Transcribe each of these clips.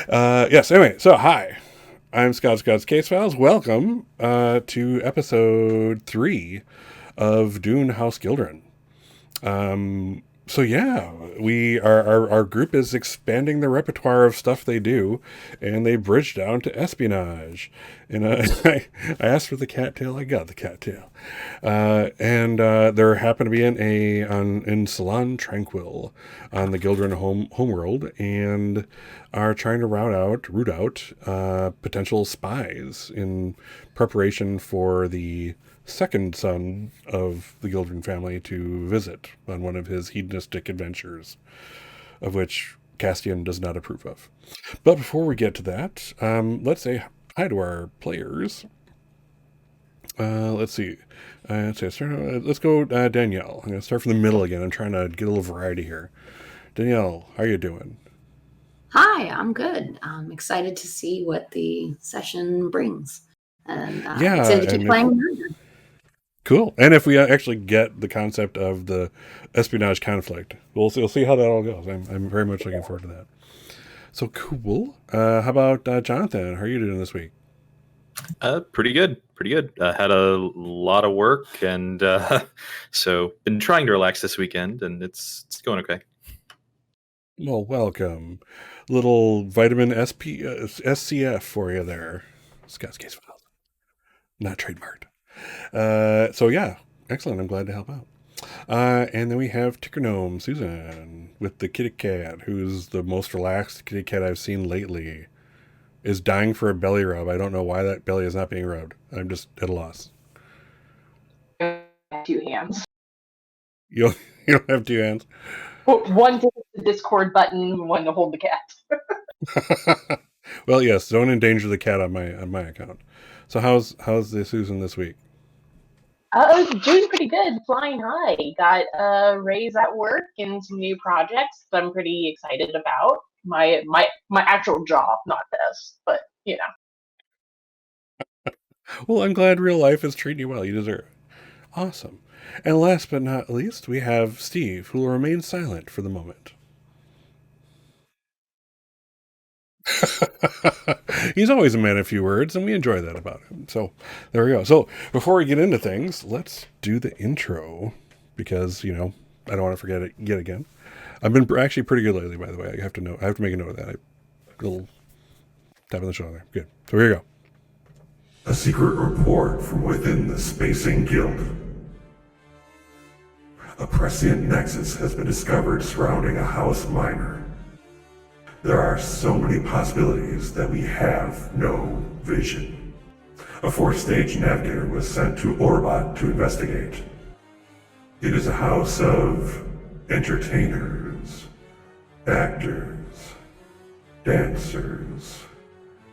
Yes, anyway, so hi. I'm Scott's Case Files. Welcome to episode 3 of Dune House Gildrun. So yeah, our group is expanding the repertoire of stuff they do, and they bridged down to espionage. And I asked for the cattail, I got the cattail. And there happened to be in Salon Tranquil on the Gildrun homeworld, and are trying to root out potential spies in preparation for the second son of the Gildrun family to visit on one of his hedonistic adventures, of which Castian does not approve of. But before we get to that, let's say hi to our players. Let's see. Let's go Danielle. I'm going to start from the middle again. I'm trying to get a little variety here. Danielle, how are you doing? Hi, I'm good. I'm excited to see what the session brings. And excited to keep playing. Cool. And if we actually get the concept of the espionage conflict, we'll see how that all goes. I'm very much looking forward to that. So cool. How about Jonathan? How are you doing this week? Pretty good. Had a lot of work, and so been trying to relax this weekend, and it's going okay. Well, welcome. Little vitamin SCF for you there. Scott's Case Files. Not trademarked. So yeah, excellent. I'm glad to help out. And then we have Ticker Gnome Susan with the kitty cat, who's the most relaxed kitty cat I've seen lately. Is dying for a belly rub. I don't know why that belly is not being rubbed. I'm just at a loss. 2 hands. You don't have 2 hands? One to hit the Discord button, one to hold the cat. Well, yes, don't endanger the cat on my account. So how's the Susan this week? Doing pretty good, flying high. Got a raise at work and some new projects that I'm pretty excited about. My actual job, not this, but you know. Well, I'm glad real life is treating you well. You deserve it. Awesome. And last but not least, we have Steve, who will remain silent for the moment. He's always a man of few words, and we enjoy that about him. So there we go. So before we get into things, let's do the intro, because I don't want to forget it yet again. I've been actually pretty good lately, by the way. I have to make a note of that. A little tap on the shoulder. Good. So here we go. A secret report from within the Spacing Guild. A prescient nexus has been discovered surrounding a house minor. There are so many possibilities that we have no vision. A 4th-stage navigator was sent to Orbot to investigate. It is a house of entertainers, actors, dancers,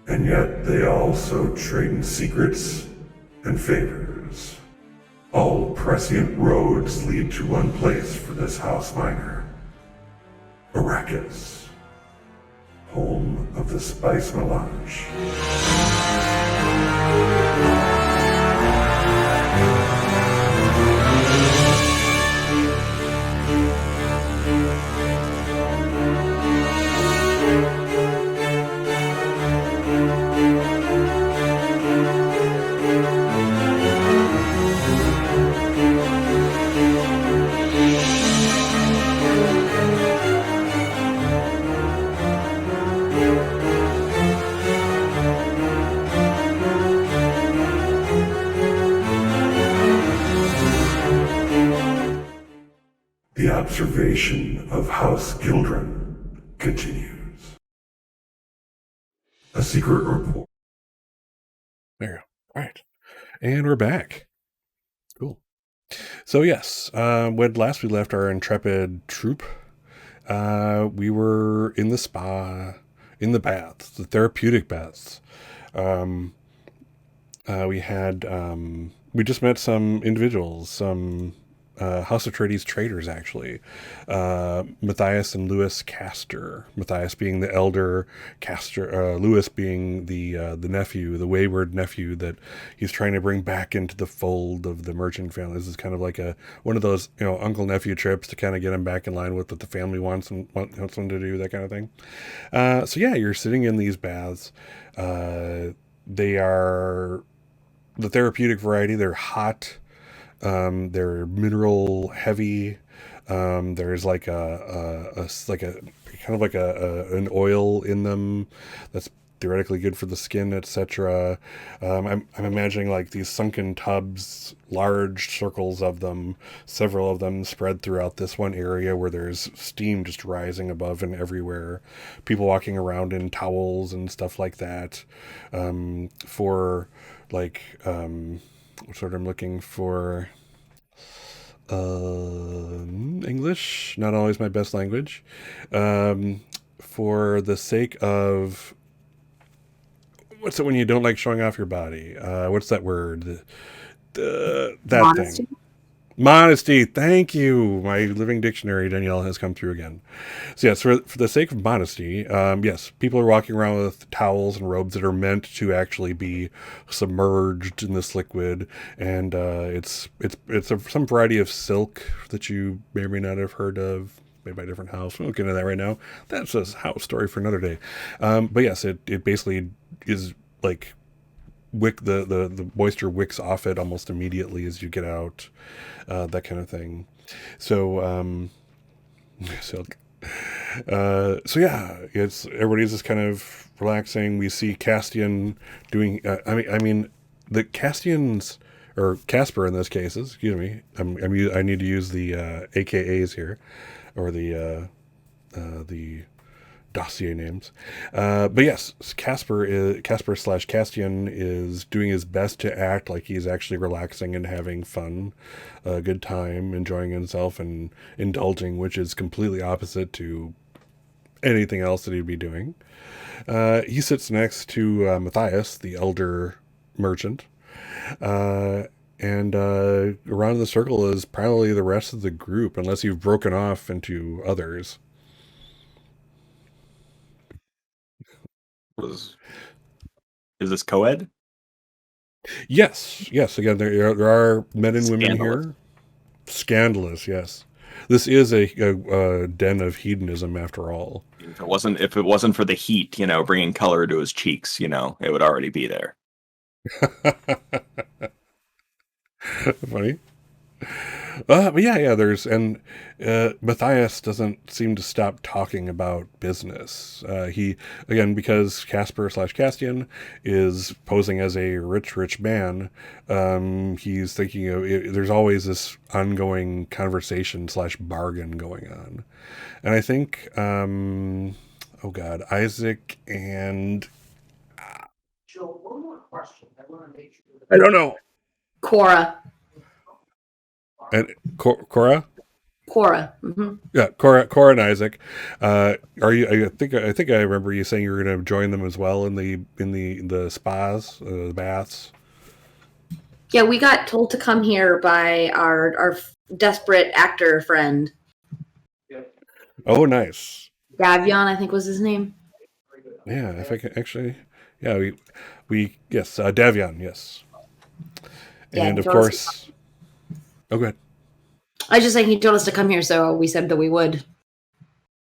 and yet they also trade in secrets and favors. All prescient roads lead to one place for this house minor. Arrakis, home of the spice melange. The observation of House Gildrun continues. A secret report. There you go. All right. And we're back. Cool. So yes, when last we left our intrepid troupe, we were in the spa, in the baths, the therapeutic baths. We just met some individuals, some House Atreides traders, actually. Matthias and Louis Castor. Matthias being the elder, Castor, Louis being the nephew, the wayward nephew that he's trying to bring back into the fold of the merchant family. This is kind of like one of those, uncle nephew trips to kind of get him back in line with what the family wants him to do, that kind of thing. So yeah, you're sitting in these baths. They are the therapeutic variety. They're hot. They're mineral heavy. There's like a kind of like an oil in them that's theoretically good for the skin, etc. I'm imagining like these sunken tubs, large circles of them, several of them spread throughout this one area where there's steam just rising above and everywhere. People walking around in towels and stuff like that. For like, what sort I'm looking for? English, not always my best language. For the sake of, what's it when you don't like showing off your body? What's that word? That Modesty. thing. Modesty. Thank you. My living dictionary, Danielle, has come through again. So yes, for the sake of modesty, yes, people are walking around with towels and robes that are meant to actually be submerged in this liquid, and it's some variety of silk that you may or may not have heard of. Made by a different house. We won't get into that right now. That's a house story for another day. But yes, it basically is like the moisture wicks off it almost immediately as you get out, that kind of thing. So so yeah, it's everybody's just kind of relaxing. We see Castian doing. I mean, the Castians, or Casper in this case. Excuse me. I need to use the AKAs here, or the dossier names. But yes, Casper / Castian is doing his best to act like he's actually relaxing and having fun, a good time, enjoying himself and indulging, which is completely opposite to anything else that he'd be doing. He sits next to Matthias, the elder merchant. And around the circle is probably the rest of the group, unless you've broken off into others. Is this co-ed? Yes. Again, there are men and women Scandalous. here. Scandalous, yes. This is a den of hedonism, after all. If it wasn't for the heat, bringing color to his cheeks, it would already be there. Funny. But yeah, Matthias doesn't seem to stop talking about business. Because Casper / Castian is posing as a rich man, he's thinking of, there's always this ongoing conversation / bargain going on. And I think, Isaac and, Joe, one more question. I want to make sure. I don't know. Cora. And Cora? Cora. Mm-hmm. Yeah, Cora and Isaac. Are you? I think I remember you saying you were going to join them as well in the spas, the baths. Yeah, we got told to come here by our desperate actor friend. Oh, nice. Davion, I think was his name. Yeah, if I can actually. Yeah, we yes, Davion, yes. Yeah, and of course. Oh, go ahead. I was just saying he told us to come here, so we said that we would.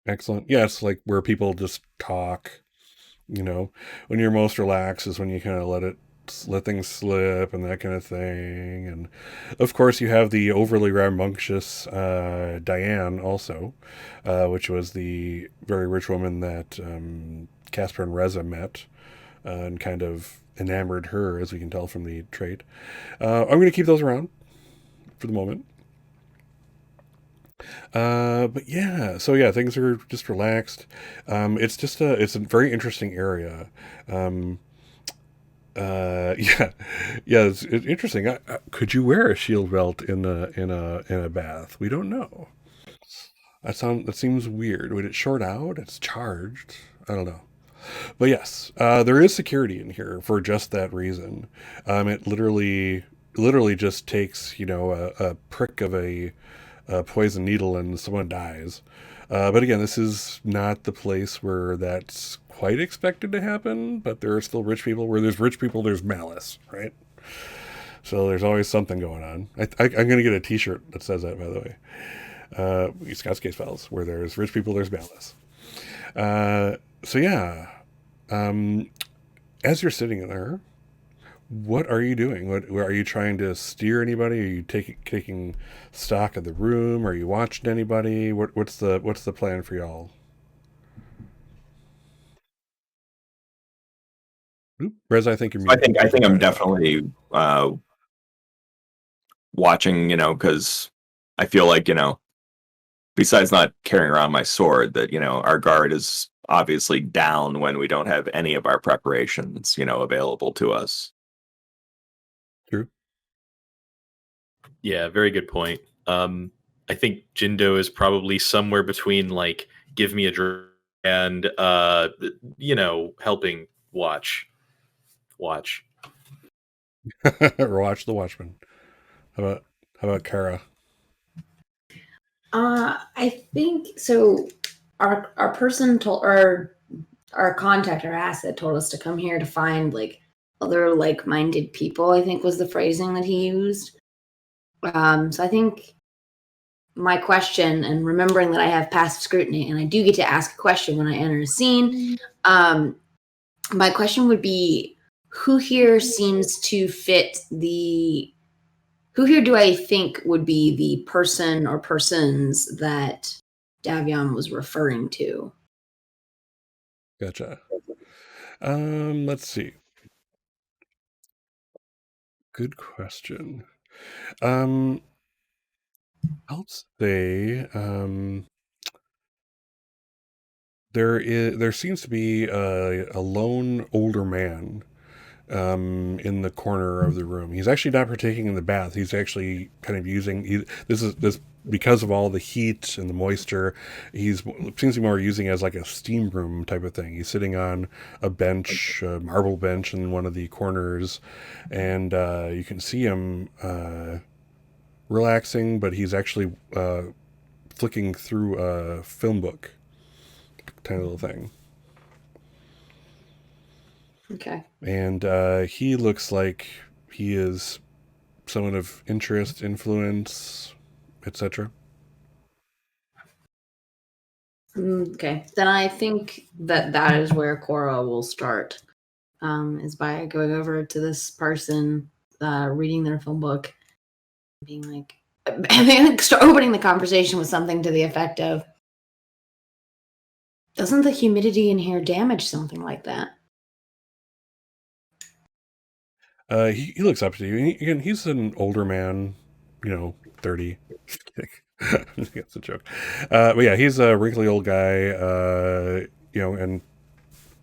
Excellent. Yeah, it's like where people just talk. When you're most relaxed is when you kind of let things slip and that kind of thing. And of course, you have the overly rambunctious Diane also, which was the very rich woman that Casper and Reza met and kind of enamored her, as we can tell from the trait. I'm going to keep those around for the moment. But yeah, so yeah, things are just relaxed. It's a very interesting area. It's interesting. Could you wear a shield belt in a bath? We don't know. That seems weird. Would it short out? It's charged. I don't know. But yes, there is security in here for just that reason. It literally literally just takes, a prick of a poison needle and someone dies. But again, this is not the place where that's quite expected to happen, but there are still rich people. Where there's rich people, there's malice, right? So there's always something going on. I'm going to get a t-shirt that says that, by the way. Scott's Case Files, where there's rich people, there's malice. So yeah, as you're sitting there, what are you doing? What are you trying to steer anybody? Are you taking stock of the room? Are you watching anybody? What's the plan for y'all? Oop, Rez, I think you're muted. I think I'm definitely watching, because I feel like, besides not carrying around my sword, that, our guard is obviously down when we don't have any of our preparations, available to us. True. Yeah, very good point. I think Jindo is probably somewhere between like give me a drink and helping watch. Or watch The Watchmen. How about Kara? I think so. Our person told, or our contact, our asset, told us to come here to find like other like-minded people. I think was the phrasing that he used. So I think my question, and remembering that I have passive scrutiny, and I do get to ask a question when I enter a scene. My question would be, who here seems to fit the? Who here do I think would be the person or persons that Davion was referring to? Gotcha. Let's see. Good question. I'll say there seems to be a lone older man in the corner of the room. He's actually not partaking in the bath. He's actually kind of using this because of all the heat and the moisture. Seems to be more using it as like a steam room type of thing. He's sitting on a bench, a marble bench in one of the corners, and you can see him relaxing, but he's actually flicking through a film book, tiny little thing. Okay. And he looks like he is someone of interest, influence, etc. Okay. Then I think that is where Cora will start, is by going over to this person, reading their film book, being like, start opening the conversation with something to the effect of, doesn't the humidity in here damage something like that? He looks up to you. Again, he's an older man, 30. That's a joke. But yeah, he's a wrinkly old guy, and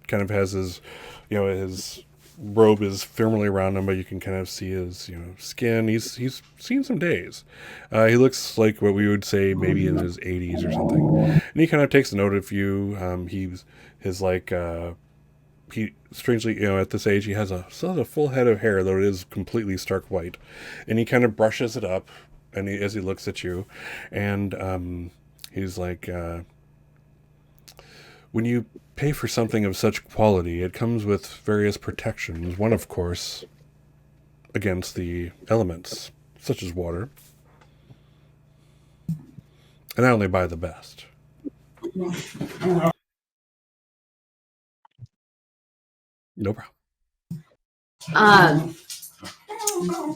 kind of has his, his robe is firmly around him, but you can kind of see his, skin. He's seen some days. He looks like what we would say maybe in his 80s or something. And he kind of takes note of you. He strangely, at this age, he has a full head of hair, though it is completely stark white, and he kind of brushes it up, and as he looks at you, and he's like, when you pay for something of such quality, it comes with various protections. One, of course, against the elements, such as water. And I only buy the best. No problem.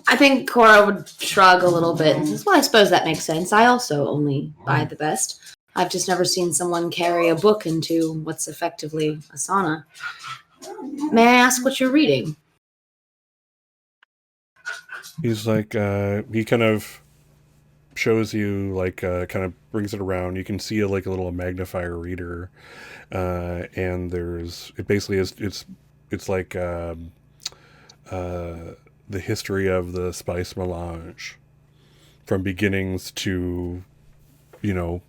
I think Cora would shrug a little bit and says, well, I suppose that makes sense. I also only buy the best. I've just never seen someone carry a book into what's effectively a sauna. May I ask what you're reading? He's like, he kind of shows you, like, kind of brings it around. You can see a little magnifier reader, and it basically is, it's like the history of the spice melange from beginnings to, from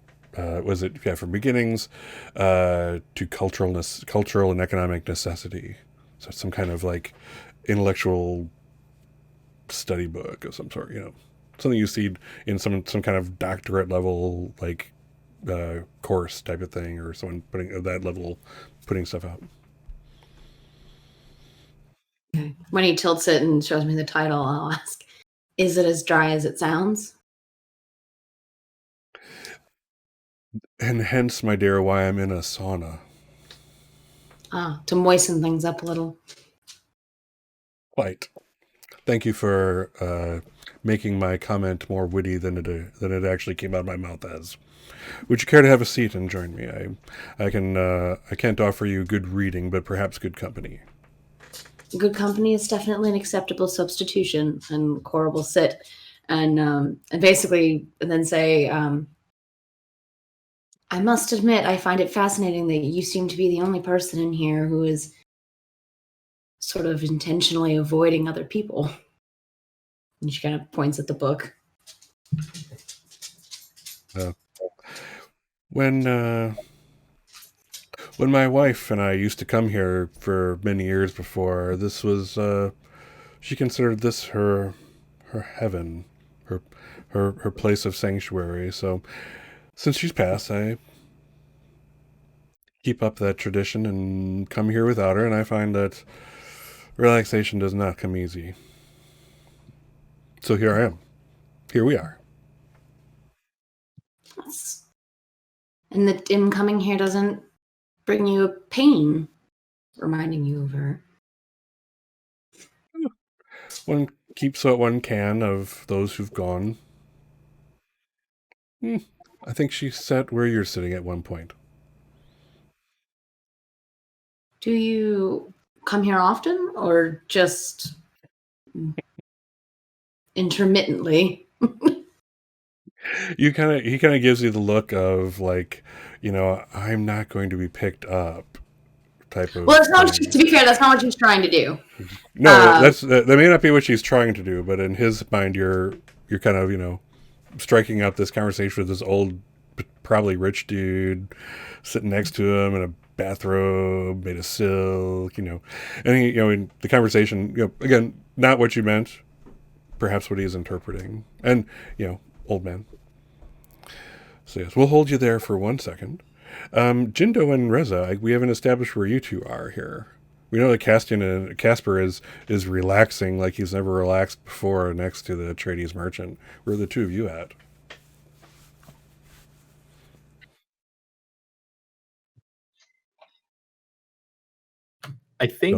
beginnings to cultural and economic necessity. So it's some kind of like intellectual study book of some sort, something you see in some kind of doctorate level, like, course type of thing, or someone putting at that level, putting stuff out. When he tilts it and shows me the title, I'll ask, is it as dry as it sounds? And hence, my dear, why I'm in a sauna. To moisten things up a little. Quite. Thank you for making my comment more witty than it actually came out of my mouth as. Would you care to have a seat and join me? I can't offer you good reading, but perhaps good company. Good company is definitely an acceptable substitution. And Cora will sit and basically then say, I must admit, I find it fascinating that you seem to be the only person in here who is sort of intentionally avoiding other people. And she kind of points at the book. When my wife and I used to come here for many years before, this was, she considered this her heaven, her place of sanctuary. So since she's passed, I keep up that tradition and come here without her, and I find that relaxation does not come easy. So here I am. Here we are. And that him coming here doesn't bring you a pain, reminding you of her. One keeps what one can of those who've gone. I think she sat where you're sitting at one point. Do you come here often, or just intermittently? He kind of gives you the look of like, I'm not going to be picked up type of. Well, it's not. To be fair, that's not what she's trying to do. No, that may not be what she's trying to do, but in his mind, you're kind of striking up this conversation with this old, probably rich dude sitting next to him in a bathrobe made of silk, and he, in the conversation, again, not what you meant, perhaps what he's interpreting, and old man. So yes, we'll hold you there for 1 second. Jindo and Reza, we haven't established where you two are here. We know that Castian and Casper is relaxing like he's never relaxed before next to the Atreides merchant. Where are the two of you at? I think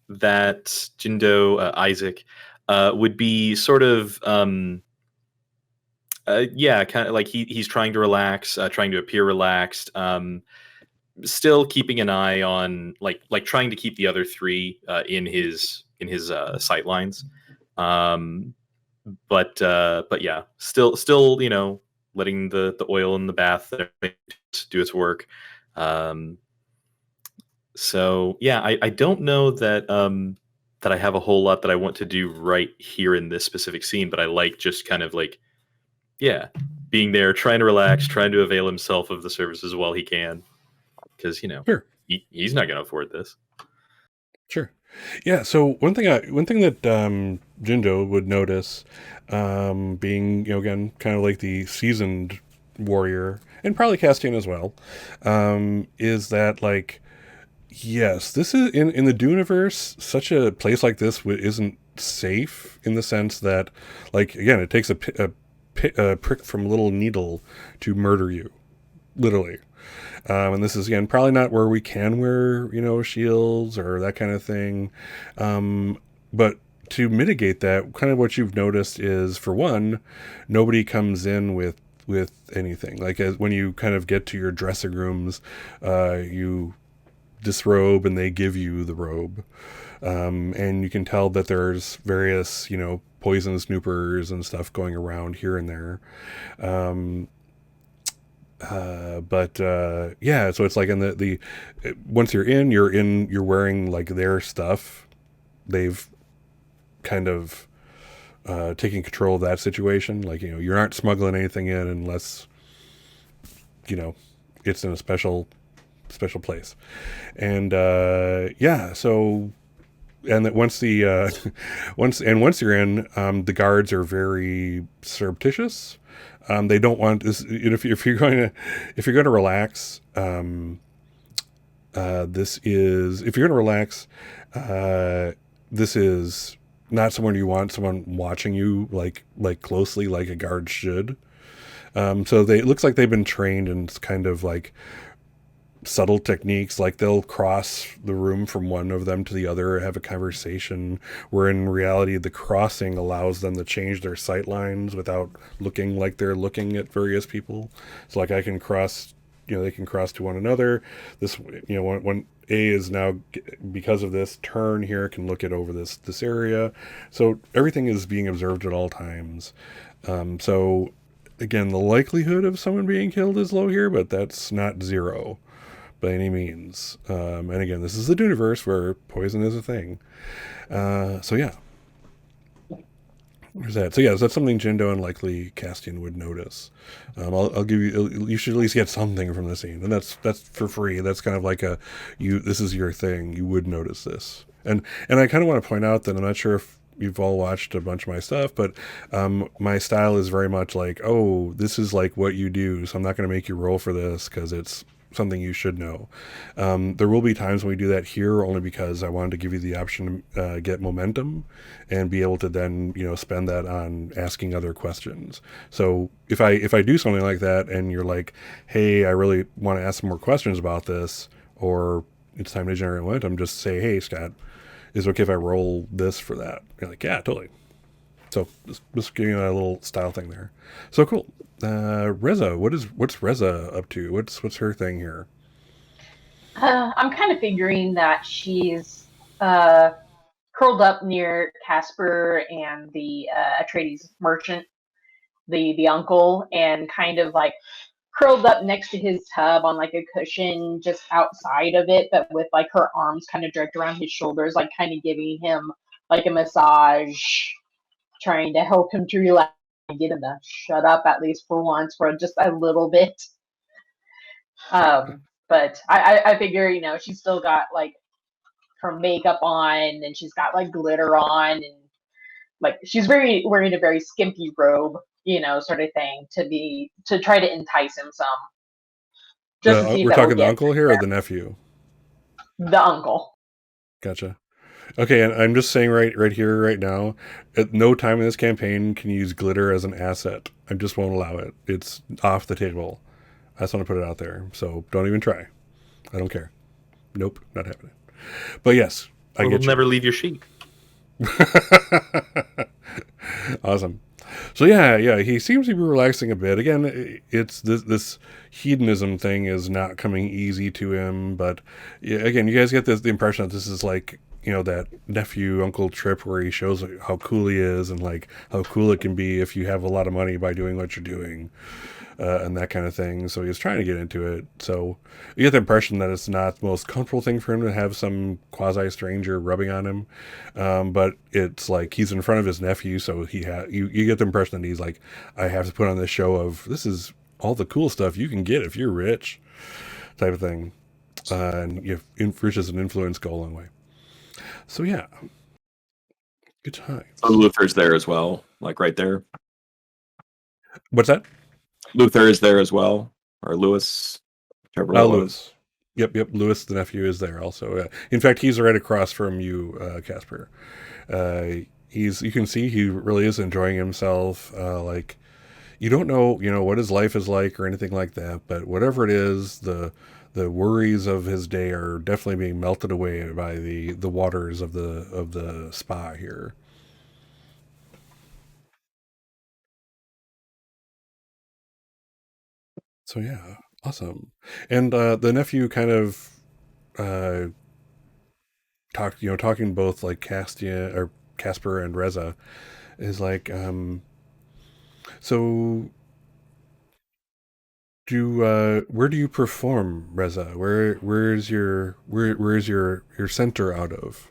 that Jindo, Isaac, would be sort of kind of like he's trying to relax, trying to appear relaxed, still keeping an eye on like trying to keep the other three in his sight lines, but yeah, still letting the oil in the bath do its work. So yeah, I don't know that that I have a whole lot that I want to do right here in this specific scene, but I like just kind of like, being there, trying to relax, trying to avail himself of the services while he can, because Sure. he's not going to afford this. Sure. Yeah. So one thing that Jindo would notice, being again kind of like the seasoned warrior, and probably Castian as well, is that like, yes, this is in the Duneverse. Such a place like this isn't safe in the sense that, like, again, it takes a prick from a little needle to murder you, literally. And this is, again, probably not where we can wear, shields or that kind of thing. But to mitigate that, kind of what you've noticed is, for one, nobody comes in with anything. Like, when you kind of get to your dressing rooms, you disrobe and they give you the robe. And you can tell that there's various, poison snoopers and stuff going around here and there. So it's like in the once you're wearing like their stuff. They've kind of taking control of that situation. Like, you aren't smuggling anything in unless, it's in a special place. And, so and that once the once you're in, the guards are very surreptitious. They don't want this. If you're going to relax, this is if you're going to relax, this is not someone you want someone watching you like closely like a guard should. So it looks like they've been trained in kind of like subtle techniques, like they'll cross the room from one of them to the other, have a conversation, where in reality the crossing allows them to change their sight lines without looking like they're looking at various people. So like I can cross, they can cross to one another. This, when A is now, because of this turn here, can look at over this area. So everything is being observed at all times. So again, the likelihood of someone being killed is low here, but that's not zero by any means. And again, this is the Duneverse where poison is a thing. So yeah. There's that. So yeah, that's something Jindo and likely Castian would notice. I'll give you should at least get something from the scene. And that's for free. That's kind of like this is your thing. You would notice this. And I kind of want to point out that I'm not sure if you've all watched a bunch of my stuff, but my style is very much like, oh, this is like what you do, so I'm not going to make you roll for this because it's something you should know. There will be times when we do that here, only because I wanted to give you the option to get momentum and be able to then spend that on asking other questions. So if I do something like that and you're like, hey, I really want to ask some more questions about this, or it's time to generate momentum, just say, hey, Scott, is it okay if I roll this for that? You're like, yeah, totally. So just giving you a little style thing there. So cool. Reza, what's Reza up to? What's her thing here? I'm kind of figuring that she's curled up near Casper and the Atreides merchant, the uncle, and kind of like curled up next to his tub on like a cushion just outside of it, but with like her arms kind of draped around his shoulders, like kind of giving him like a massage, trying to help him to relax and get him to shut up at least for once for just a little bit. But I figure, she's still got like her makeup on and she's got like glitter on and like she's wearing a very skimpy robe, sort of thing to try to entice him some. Just to see if we're talking the uncle here or the nephew? The uncle. Gotcha. Okay, and I'm just saying right here, right now, at no time in this campaign can you use glitter as an asset. I just won't allow it. It's off the table. I just want to put it out there. So don't even try. I don't care. Nope, not happening. But yes, I get you. Never leave your sheet. Awesome. So yeah, he seems to be relaxing a bit. Again, it's this hedonism thing is not coming easy to him. But yeah, again, you guys get the impression that this is like, that nephew uncle trip where he shows how cool he is and like how cool it can be if you have a lot of money by doing what you're doing, and that kind of thing. So he's trying to get into it. So you get the impression that it's not the most comfortable thing for him to have some quasi stranger rubbing on him. But it's like he's in front of his nephew, so you get the impression that he's like, I have to put on this show of this is all the cool stuff you can get if you're rich, type of thing. And rich as an influence go a long way. So yeah, good times. So Luther's there as well, like right there. What's that? Luther is there as well, or Lewis, whichever one. Lewis. Yep. Lewis, the nephew, is there also. In fact, he's right across from you, Casper. You can see he really is enjoying himself. Like, you don't know, what his life is like or anything like that, but whatever it is, the worries of his day are definitely being melted away by the waters of the spa here. So yeah, awesome. And the nephew kind of talking both like Casper and Reza is like, so where do you perform, Reza? Where's your center out of?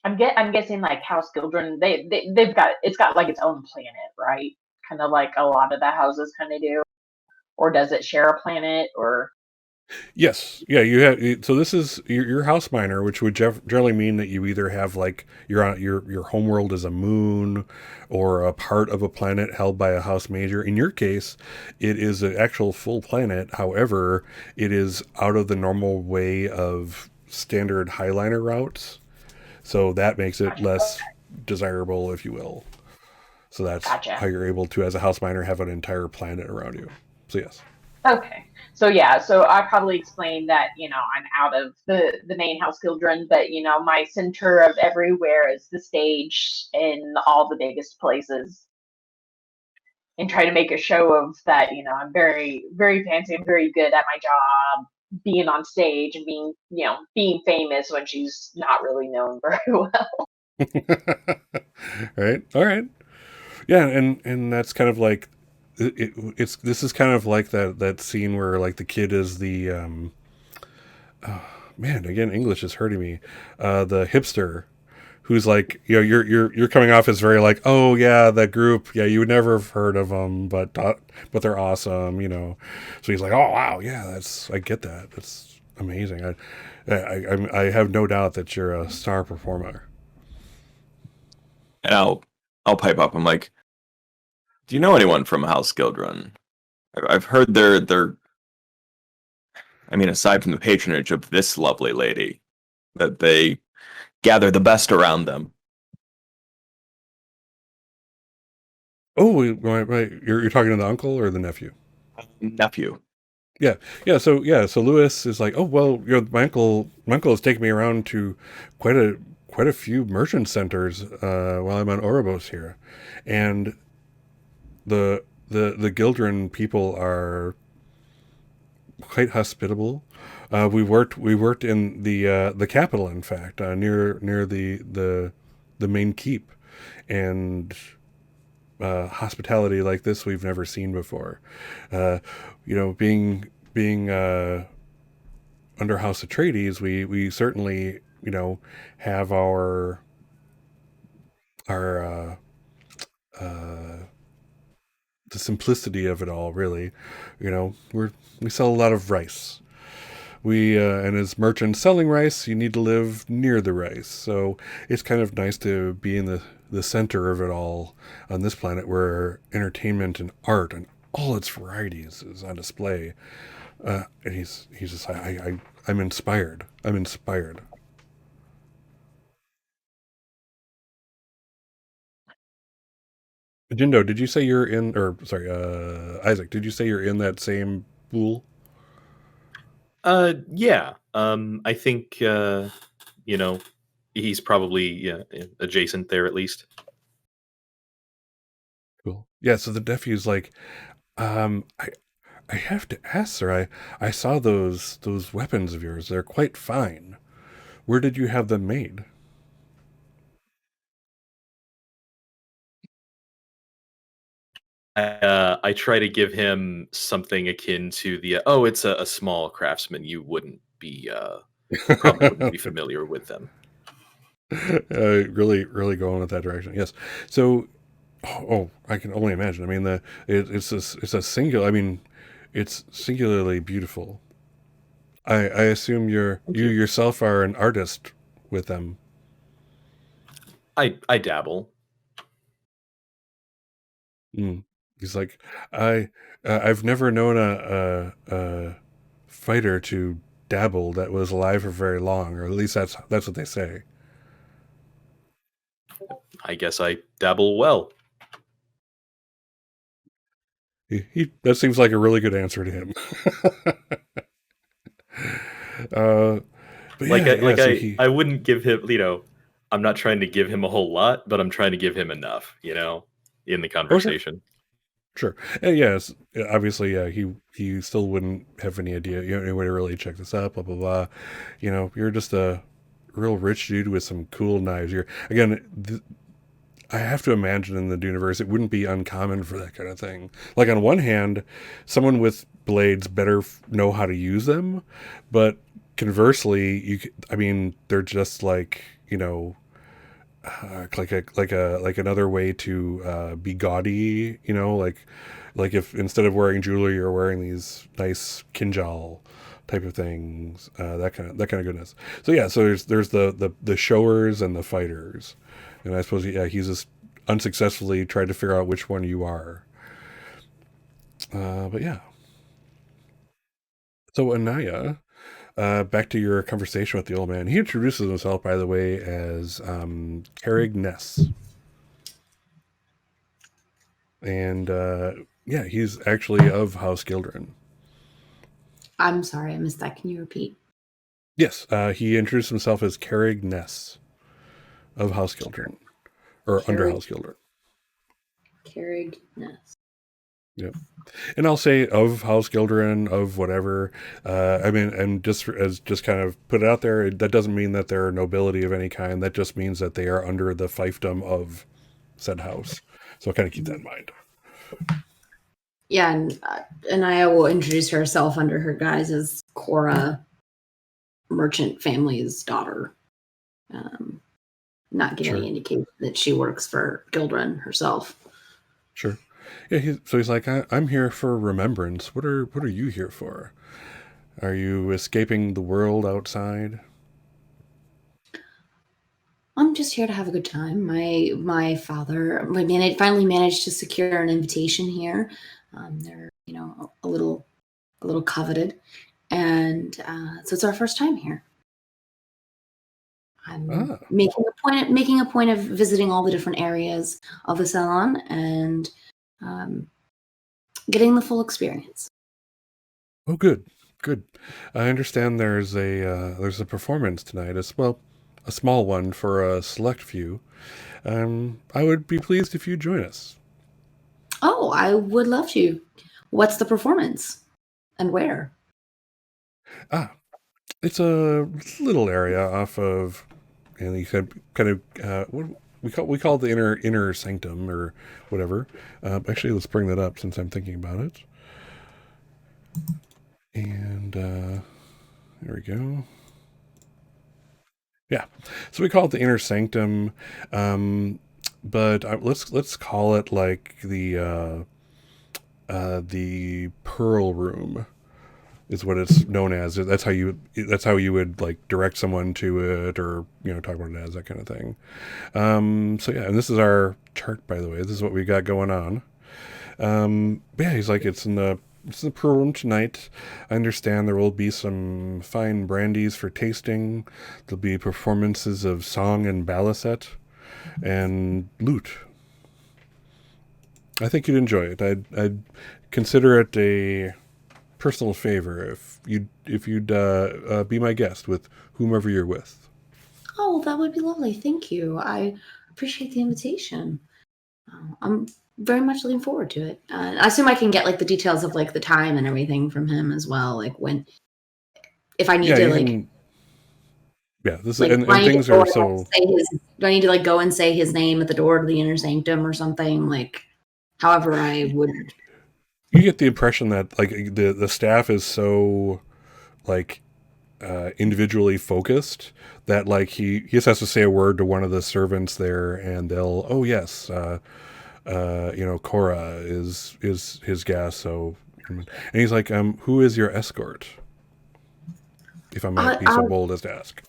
I'm guessing like House Gildrun, it's got like its own planet, right? Kind of like a lot of the houses kind of do, or does it share a planet? Or Yes, yeah, you have. So this is your house minor, which would generally mean that you either have like your homeworld is a moon, or a part of a planet held by a house major. In your case, it is an actual full planet. However, it is out of the normal way of standard highliner routes, so that makes it Gotcha. less desirable, if you will. So that's how Gotcha. you're able to, as a house minor, have an entire planet around you. So yes. Okay. So yeah, so I probably explained that, I'm out of the main house Gildrun, but my center of everywhere is the stage in all the biggest places, and try to make a show of that, I'm very, very fancy, I'm very good at my job, being on stage and being famous when she's not really known very well. Right. All right. Yeah, and that's kind of like it's this is kind of like that scene where like the kid is the man, again, English is hurting me. The hipster who's like, you're coming off as very like, oh yeah, that group, yeah, you would never have heard of them, but they're awesome, So he's like, oh wow, yeah, I get that. That's amazing. I have no doubt that you're a star performer. And I'll pipe up. I'm like, do you know anyone from House Gildrun? I've heard they're. I mean, aside from the patronage of this lovely lady, that they gather the best around them. Oh, right. You're talking to the uncle or the nephew? Nephew. Yeah, yeah. So Lewis is like, oh well, my uncle has taken me around to quite a few merchant centers while I'm on Oribos here, and the Gildren people are quite hospitable. We worked in the capital, in fact, near the main keep, and hospitality like this we've never seen before. Being under House Atreides, we certainly have our the simplicity of it all. Really, we sell a lot of rice. And as merchants selling rice, you need to live near the rice. So it's kind of nice to be in the center of it all on this planet where entertainment and art and all its varieties is on display. And he's just I'm inspired. I'm inspired. Jindo, did you say you're in, or sorry, Isaac, did you say you're in that same pool? Yeah. I think he's probably adjacent there at least. Cool. Yeah. So the nephew's like, I have to ask, sir. I saw those weapons of yours. They're quite fine. Where did you have them made? I try to give him something akin to the oh, it's a small craftsman. You wouldn't be probably wouldn't be familiar with them. Really, really going with that direction. Yes. So, I can only imagine. I mean, it's a singular. I mean, it's singularly beautiful. I assume Thank you you. yourself are an artist with them. I dabble. Mm. He's like, I've never known a fighter to dabble that was alive for very long, or at least that's what they say. I guess I dabble well. That seems like a really good answer to him. uh, but Like yeah, yeah. So I wouldn't give him. I'm not trying to give him a whole lot, but I'm trying to give him enough. In the oh sure, conversation. sure, and yes, obviously, yeah, he still wouldn't have any idea, any way to really check this out, blah blah blah. You're just a real rich dude with some cool knives. You're again. I have to imagine in the Duneverse it wouldn't be uncommon for that kind of thing. Like on one hand, someone with blades better know how to use them, but conversely, I mean, they're just like like another way to be gaudy. Like if instead of wearing jewelry, you're wearing these nice kinjal type of things, that kind of goodness. So yeah, so there's the showers and the fighters, and I suppose he's just unsuccessfully tried to figure out which one you are. But yeah. So Anaya, back to your conversation with the old man. He introduces himself, by the way, as Carrig Ness. And yeah, he's actually of House Gildrun. I'm sorry, I missed that. Can you repeat? Yes, he introduced himself as Carrig Ness of House Gildrun, or under House Gildrun. Carrig Ness. Yep. And I'll say of House Gildrun, of whatever. I mean, and just kind of put it out there, that doesn't mean that they're nobility of any kind. That just means that they are under the fiefdom of said house. So kind of keep that in mind. Yeah, and Anaya will introduce herself under her guise as Cora, merchant family's daughter. Not giving any indication that she works for Gildrun herself. Sure. Yeah, he's like, I'm here for remembrance. What are you here for? Are you escaping the world outside? I'm just here to have a good time. My father, finally managed to secure an invitation here. They're a little coveted, and so it's our first time here. I'm making a point of visiting all the different areas of the salon and getting the full experience. Oh, good. I understand there's a performance tonight as well, a small one for a select few. I would be pleased if you join us. Oh, I would love to. What's the performance, and where? It's a little area off of, and you could kind of what we call the inner sanctum or whatever. Actually, let's bring that up since I'm thinking about it. And there we go. Yeah, so we call it the inner sanctum, but let's call it like the pearl room is what it's known as. That's how you would like direct someone to it, or talk about it as that kind of thing. So yeah, and this is our chart, by the way. This is what we got going on. Yeah, he's like, it's in the pearl room tonight. I understand there will be some fine brandies for tasting. There'll be performances of song and balisette and lute. I think you'd enjoy it. I'd consider it a personal favor if you'd be my guest with whomever you're with. Oh, that would be lovely. Thank you. I appreciate the invitation. I'm very much looking forward to it. I assume I can get like the details of like the time and everything from him as well. Like if I need to like. Yeah, this like, and things are so. Do I need to like go and say his name at the door to the inner sanctum or something? Like, however I would. You get the impression that like the staff is so like individually focused that like he just has to say a word to one of the servants there, and they'll Cora is his guest. So, and he's like, who is your escort? If I might be so bold as to ask.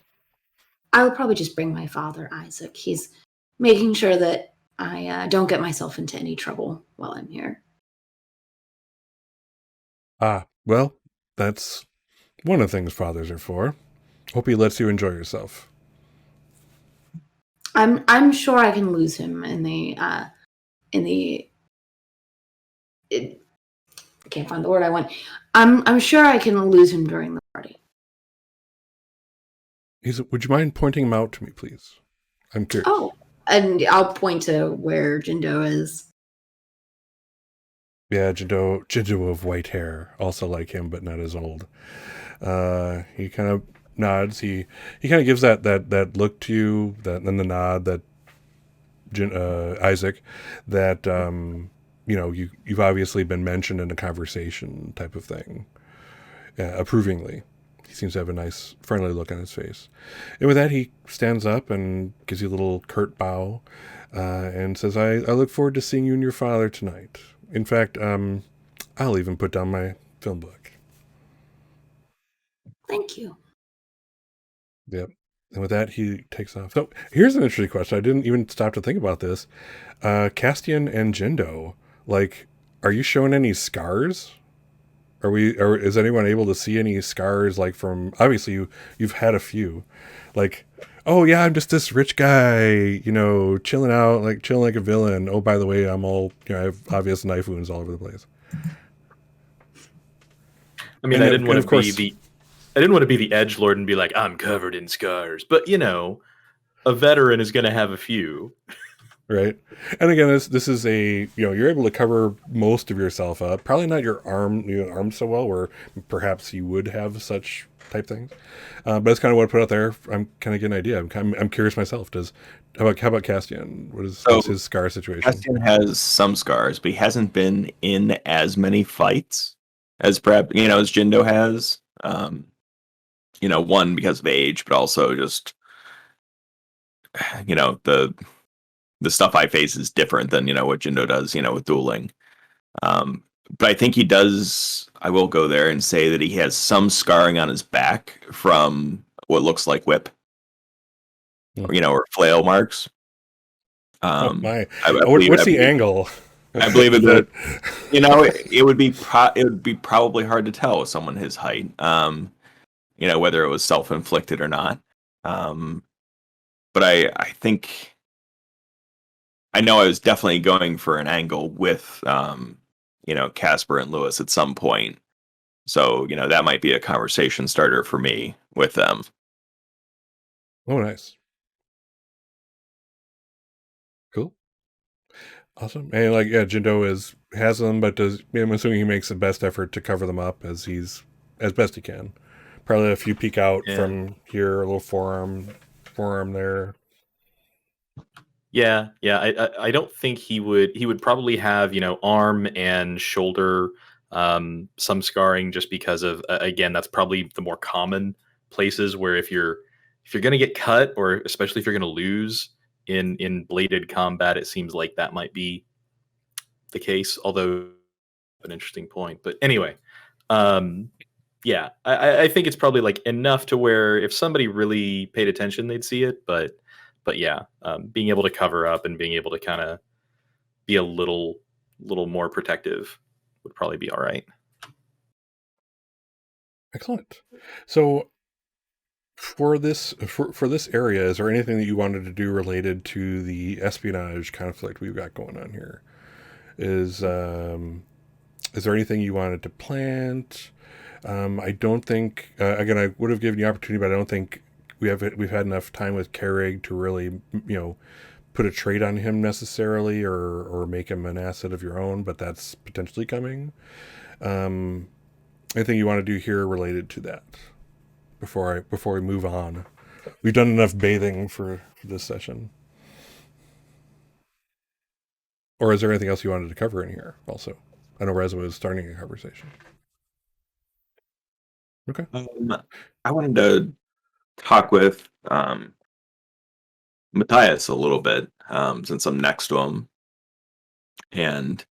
I would probably just bring my father, Isaac. He's making sure that I don't get myself into any trouble while I'm here. Well, that's one of the things fathers are for. Hope he lets you enjoy yourself. I'm sure I can lose him I can't find the word I want. I'm sure I can lose him during the party. Would you mind pointing him out to me, please? I'm curious. Oh, and I'll point to where Jindo is. Yeah, Jindo of white hair, also like him, but not as old. He kind of nods. He kind of gives that look to you, and the nod that Isaac, that you've obviously been mentioned in a conversation type of thing, approvingly. He seems to have a nice, friendly look on his face. And with that, he stands up and gives you a little curt bow, and says, I look forward to seeing you and your father tonight. In fact, I'll even put down my film book. Thank you. Yep. And with that, he takes off. So here's an interesting question. I didn't even stop to think about this. Castian and Jindo, like, are you showing any scars? Or is anyone able to see any scars, like, from, obviously you've had a few, like, oh yeah, I'm just this rich guy, you know, chilling out, like chilling like a villain. Oh, by the way, I'm all, you know, I have obvious knife wounds all over the place. I mean, And I of- didn't want and to of be course- the I didn't want to be the edgelord and be like, I'm covered in scars. But you know, a veteran is going to have a few. Right. And again, this is a, you know, you're able to cover most of yourself up. Probably not your arm so well, where perhaps you would have such type things. But it's kind of what I put out there. I'm kind of getting an idea. I'm curious myself. How about Castian? What's his scar situation? Castian has some scars, but he hasn't been in as many fights as perhaps as Jindo has. One because of age, but also just the stuff I face is different than what Jindo does, with dueling. But I think he does. I will go there and say that he has some scarring on his back from what looks like whip, or flail marks. Oh my! Believe What's the angle? I believe it that it would be probably hard to tell with someone his height. Whether it was self-inflicted or not. But I think I know I was definitely going for an angle with Casper and Lewis at some point. So, that might be a conversation starter for me with them. Oh, nice. Cool. Awesome. And like, yeah, Jindo has them, but I'm assuming he makes the best effort to cover them up as best he can. Probably a few peek out from here, a little forearm there. Yeah. I don't think he would probably have, arm and shoulder, some scarring, just because of, again, that's probably the more common places where if you're going to get cut, or especially if you're going to lose in bladed combat, it seems like that might be the case, although an interesting point. But anyway, yeah, I think it's probably like enough to where if somebody really paid attention, they'd see it. But yeah, being able to cover up and being able to kind of be a little more protective would probably be all right. Excellent. So for this area, is there anything that you wanted to do related to the espionage conflict we've got going on here? Is there anything you wanted to plant? I don't think, again, I would have given you opportunity, but I don't think we've had enough time with Kerrig to really, put a trait on him necessarily, or make him an asset of your own, but that's potentially coming. Anything you want to do here related to that before we move on? We've done enough bathing for this session. Or is there anything else you wanted to cover in here also? I know Reza was starting a conversation. Okay. I wanted to talk with Matthias a little bit, since I'm next to him. And,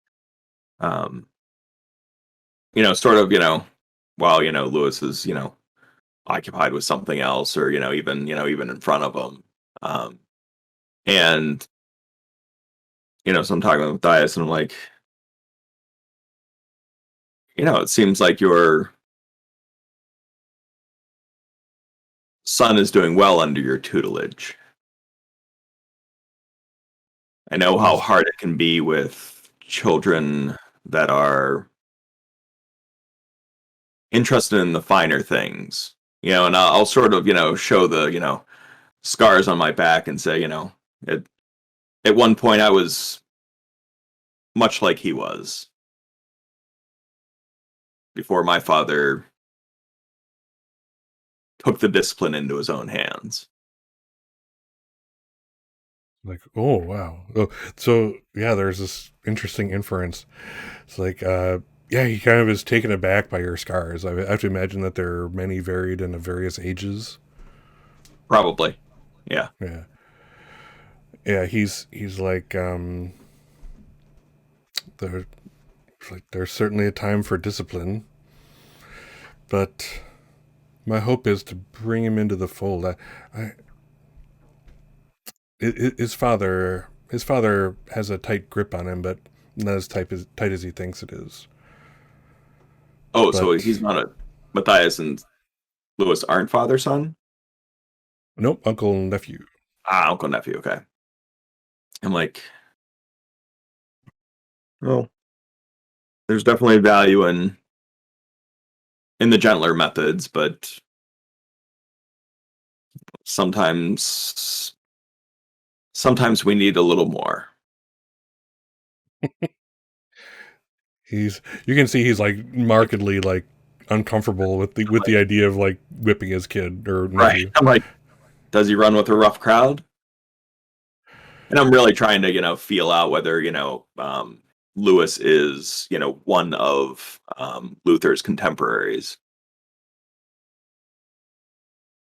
sort of, while, Lewis is, occupied with something else, or, even in front of him. And, so I'm talking with Matthias and I'm like, it seems like your son is doing well under your tutelage. I know how hard it can be with children that are interested in the finer things, and I'll sort of, show the, scars on my back and say, at one point I was much like he was before my father took the discipline into his own hands. Like, oh, wow. Oh, so, yeah, there's this interesting inference. It's like, yeah, he kind of is taken aback by your scars. I have to imagine that there are many varied and of various ages. Probably. Yeah. Yeah. Yeah, he's like, there's certainly a time for discipline, but my hope is to bring him into the fold. His father has a tight grip on him, but not as tight as he thinks it is. Oh, But so he's not a Matthias and Lewis aren't father son? nope, uncle and nephew. Ah, uncle nephew. Okay. I'm like, well, there's definitely value in the gentler methods, but sometimes we need a little more. You can see he's like markedly like uncomfortable with the idea of like whipping his kid or nephew. Right. I'm like, does he run with a rough crowd? And I'm really trying to, feel out whether, Lewis is, one of Luther's contemporaries.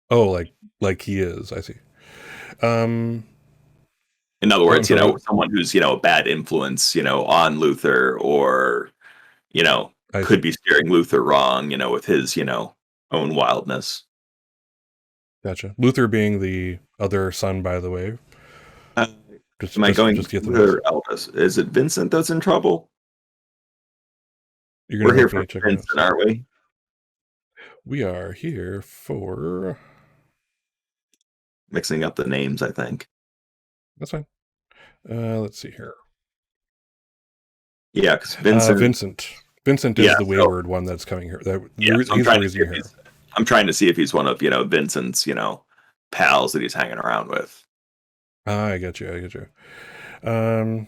Oh, like he is. I see. In other words, someone who's, a bad influence, on Luther or, could be steering Luther wrong, with his, own wildness. Gotcha. Luther being the other son, by the way. Am I going to Luther eldest? Is it Vincent that's in trouble? We're here for Vincent, aren't we? We are here for mixing up the names, I think. That's fine. Let's see here. Yeah, because Vincent is the wayward one that's coming here. I'm trying to see if he's one of Vincent's pals that he's hanging around with. I get you. And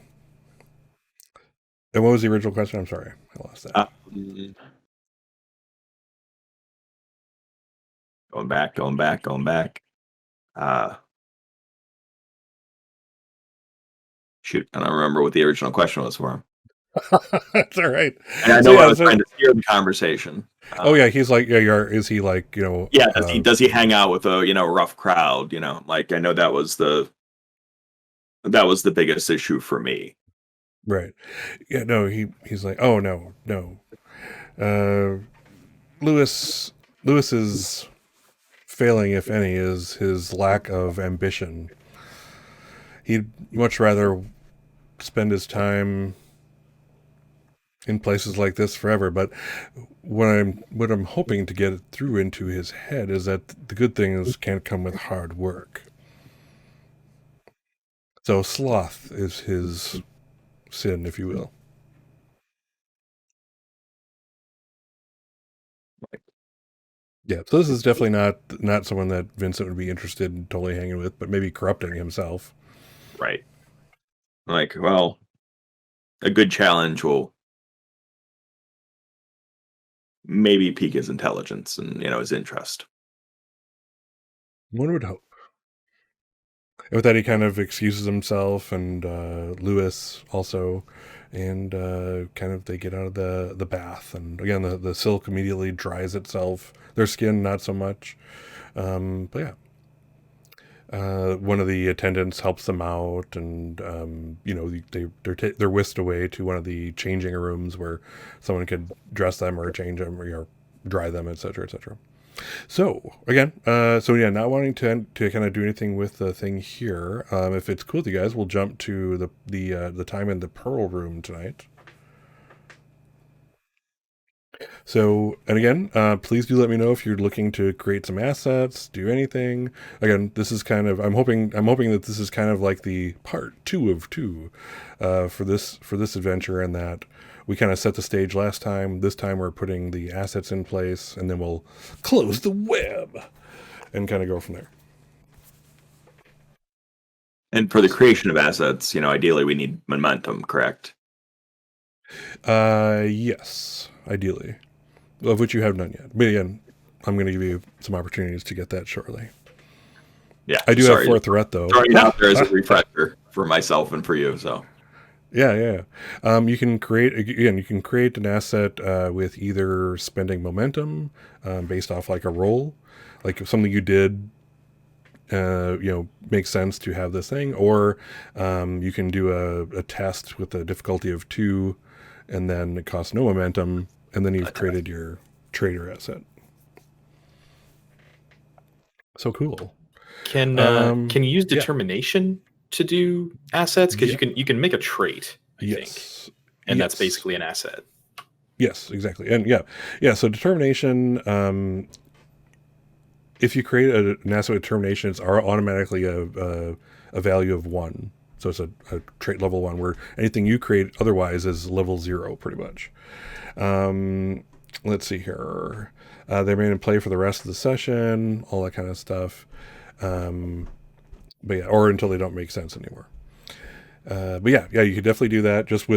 what was the original question? I'm sorry, I lost that. Going back. Shoot, I don't remember what the original question was for him. That's all right. And I know I was trying to steer the conversation. He's like, is he like, Yeah, does he hang out with a rough crowd? Like I know that was the biggest issue for me. Right. Yeah. No. He's like, oh no. Lewis's failing, if any, is his lack of ambition. He'd much rather spend his time in places like this forever. But what I'm hoping to get through into his head is that the good things can't come with hard work. So sloth is his sin, if you will. Yeah, so this is definitely not someone that Vincent would be interested in totally hanging with, but maybe corrupting himself. Right. Like, well, a good challenge will maybe pique his intelligence and, his interest. One would hope. And with that, he kind of excuses himself and Lewis also, and kind of they get out of the bath. And again, the silk immediately dries itself. Their skin, not so much. But yeah. One of the attendants helps them out, and they're whisked away to one of the changing rooms where someone could dress them or change them or dry them, etc., etc. So again, not wanting to kind of do anything with the thing here. If it's cool with you guys, we'll jump to the time in the Pearl Room tonight. So, and again, please do let me know if you're looking to create some assets, do anything. Again, this is kind of, I'm hoping that this is kind of like the part 2 of 2 for this adventure, and that we kind of set the stage last time. This time we're putting the assets in place, and then we'll close the web and kind of go from there. And for the creation of assets, ideally we need momentum, correct? Yes, ideally. Of which you have none yet. But again, I'm going to give you some opportunities to get that shortly. Yeah, I do have 4 threat, though. Throwing it out there as a refresher for myself and for you. So, yeah. You can create an asset with either spending momentum based off like a roll, like if something you did, makes sense to have this thing, or you can do a test with a difficulty of 2, and then it costs no momentum. And then you've created your trader asset. So cool. Can you use determination to do assets? Because you can make a trait, I think, and that's basically an asset. Yes, exactly. And yeah. So determination. If you create an asset with determination, it's automatically a value of 1. So it's a trait level 1, where anything you create otherwise is level 0, pretty much. Let's see here. They remain in play for the rest of the session, all that kind of stuff. But yeah, or until they don't make sense anymore. But yeah, you could definitely do that just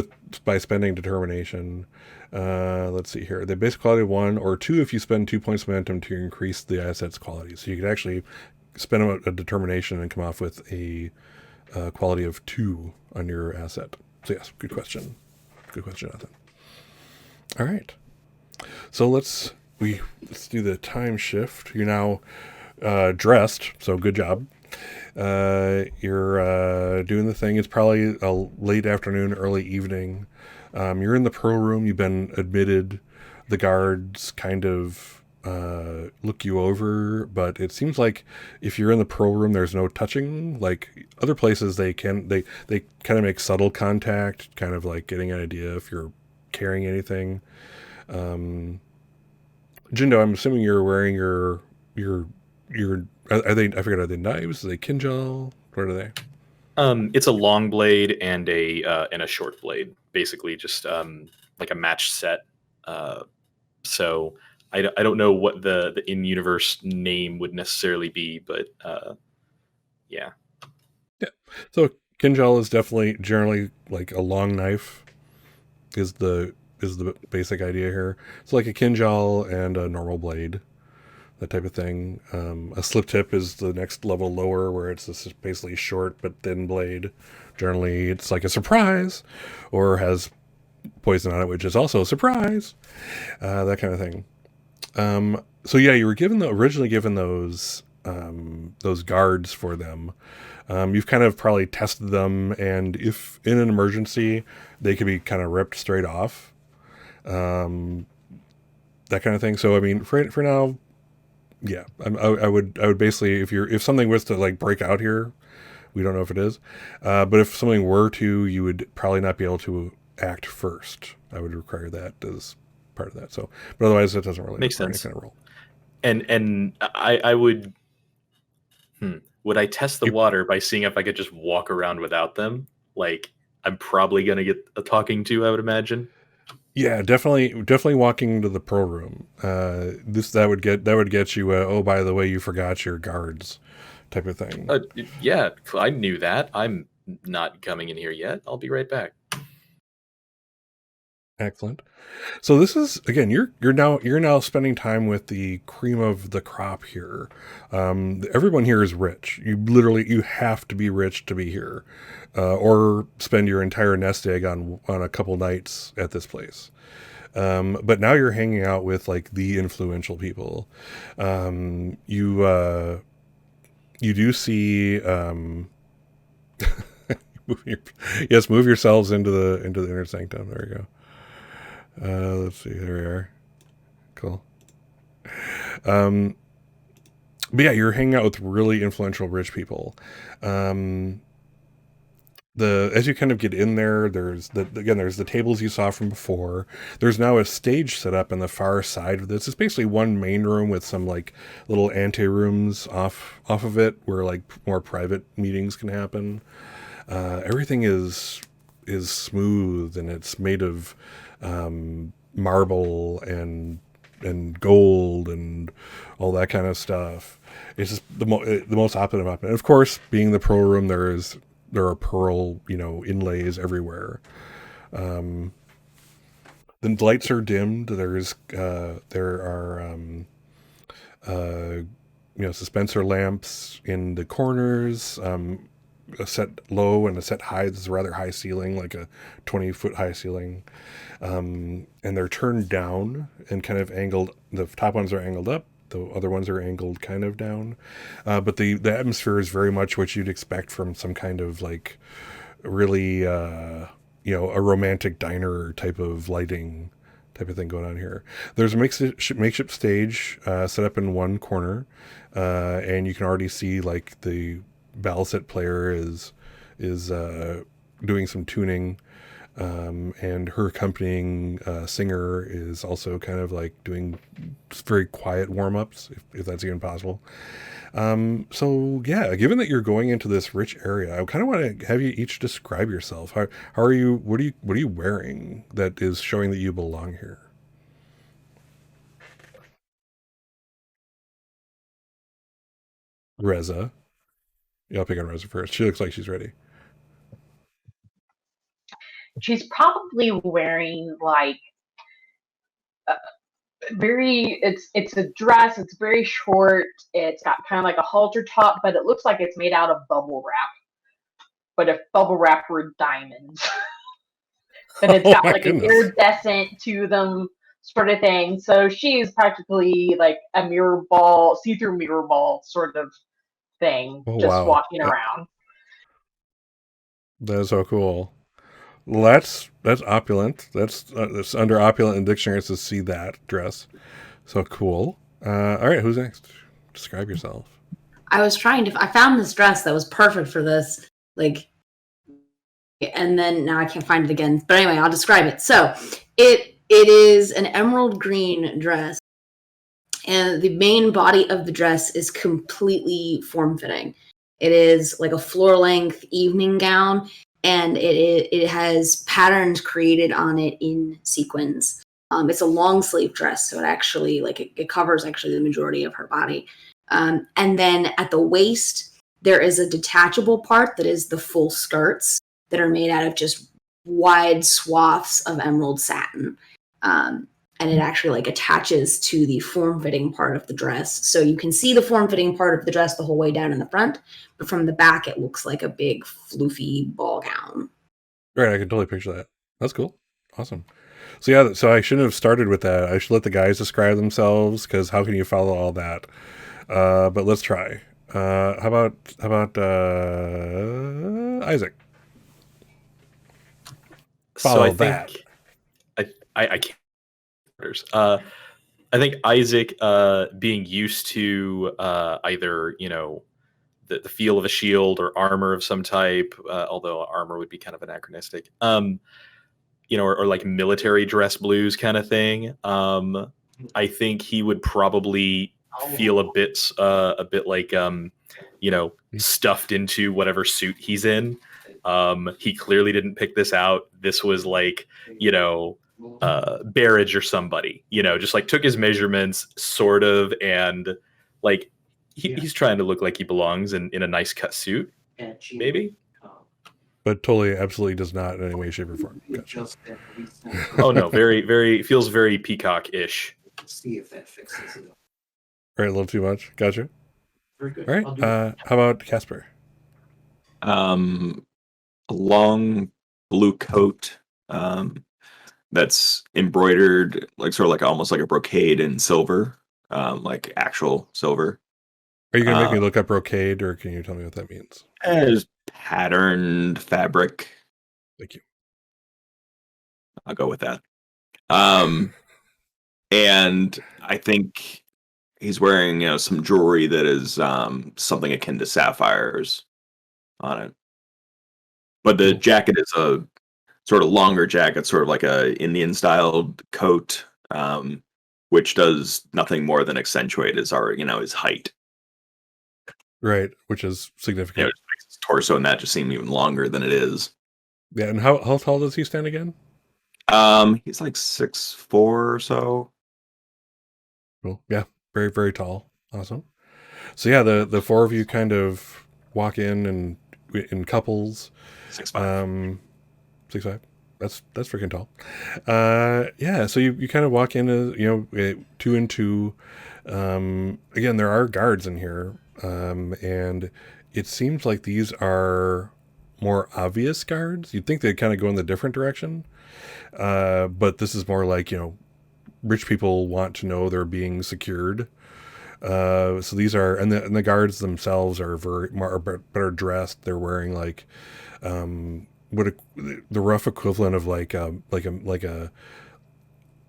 by spending determination. Let's see here. The basic quality of 1 or 2 if you spend 2 points of momentum to increase the asset's quality. So you could actually spend a determination and come off with a quality of 2 on your asset. So yes, good question. Good question, Nathan. All right. So let's do the time shift. You're now dressed, so good job. You're doing the thing. It's probably a late afternoon, early evening. You're in the Pearl Room. You've been admitted. The guards kind of look you over, but it seems like if you're in the Pearl Room, there's no touching. Like other places, they kind of make subtle contact, kind of like getting an idea if you're carrying anything. Jindo, I'm assuming you're wearing your are they, I forget, are they knives? Are they kinjal? What are they? It's a long blade and a short blade, basically just like a match set. So I don't know what the in-universe name would necessarily be, but yeah. So kinjal is definitely generally like a long knife is the basic idea here. It's like a kinjal and a normal blade, that type of thing. A slip tip is the next level lower, where it's this basically short but thin blade. Generally, it's like a surprise, or has poison on it, which is also a surprise. That kind of thing. So yeah, you were originally given those guards for them. You've kind of probably tested them, and if in an emergency, they could be kind of ripped straight off. That kind of thing. So I mean, for now, yeah, I would basically, if something was to like break out here, we don't know if it is, but if something were to, you would probably not be able to act first. I would require that as part of that. So, but otherwise, it doesn't really make sense. Any kind of role. And I would. Would I test the water by seeing if I could just walk around without them? Like, I'm probably gonna get a talking to, I would imagine. Yeah, definitely walking to the Pearl Room. That would get you. Oh, by the way, you forgot your guards, type of thing. Yeah, I knew that. I'm not coming in here yet. I'll be right back. Excellent. So this is, again, you're now spending time with the cream of the crop here. Everyone here is rich. You have to be rich to be here, or spend your entire nest egg on a couple nights at this place. But now you're hanging out with like the influential people. You do see. Move yourselves into the inner sanctum. There you go. Let's see. There we are. Cool. But yeah, you're hanging out with really influential rich people. As you kind of get in there, there's the tables you saw from before. There's now a stage set up on the far side of this. It's basically one main room with some like little ante rooms off of it, where like more private meetings can happen. Everything is smooth, and it's made of marble and gold and all that kind of stuff. It's just the most opulent of it. Of course, being the Pearl Room, there are pearl inlays everywhere. The lights are dimmed. There are dispenser lamps in the corners. A set low and a set high. This is a rather high ceiling, like a 20-foot high ceiling. And they're turned down and kind of angled. The top ones are angled up. The other ones are angled kind of down. But the atmosphere is very much what you'd expect from some kind of like really, a romantic diner type of lighting type of thing going on here. There's a makeshift stage set up in one corner, and you can already see like the baliset player is doing some tuning, and her accompanying singer is also kind of like doing very quiet warm-ups, if that's even possible. So yeah, given that you're going into this rich area, I kind of want to have you each describe yourself. How are you? What are you wearing that is showing that you belong here? Reza. Yeah, I'll pick on Reza first. She looks like she's ready. She's probably wearing like it's a dress. It's very short. It's got kind of like a halter top, but it looks like it's made out of bubble wrap. But if bubble wrap were diamonds, and it's got like an iridescent to them sort of thing. So she's practically like a mirror ball, see-through mirror ball sort of thing, just walking around. That is so cool. Well, that's opulent. That's under opulent in dictionaries to see that dress. So cool. All right, who's next? Describe yourself. I found this dress that was perfect for this, like, and then now I can't find it again. But anyway, I'll describe it. So it is an emerald green dress, and the main body of the dress is completely form-fitting. It is like a floor-length evening gown, and it has patterns created on it in sequins. It's a long sleeve dress, so it actually it covers actually the majority of her body. And then at the waist, there is a detachable part that is the full skirts that are made out of just wide swaths of emerald satin. And it actually like attaches to the form-fitting part of the dress. So you can see the form-fitting part of the dress the whole way down in the front, but from the back, it looks like a big floofy ball gown. Right, I can totally picture that. That's cool. Awesome. So yeah, so I shouldn't have started with that. I should let the guys describe themselves, because how can you follow all that? But let's try. How about Isaac? Follow so I think I can't. I think Isaac, being used to either the feel of a shield or armor of some type, although armor would be kind of anachronistic, or like military dress blues kind of thing. I think he would probably feel a bit like stuffed into whatever suit he's in. He clearly didn't pick this out. This was like Barrage or somebody, just like took his measurements sort of, and like he's trying to look like he belongs in a nice cut suit, maybe. But totally, absolutely does not in any way, shape, or form. Gotcha. Oh no, very feels very peacock-ish. See if that fixes it. Right, a little too much. Gotcha. Very good. All right. How about Casper? A long blue coat. That's embroidered like sort of like almost like a brocade in silver, like actual silver. Are you going to make me look up brocade, or can you tell me what that means? It's patterned fabric. Thank you. I'll go with that. And I think he's wearing some jewelry that is something akin to sapphires on it. But the jacket is a sort of longer jacket, sort of like a Indian styled coat, which does nothing more than accentuate his height. Right, which is significant. It makes his torso and that just seem even longer than it is. Yeah, and how tall does he stand again? He's like 6'4" or so. Cool. Yeah, very, very tall. Awesome. So yeah, the four of you kind of walk in couples. 6'5". 6'5". That's freaking tall. Yeah, so you kind of walk in, two and two. Again, there are guards in here, and it seems like these are more obvious guards. You'd think they'd kind of go in the different direction, but this is more like rich people want to know they're being secured. So these are, and the guards themselves are better dressed. They're wearing like the rough equivalent of like a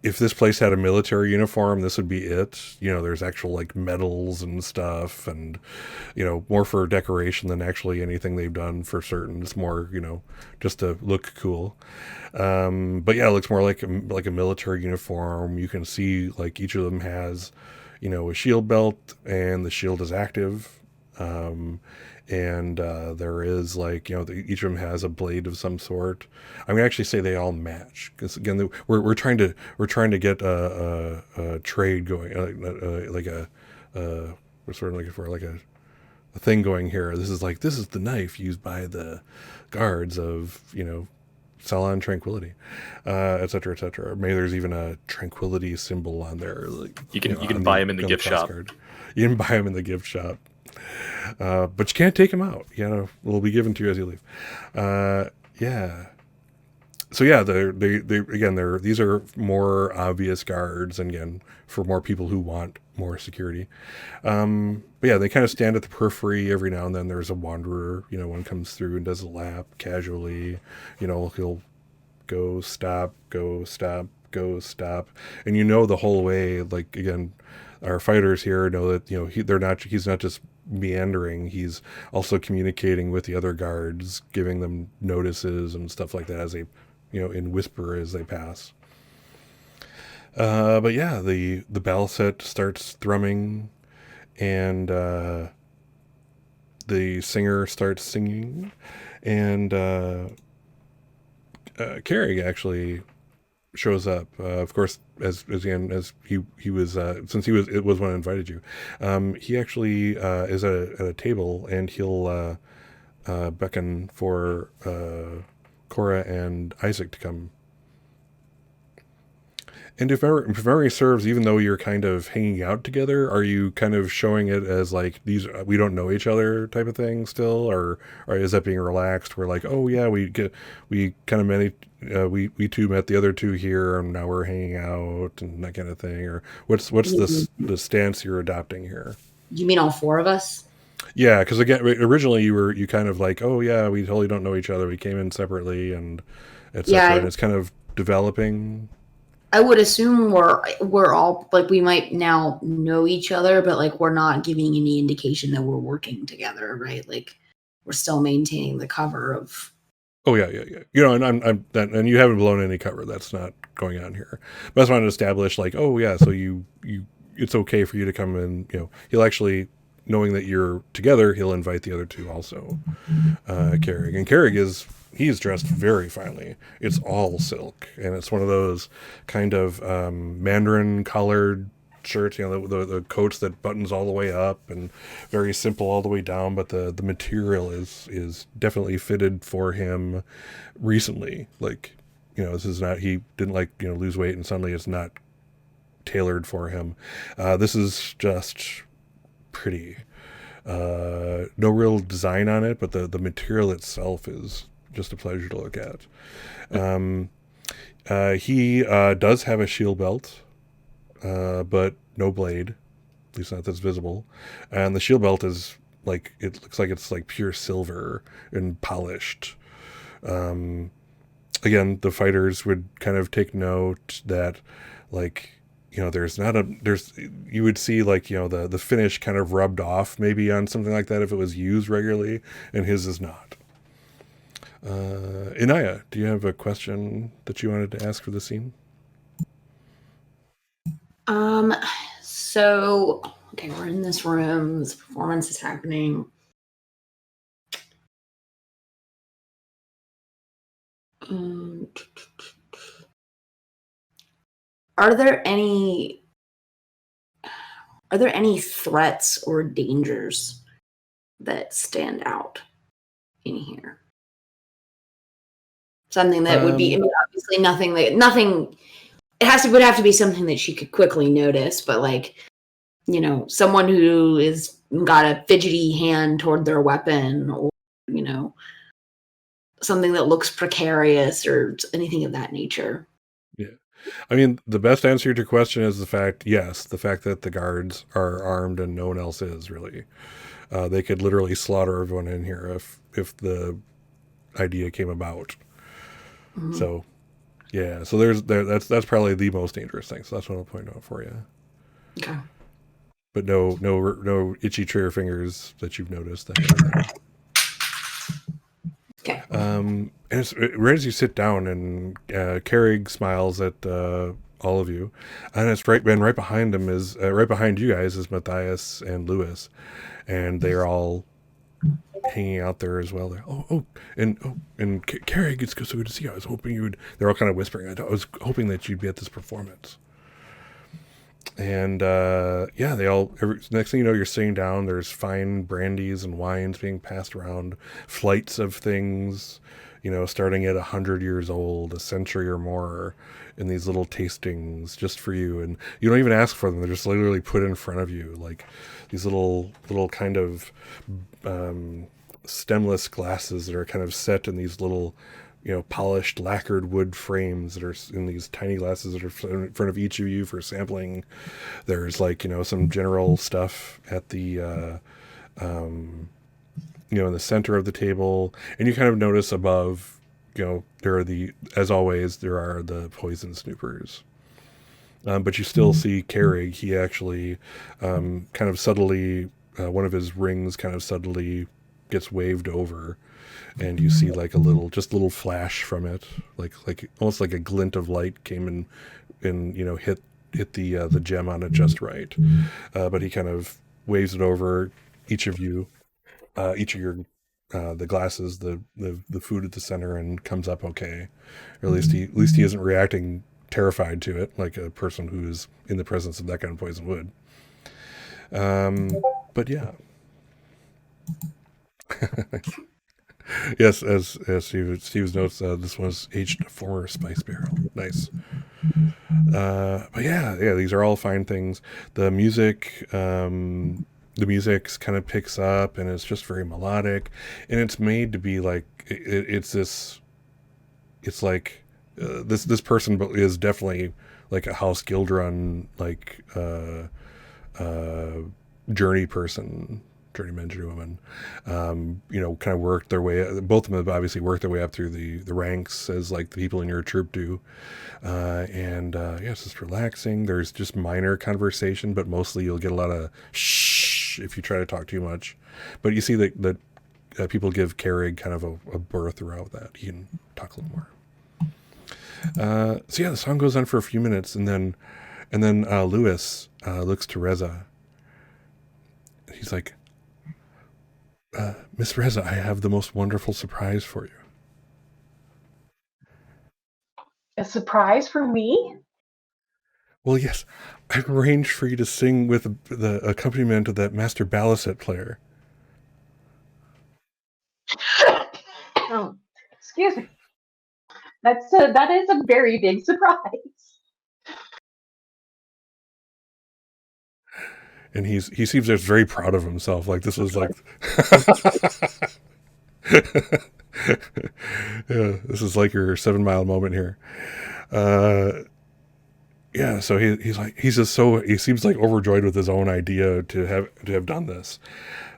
if this place had a military uniform, this would be it. You know, there's actual like medals and stuff, and you know, more for decoration than actually anything they've done for certain. It's more, you know, just to look cool. But yeah, it looks more like a military uniform. You can see like each of them has, you know, a shield belt, and the shield is active. And there is like, you know, each of them has a blade of some sort. I'm gonna actually say they all match, because again, we're trying to get a trade going, like a we're sort of looking for like a thing going here. This is the knife used by the guards of, you know, Salon Tranquility, et cetera, et cetera. Maybe there's even a tranquility symbol on there. Like, you can buy them in the gift shop. You can buy them in the gift shop. But you can't take them out. You know, will be given to you as you leave. Yeah. So yeah, these are more obvious guards, and again, for more people who want more security. But yeah, they kind of stand at the periphery. Every now and then there's a wanderer. You know, one comes through and does a lap casually. You know, he'll go stop, go stop, go stop, and you know the whole way. Like again, our fighters here know that, you know, he's not just meandering, he's also communicating with the other guards, giving them notices and stuff like that as they, you know, in whisper as they pass. But yeah, the bell set starts thrumming, and the singer starts singing, and Carrie actually shows up. Of course, as he was, since it was one that invited you. He actually is at a table, and he'll beckon for Cora and Isaac to come. And if memory serves, even though you're kind of hanging out together, are you kind of showing it as like we don't know each other type of thing still, or is that being relaxed? We're like, oh yeah, we kind of we two met the other two here, and now we're hanging out and that kind of thing. Or what's the stance you're adopting here? You mean all four of us? Yeah, because again, originally you kind of like, oh yeah, we totally don't know each other. We came in separately, and etc. Yeah, and it's kind of developing. I would assume we're all like, we might now know each other, but like we're not giving any indication that we're working together, right? Like we're still maintaining the cover of. Oh yeah. You know, and you haven't blown any cover. That's not going on here. But I just wanted to establish, like, oh yeah, so you it's okay for you to come in. You know, he'll actually, knowing that you're together, he'll invite the other two also. Carrig, and Carrig he's dressed very finely. It's all silk, and it's one of those kind of mandarin collared shirts, you know, the coats that buttons all the way up, and very simple all the way down, but the material is definitely fitted for him recently. Like, you know, this is not, he didn't, like, you know, lose weight and suddenly it's not tailored for him. This is just pretty. No real design on it, but the material itself is just a pleasure to look at. He does have a shield belt, but no blade, at least not that's visible. And the shield belt is like, it looks like it's like pure silver and polished. Again, the fighters would kind of take note that, like, you know, you would see, like, you know, the finish kind of rubbed off maybe on something like that if it was used regularly, and his is not. Inaya, do you have a question that you wanted to ask for the scene? So, okay, we're in this room, this performance is happening. Are there any threats or dangers that stand out in here? Something that would be, I mean, obviously nothing, would have to be something that she could quickly notice, but like, you know, someone who is got a fidgety hand toward their weapon, or, you know, something that looks precarious or anything of that nature. Yeah. I mean, the best answer to your question is the fact that the guards are armed and no one else is, really. They could literally slaughter everyone in here if the idea came about. Mm-hmm. So, Yeah, so that's probably the most dangerous thing. So that's what I'll point out for you. Okay. But no itchy trigger fingers that you've noticed. That Okay. and right as you sit down, and Carrig smiles at all of you, and it's right behind him is right behind you guys is Matthias and Lewis, and they are all hanging out there as well. They're, and Carrig, it's so good to see you. I was hoping you would. They're all kind of whispering. I was hoping that you'd be at this performance. And they all. Next thing you know, you're sitting down. There's fine brandies and wines being passed around, flights of things, starting at 100 years old, a century or more, in these little tastings just for you. And you don't even ask for them; they're just literally put in front of you, like these little kind of stemless glasses that are kind of set in these little, polished lacquered wood frames that are in these tiny glasses that are in front of each of you for sampling. There's some general stuff at the in the center of the table, and you kind of notice above, there are as always there are the poison snoopers. But you still see Carrig. He actually kind of subtly, one of his rings kind of subtly gets waved over, and you see like a little flash from it, like almost like a glint of light came and hit the gem on it just right. But he kind of waves it over each of you, each of your the glasses, the food at the center, and comes up okay, or at least he isn't reacting terrified to it like a person who's in the presence of that kind of poison would. But yeah. Yes, as Steve's notes, this was aged former spice barrel. Nice. But yeah, these are all fine things. The music, the music's kind of picks up, and it's just very melodic, and it's made to be like this person is definitely like a House Gildrun journeyman, journeywoman, kind of worked their way. Both of them have obviously worked their way up through the ranks as like the people in your troop do, it's just relaxing. There's just minor conversation, but mostly you'll get a lot of shh if you try to talk too much. But you see that people give Carrig kind of a berth throughout that. He can talk a little more. The song goes on for a few minutes, and then Lewis looks to Reza. He's like, Miss Reza, I have the most wonderful surprise for you. A surprise for me? Well, yes. I've arranged for you to sing with the accompaniment of that master baliset player. Oh, excuse me. That is a very big surprise. And he seems just very proud of himself. Like this was like, yeah, this is like your 7 Mile moment here. So he seems like overjoyed with his own idea to have done this.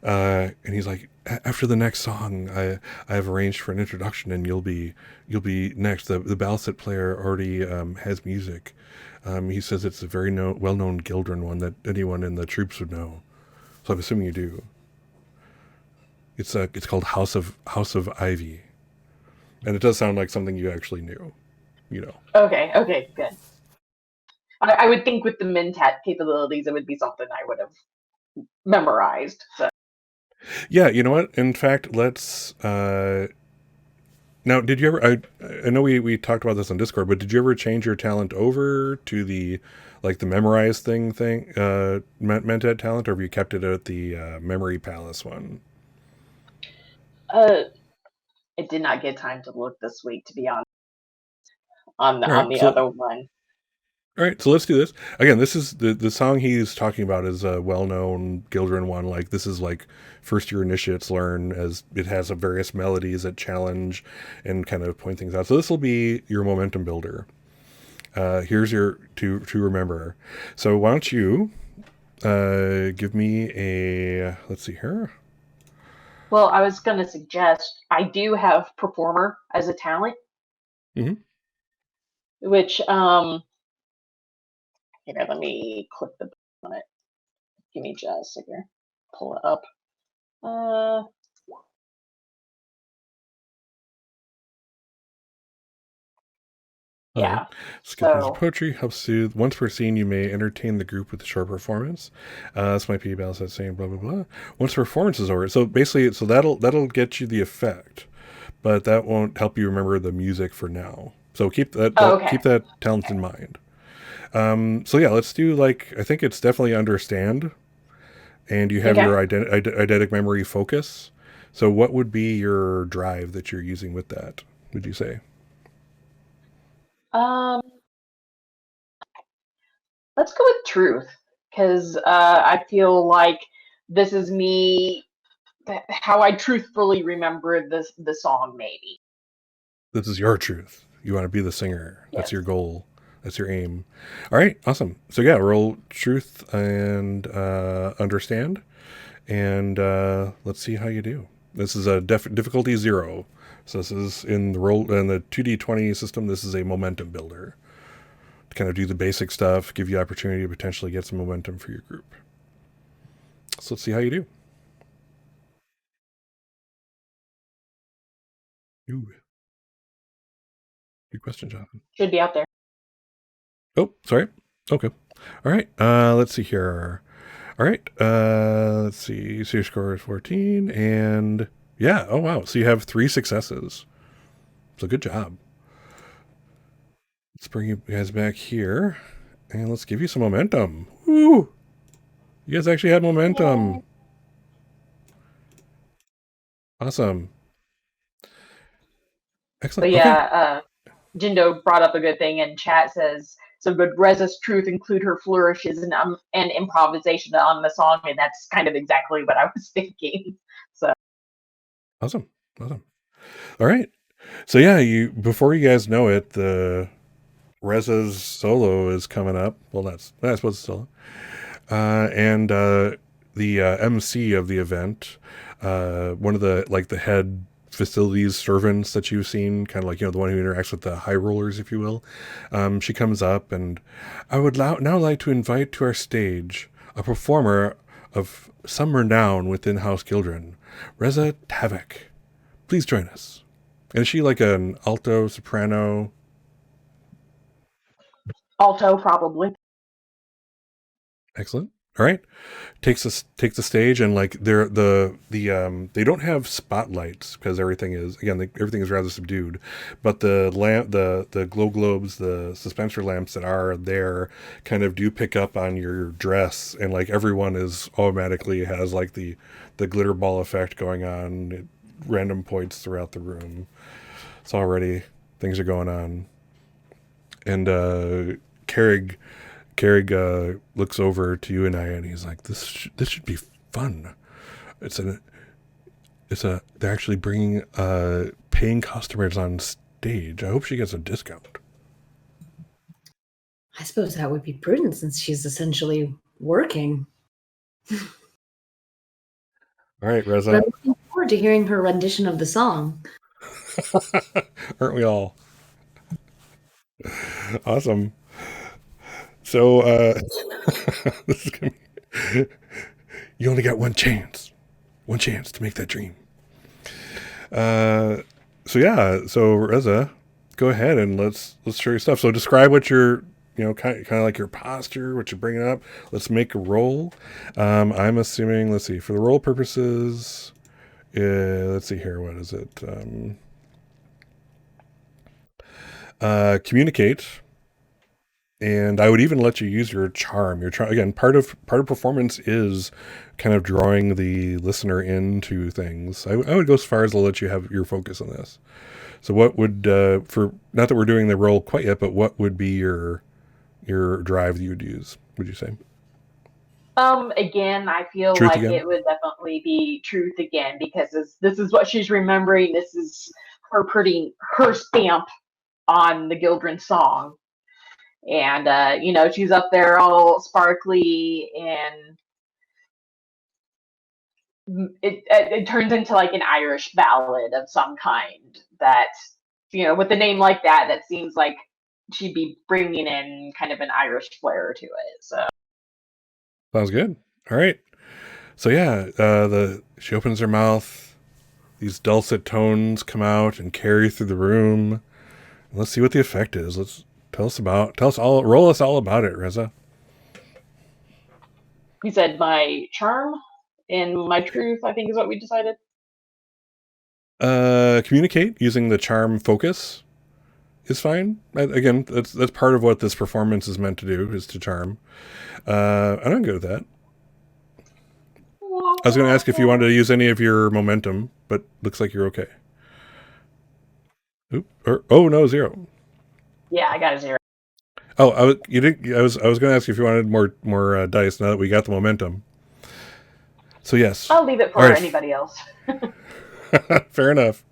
And he's like, after the next song, I have arranged for an introduction, and you'll be next. The baliset player already has music. He says it's a very well-known Gildrun one that anyone in the troops would know. So I'm assuming you do. It's called House of Ivy, and it does sound like something you actually knew. Okay, good. I would think with the Mentat capabilities, it would be something I would have memorized. So. Yeah, you know what? In fact, let's. Now, did you ever? I know we talked about this on Discord, but did you ever change your talent over to the memorize thing Mentat talent, or have you kept it at the Memory Palace one? I did not get time to look this week, to be honest. On the other one. All right, so let's do this again. This is the song he's talking about is a well-known Gildrun one. Like this is like first year initiates learn, as it has various melodies that challenge and kind of point things out. So this will be your momentum builder. Here's your to remember. So why don't you give me a, let's see here. Well, I was going to suggest I do have performer as a talent. Mm-hmm. which here, let me click the button on it. Give me just a second. Pull it up. All right. Yeah. Skip music So poetry helps soothe. Once per scene, you may entertain the group with a short performance. This might be a balance saying blah blah blah. Once the performance is over, so basically, so that'll get you the effect, but that won't help you remember the music for now. So keep okay. keep that talent in mind. So yeah, let's do I think it's definitely understand, and you have Okay. your eidetic memory focus. So what would be your drive that you're using with that? Would you say? Let's go with truth, because I feel like this is me, how I truthfully remember the song, maybe. This is your truth. You want to be the singer. That's Yes. your goal. That's your aim. All right, awesome. So yeah, roll truth and understand, and let's see how you do. This is a difficulty 0. So this is in the 2d20 system. This is a momentum builder to kind of do the basic stuff, give you opportunity to potentially get some momentum for your group. So let's see how you do. Ooh. Good question, Jonathan. Should be out there. Oh, sorry. Okay. All right. Let's see here. All right. Let's see. So your score is 14, and yeah. Oh wow. So you have 3 successes. So good job. Let's bring you guys back here, and let's give you some momentum. Woo! You guys actually had momentum. Yay. Awesome. Excellent. But Okay. yeah, Jindo brought up a good thing in chat. Says, so would Reza's truth include her flourishes and improvisation on the song? And that's kind of exactly what I was thinking. So Awesome. All right. So yeah, before you guys know it, the Reza's solo is coming up. Well, I suppose it's solo. And the MC of the event, one of the head facilities servants that you've seen, kind of the one who interacts with the high rollers, if you will. She comes up, and I would now like to invite to our stage a performer of some renown within House Gildrun, Reza Tavik. Please join us. And is she like an alto, soprano? alto, probably. Excellent. All right. Take the stage, and they don't have spotlights because everything is rather subdued, but the glow globes, the suspensor lamps that are there kind of do pick up on your dress, and everyone is automatically has the glitter ball effect going on at random points throughout the room. So already things are going on, and Carrig looks over to you and I, and he's like, "This should be fun. They're actually bringing paying customers on stage. I hope she gets a discount." I suppose that would be prudent since she's essentially working. All right, Reza. But I'm looking forward to hearing her rendition of the song. Aren't we all? Awesome. So this is gonna be, you only got one chance to make that dream. So Reza, go ahead and let's show your stuff. So describe what you're, kind of like your posture, what you're bringing up. Let's make a roll. I'm assuming, let's see, for the roll purposes, let's see here, what is it? Communicate. And I would even let you use your charm. Again, part of performance is kind of drawing the listener into things. I would go as far as to let you have your focus on this. So what would, for not that we're doing the role quite yet, but what would be your drive that you would use, would you say? Again, I feel Truth like again? it would definitely be truth again, because this is what she's remembering. This is her putting her stamp on the Gildrun song. And she's up there all sparkly, and it turns into like an Irish ballad of some kind that, with a name like that seems like she'd be bringing in kind of an Irish flair to it. So Sounds good. All right. So yeah, she opens her mouth. These dulcet tones come out and carry through the room. Let's see what the effect is. Roll us all about it, Reza. you said my charm and my truth, I think, is what we decided. Communicate using the charm focus is fine. Again, that's part of what this performance is meant to do, is to charm. I'm good with that. I was going to ask if you wanted to use any of your momentum, but looks like you're okay. No, 0. Yeah, I got a 0. Oh, I was going to ask if you wanted more dice now that we got the momentum. So yes, I'll leave it for anybody else. Fair enough.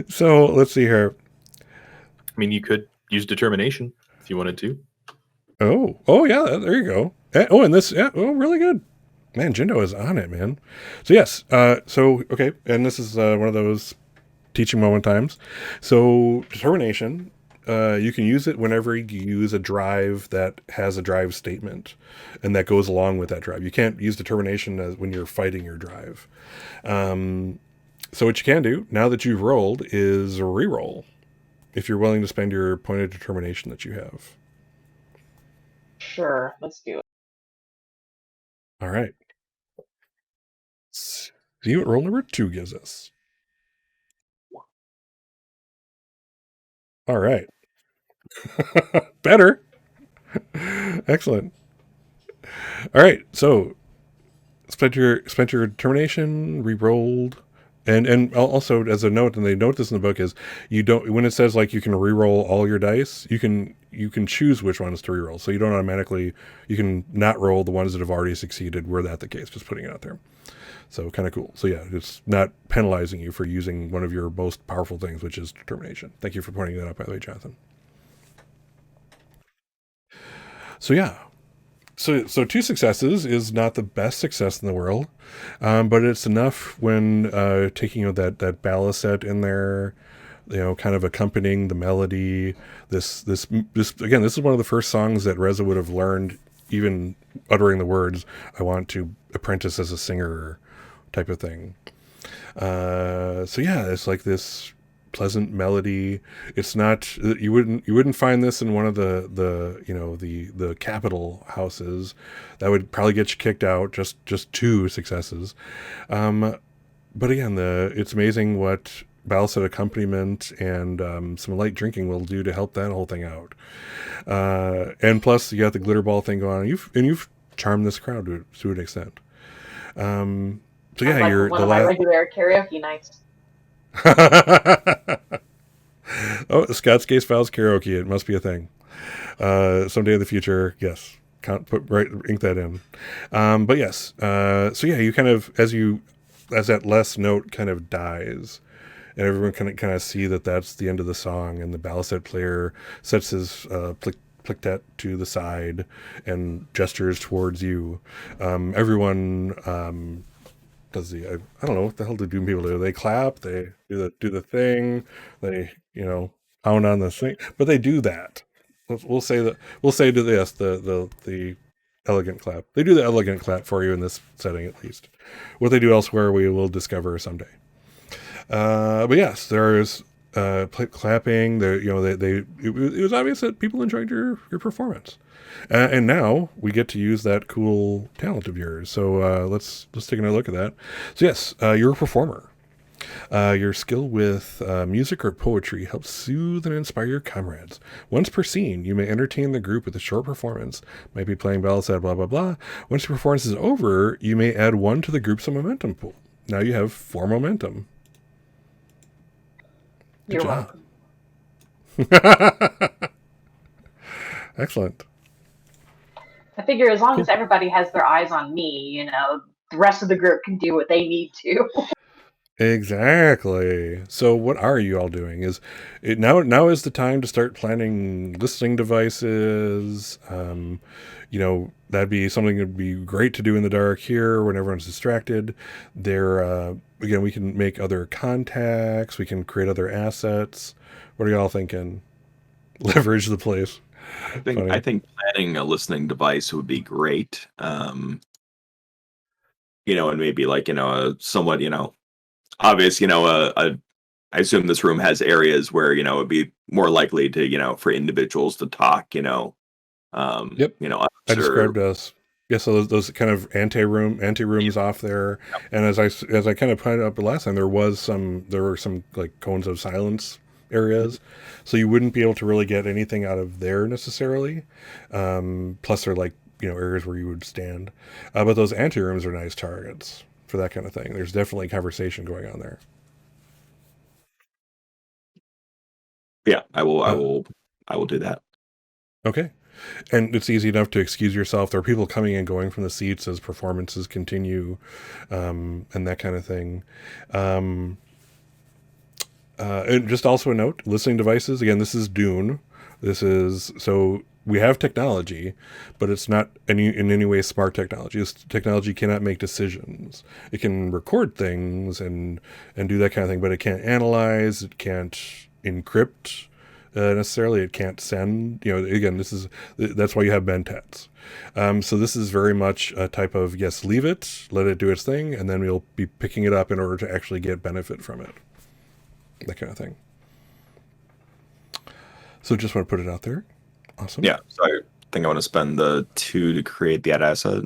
So let's see here. I mean, you could use determination if you wanted to. Oh yeah, there you go. And this, really good. Man, Jindo is on it, man. So yes, okay, and this is one of those teaching moment times. So determination, you can use it whenever you use a drive that has a drive statement, and that goes along with that drive. You can't use determination when you're fighting your drive. So what you can do, now that you've rolled, is re-roll, if you're willing to spend your point of determination that you have. Sure, let's do it. All right. See what roll number 2 gives us. All right. Better. Excellent. All right. So spent your determination, re-rolled. And also, as a note, and they note this in the book, is you don't, when it says like you can re-roll all your dice, you can choose which ones to re-roll. So you don't automatically, you can not roll the ones that have already succeeded were that the case, just putting it out there. So kind of cool. So yeah, it's not penalizing you for using one of your most powerful things, which is determination. Thank you for pointing that out, by the way, Jonathan. So yeah. So 2 successes is not the best success in the world, but it's enough when taking that balisette in there, kind of accompanying the melody. This again, this is one of the first songs that Reza would have learned, even uttering the words, "I want to apprentice as a singer," type of thing. So yeah, it's like this pleasant melody. It's not, you wouldn't find this in one of the capital houses. That would probably get you kicked out. Just 2 successes. But again, it's amazing what balisette accompaniment and some light drinking will do to help that whole thing out. And plus, you got the glitter ball thing going on. You've charmed this crowd to an extent. So yeah, like you're one of my regular karaoke nights. Oh, ScottsCaseFiles karaoke. It must be a thing. Someday in the future, yes. Can't ink that in. But yes. So yeah, you kind of, as that last note kind of dies, and everyone can kind of see that that's the end of the song, and the balisette player sets his plictet to the side and gestures towards you. Everyone does I don't know what the hell do Dune people do. They clap, they do the thing, they pound on the thing, but they do that. We'll say to this the elegant clap. They do the elegant clap for you in this setting, at least. What they do elsewhere, we will discover someday. But yes, there's clapping. There, it was obvious that people enjoyed your performance. And now we get to use that cool talent of yours. So let's take another look at that. So yes, you're a performer. Your skill with music or poetry helps soothe and inspire your comrades. Once per scene, you may entertain the group with a short performance. Might be playing balisette, blah, blah, blah. Once your performance is over, you may add 1 to the group's momentum pool. Now you have 4 momentum. Good job. Welcome. Excellent. I figure as long as everybody has their eyes on me, the rest of the group can do what they need to. Exactly. So what are you all doing? Now is the time to start planning listening devices. That'd be something that'd be great to do in the dark here when everyone's distracted. Again, we can make other contacts. We can create other assets. What are y'all thinking? leverage the place. Funny. I think planning a listening device would be great. And maybe like a somewhat obvious I assume this room has areas where it'd be more likely to for individuals to talk. Yep. I Sure. described us. Yeah, so those kind of anti-rooms off there, and as I kind of pointed out the last time, there were some like cones of silence areas, so you wouldn't be able to really get anything out of there necessarily. Plus, they're like areas where you would stand, but those anti-rooms are nice targets for that kind of thing. There's definitely conversation going on there. Yeah, I will do that. Okay. And it's easy enough to excuse yourself. There are people coming and going from the seats as performances continue, and that kind of thing. And just also a note, listening devices, again, this is Dune. So we have technology, but it's not in any way smart technology. This technology cannot make decisions. It can record things and do that kind of thing, but it can't analyze, it can't encrypt, necessarily. It can't send. Again, that's why you have mentats. So this is very much a type of yes, leave it, let it do its thing, and then we'll be picking it up in order to actually get benefit from it. That kind of thing. So just want to put it out there. Awesome. Yeah. So I think I want to spend the 2 to create that asset.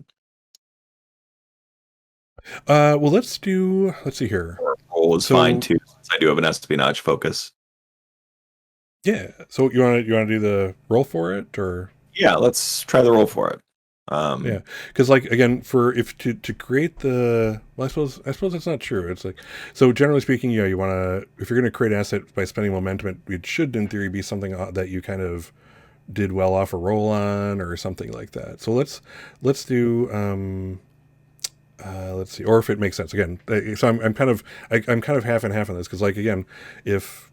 Well, let's see here. Roll is fine too, since I do have an espionage focus. Yeah. So you want to do the roll for it, or? Yeah, let's try the roll for it. Yeah, because like again, to create the I suppose that's not true. It's like, so generally speaking, you want to, if you're going to create an asset by spending momentum, it should in theory be something that you kind of did well off a roll on or something like that. So let's do let's see, or if it makes sense again. So I'm kind of half and half on this, because like again, if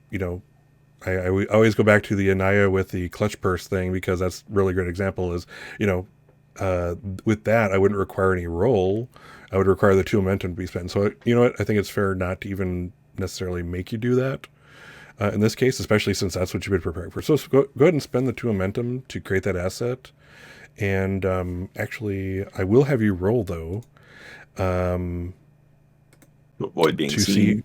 I always go back to the Anaya with the clutch purse thing, because that's a really great example. Is with that, I wouldn't require any roll. I would require the 2 momentum to be spent. So you know what? I think it's fair not to even necessarily make you do that in this case, especially since that's what you've been preparing for. So go ahead and spend the 2 momentum to create that asset. And actually, I will have you roll though. To avoid being seen.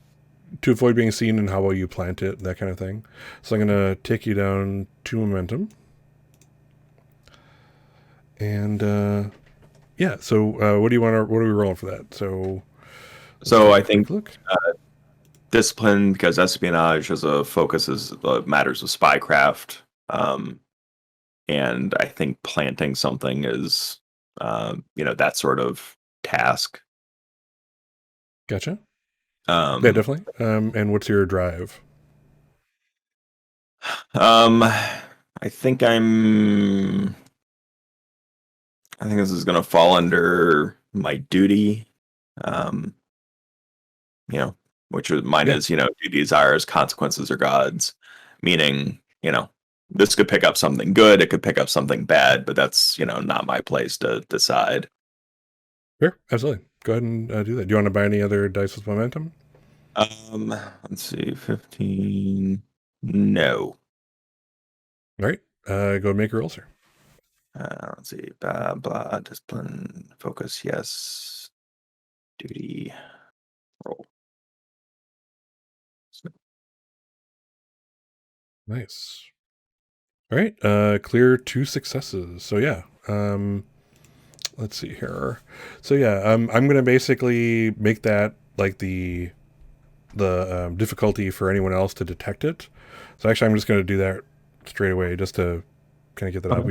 To avoid being seen and how well you plant it, that kind of thing. So I'm going to take you down 2 momentum. And yeah, so what are we rolling for that? So I think discipline, because espionage as a focus is matters of spycraft, and I think planting something is that sort of task. Gotcha. Yeah, definitely. And what's your drive? I think this is going to fall under my duty, which mine is, duty, desires, consequences, or gods, meaning, this could pick up something good, it could pick up something bad, but that's, not my place to decide. Sure, absolutely. Go ahead and do that. Do you want to buy any other dice with momentum? Let's see, 15. No. All right, go make a roll, sir. Let's see, blah, blah, discipline, focus, yes, duty, roll. Nice. All right, clear 2 successes. So yeah, let's see here. So yeah, I'm going to basically make that like the difficulty for anyone else to detect it. So actually, I'm just going to do that straight away just to kind of get that up.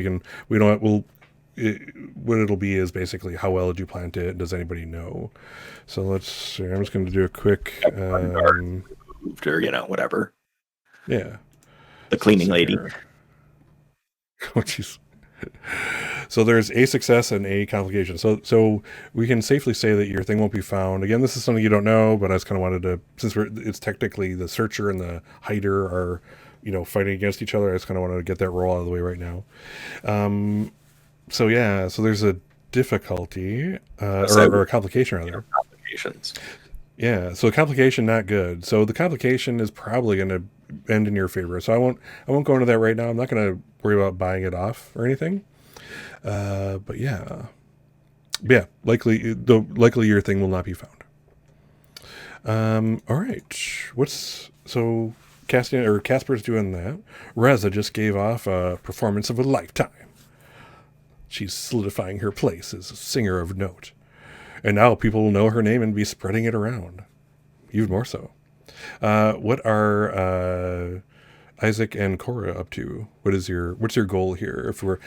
What it'll be is basically how well did you plant it? Does anybody know? So let's see. I'm just going to do a quick or whatever. Yeah. The cleaning lady. Oh jeez. So there's a success and a complication. So we can safely say that your thing won't be found. Again, this is something you don't know, but I just kind of wanted to, since it's technically the searcher and the hider are, fighting against each other. I just kind of wanted to get that roll out of the way right now. So yeah, so there's a difficulty or a complication rather. Complications. Yeah, so complication not good. So the complication is probably going to end in your favor. So I won't go into that right now. I'm not going to worry about buying it off or anything. But yeah, likely your thing will not be found. All right. So Casper's doing that. Reza just gave off a performance of a lifetime. She's solidifying her place as a singer of note. And now people will know her name and be spreading it around. Even more so. What are Isaac and Cora up to? What's your goal here? If we're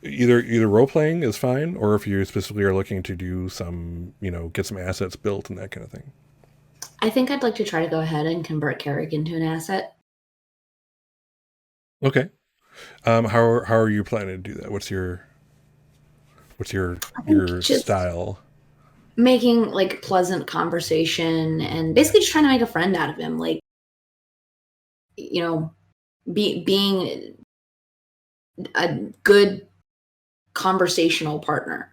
either role playing is fine, or if you specifically are looking to do some, get some assets built and that kind of thing. I think I'd like to try to go ahead and convert Carrick into an asset. Okay. How are you planning to do that? What's your style? Making like pleasant conversation and basically just trying to make a friend out of him. Like, being a good conversational partner.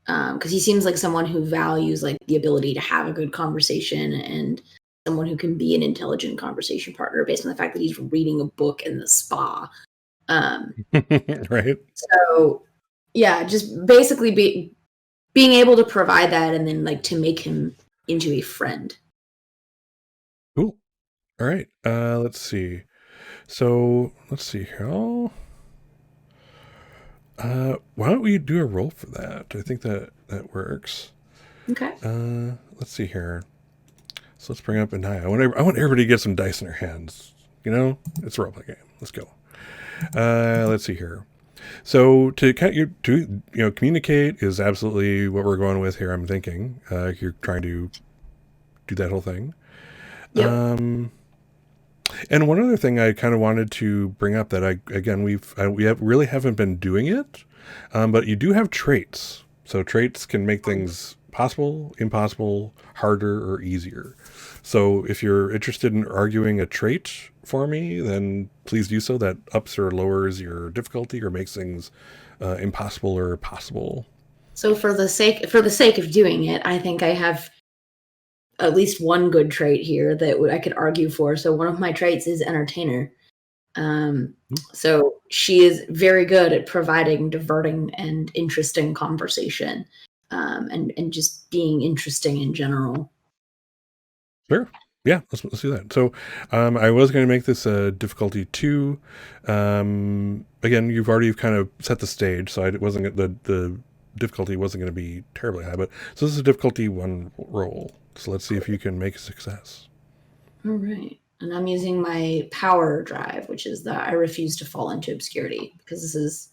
Because he seems like someone who values like the ability to have a good conversation and someone who can be an intelligent conversation partner based on the fact that he's reading a book in the spa. Right. So yeah, just basically being able to provide that and then like to make him into a friend. Cool. All right. Let's see. So let's see here. Why don't we do a roll for that? I think that works. Okay. Let's see here. So let's bring up Anaya. I want everybody to get some dice in their hands. It's a role play game. Let's go. Let's see here. So to communicate is absolutely what we're going with here. I'm thinking you're trying to do that whole thing. Yep. And one other thing I kind of wanted to bring up that we really haven't been doing it, but you do have traits. So traits can make things possible, impossible, harder, or easier. So if you're interested in arguing a trait for me, then please do so. That ups or lowers your difficulty or makes things impossible or possible. So for the sake of doing it, I think I have at least one good trait here that I could argue for. So one of my traits is entertainer. So she is very good at providing diverting and interesting conversation, and just being interesting in general. Sure. Yeah, let's do that. So I was going to make this a difficulty 2. Again, you've already kind of set the stage, so the difficulty wasn't going to be terribly high. But so this is a difficulty 1 roll. So let's see if you can make a success. All right. And I'm using my power drive, which is I refuse to fall into obscurity, because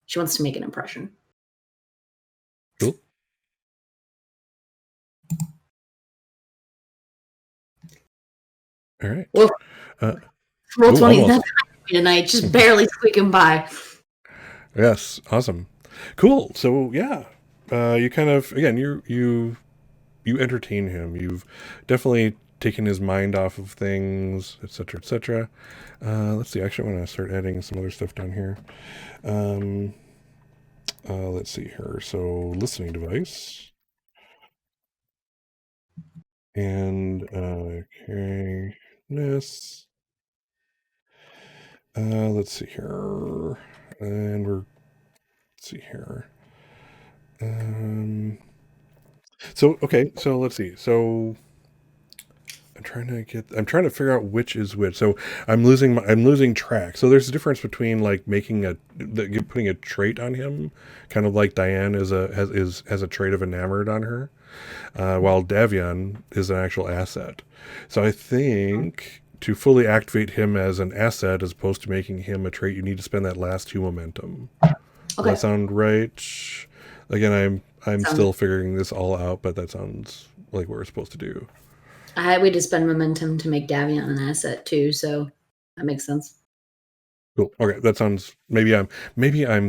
she wants to make an impression. Cool. All right. Well, roll 20 tonight, just barely squeaking by. Yes. Awesome. Cool. So yeah, you kind of, again, you entertain him. You've definitely taken his mind off of things, etc., etc. Let's see. Actually, I want to start adding some other stuff down here. Let's see here. So, listening device. And carrying this. Let's see here. And let's see here. So let's see. So I'm trying to figure out which is which. So I'm losing track. So there's a difference between like putting a trait on him, kind of like Diane has a trait of enamored on her, while Davion is an actual asset. So I think to fully activate him as an asset as opposed to making him a trait, you need to spend that last 2 momentum. Okay. Does that sound right? Again, I'm still figuring this all out, but that sounds like what we're supposed to do. I had to spend momentum to make Davion an asset too, so that makes sense. Cool. Okay, that sounds maybe I'm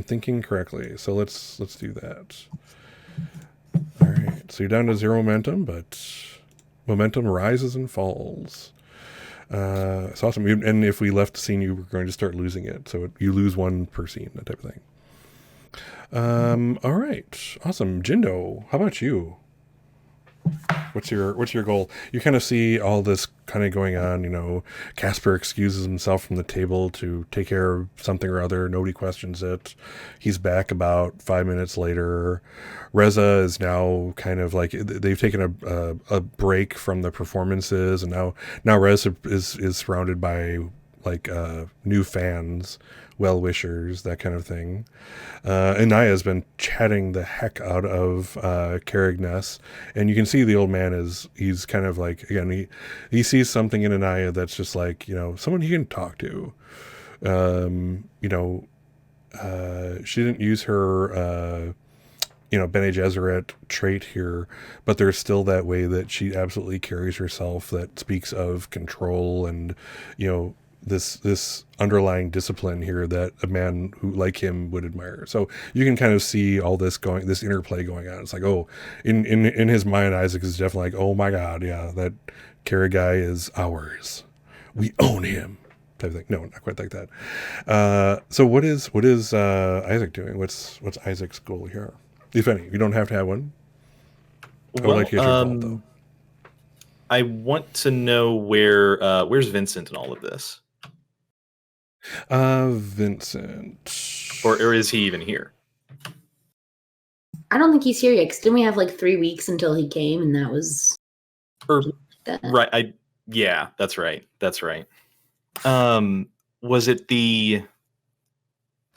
thinking correctly. So let's do that. All right. So you're down to 0 momentum, but momentum rises and falls. It's awesome. And if we left the scene, you were going to start losing it. So you lose 1 per scene, that type of thing. All right. Awesome. Jindo, how about you? What's your goal? You kind of see all this kind of going on. You know, Casper excuses himself from the table to take care of something or other. Nobody questions it. He's back about 5 minutes later. Reza is now kind of like they've taken a break from the performances, and now Reza is surrounded by like new fans, well wishers, that kind of thing. Anaya's been chatting the heck out of Carignes, and you can see the old man he's kind of like, again, he sees something in Anaya that's just like, you know, someone he can talk to. You know, she didn't use her Bene Gesserit trait here, but there's still that way that she absolutely carries herself that speaks of control and, you know, this underlying discipline here that a man who like him would admire. So you can kind of see all this interplay going on. It's like, oh, in his mind, Isaac is definitely like, oh my God, yeah, that Kara guy is ours. We own him. Type of thing. No, not quite like that. So what is Isaac doing? What's Isaac's goal here? If any, you don't have to have one. I would like to get your involved, though. I want to know where's Vincent in all of this. Vincent, or is he even here? I don't think he's here yet. Cause didn't we have like 3 weeks until he came, and that was right? Yeah, that's right. That's right. Was it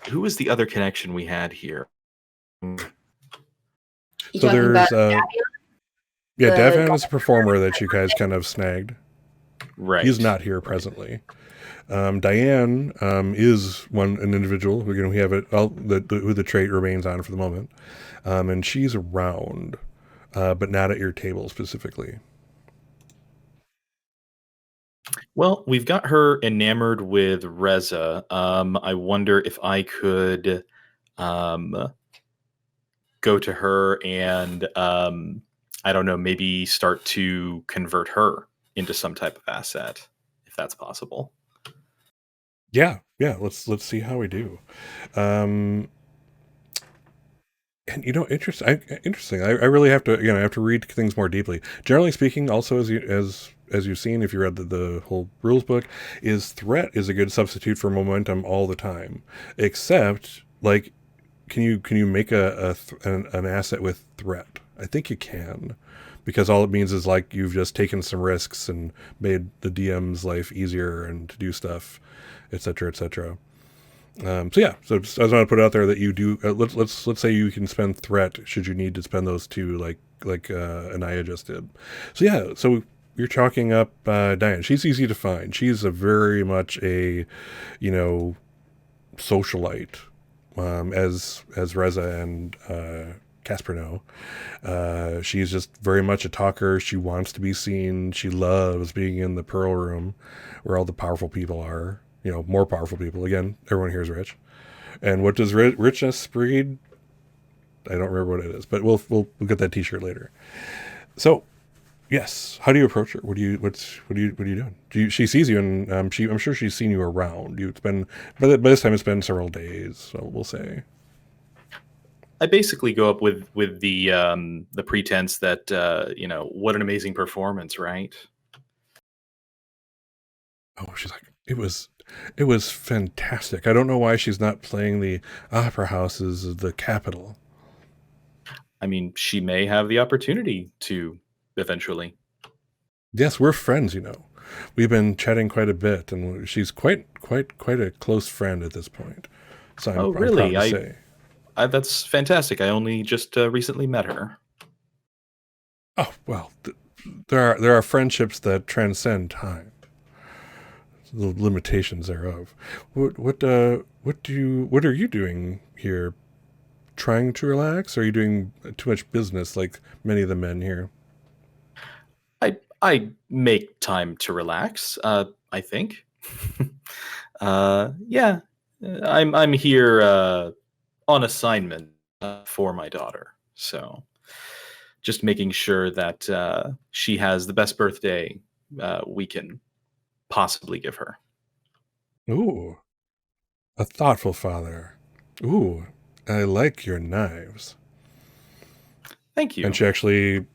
who was the other connection we had here? So there's Davion is a performer that you guys kind of snagged. Right. He's not here presently. Diane is an individual who we have who the trait remains on for the moment, and she's around, but not at your table specifically. Well, we've got her enamored with Reza. I wonder if I could go to her and I don't know, maybe start to convert her into some type of asset, if that's possible. Yeah. Let's see how we do. And you know, interesting. I really have to, I have to read things more deeply. Generally speaking, also as you've seen, if you read the whole rules book, threat is a good substitute for momentum all the time. Except, like, can you make an asset with threat? I think you can, because all it means is like you've just taken some risks and made the DM's life easier and to do stuff, etc., etc. So I just want to put it out there that you do. Let's say you can spend threat should you need to spend those two, like Anaya just did. So yeah, so you're chalking up Diane. She's easy to find. She's a very much a, socialite, as Reza and Casper know. She's just very much a talker. She wants to be seen. She loves being in the Pearl Room, where all the powerful people are. More powerful people. Again, everyone here is rich. And what does richness breed? I don't remember what it is, but we'll get that T-shirt later. So, yes, how do you approach her? What are you doing? She sees you, and I'm sure she's seen you around. By this time it's been several days, so we'll say. I basically go up with the pretense that what an amazing performance, right? Oh, she's like, it was fantastic. I don't know why she's not playing the opera houses of the capital. I mean, she may have the opportunity to eventually. Yes, we're friends, We've been chatting quite a bit, and she's quite a close friend at this point. So I'm proud to say. That's fantastic. I only just recently met her. Oh, well, there are friendships that transcend time. The limitations thereof. What are you doing here? Trying to relax? Or are you doing too much business like many of the men here? I make time to relax. I think. Yeah, I'm here on assignment for my daughter. So, just making sure that she has the best birthday we can possibly give her. Ooh, a thoughtful father. Ooh, I like your knives. Thank you. And she actually,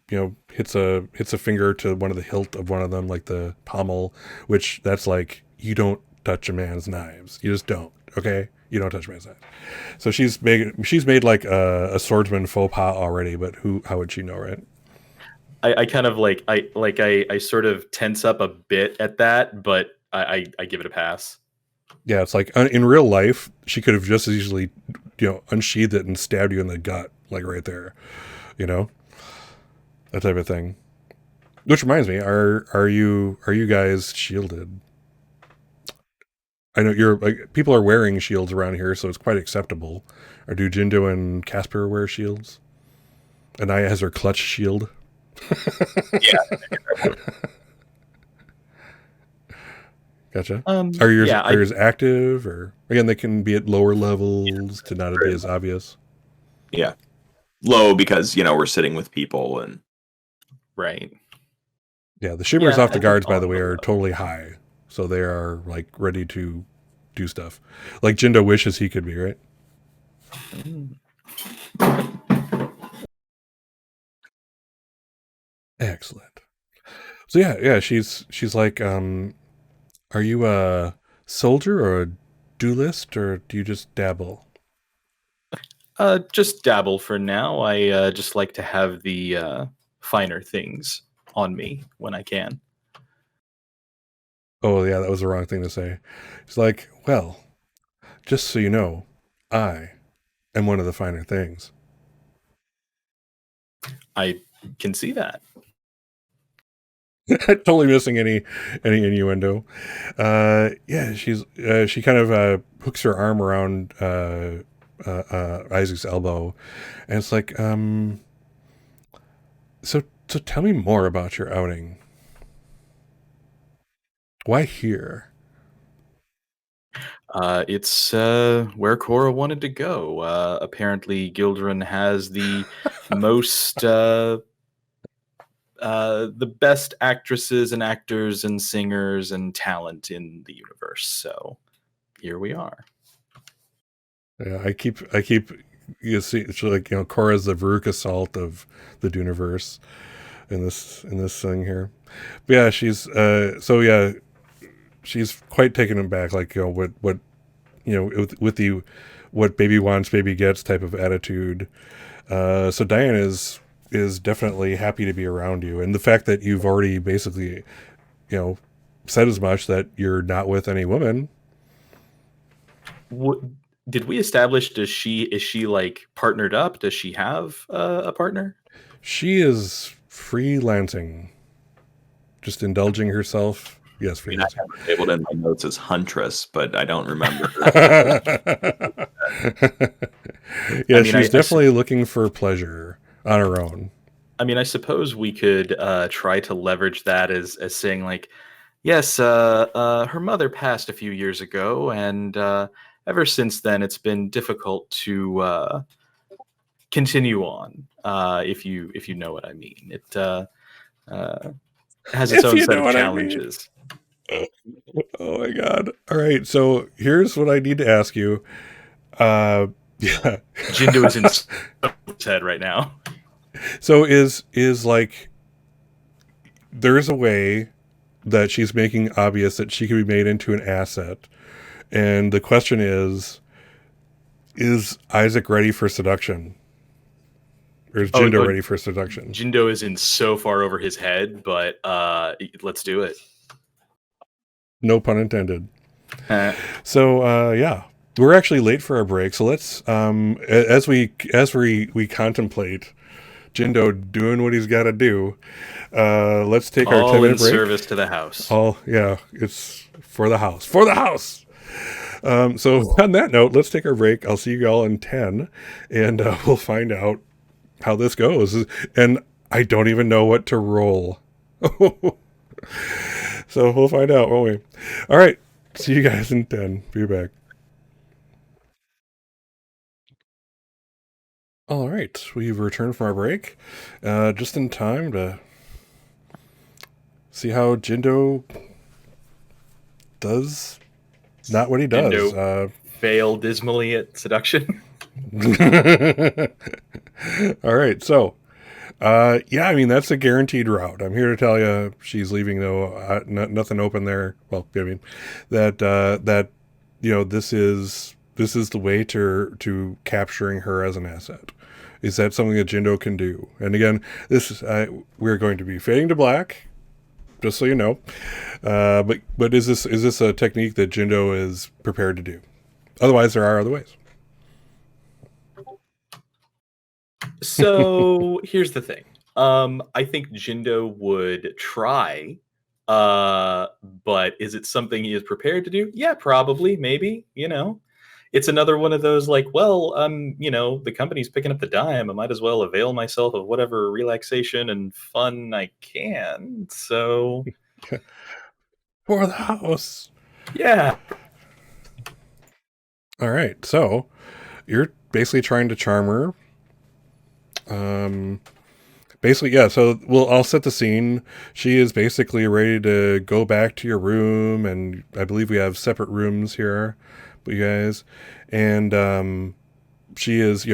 hits a finger to one of the hilt of one of them, like the pommel, which that's like, you don't touch a man's knives. You just don't. Okay, you don't touch a man's knives. So she's made like a swordsman faux pas already, but how would she know, right? I kind of I sort of tense up a bit at that, but I give it a pass. Yeah, it's like in real life, she could have just as easily, unsheathed it and stabbed you in the gut, like right there, that type of thing. Which reminds me, are you guys shielded? I know people are wearing shields around here, so it's quite acceptable. Or do Jindo and Casper wear shields? Anaya has her clutch shield. Yeah. Gotcha. Are yours active, or again they can be at lower levels to not be as obvious? Yeah, low because we're sitting with people and right. Yeah, the shimmers off the guards, by the way, are totally high, so they are like ready to do stuff. Like Jindo wishes he could be, right? Excellent. So yeah, she's like, are you a soldier or a duelist, or do you just dabble? Just dabble for now. I just like to have the finer things on me when I can. Oh yeah, that was the wrong thing to say. It's like, well, just so you know, I am one of the finer things. I can see that. Totally missing any innuendo. Yeah, she kind of hooks her arm around Isaac's elbow, and it's like, so tell me more about your outing. Why here? It's where Cora wanted to go. Apparently, Gildrun has the most, the best actresses and actors and singers and talent in the universe. So here we are. Yeah, I keep. You see, it's like Cora's the Veruca Salt of the Duneverse in this thing here. But yeah, she's she's quite taken aback, like what with the what baby wants, baby gets type of attitude. So Diane is definitely happy to be around you, and the fact that you've already basically, said as much, that you're not with any woman. Did we establish? Is she like partnered up? Does she have a partner? She is freelancing, just indulging herself. Yes, I have labeled in my notes as huntress, but I don't remember. Yeah, she's definitely looking for pleasure on her own. I mean, I suppose we could try to leverage that as saying like, yes, her mother passed a few years ago, and ever since then it's been difficult to continue on. If you know what I mean, it has its own set of challenges. Oh my god! All right, so here's what I need to ask you. Yeah, Jindo is in his head right now. So is like, there's a way that she's making obvious that she can be made into an asset, and the question is Isaac ready for seduction? Or is Jindo ready for seduction? Jindo is in so far over his head, but let's do it. No pun intended. So yeah, we're actually late for our break. So let's as we contemplate Jindo doing what he's got to do, let's take our 10-minute break. Service to the house. It's for the house. For the house. So on that note, let's take our break. I'll see you all in 10, and we'll find out how this goes. And I don't even know what to roll. So we'll find out, won't we? All right. See you guys in 10. Be back. All right. We've returned from our break. Just in time to see how Jindo does not what he does. Jindo failed dismally at seduction. All right. So Yeah, I mean, that's a guaranteed route. I'm here to tell you she's leaving, though. Nothing open there. Well, I mean, that this is the way to capturing her as an asset. Is that something that Jindo can do? And again, we're going to be fading to black, just so you know. But is this a technique that Jindo is prepared to do? Otherwise, there are other ways. So here's the thing. I think Jindo would try, but is it something he is prepared to do? Yeah, probably, maybe. It's another one of those like, well, the company's picking up the dime. I might as well avail myself of whatever relaxation and fun I can. So For the house. yeah. All right, so you're basically trying to charm her. Basically, yeah. So I'll set the scene. She is basically ready to go back to your room, and I believe we have separate rooms here, but you guys, and she is,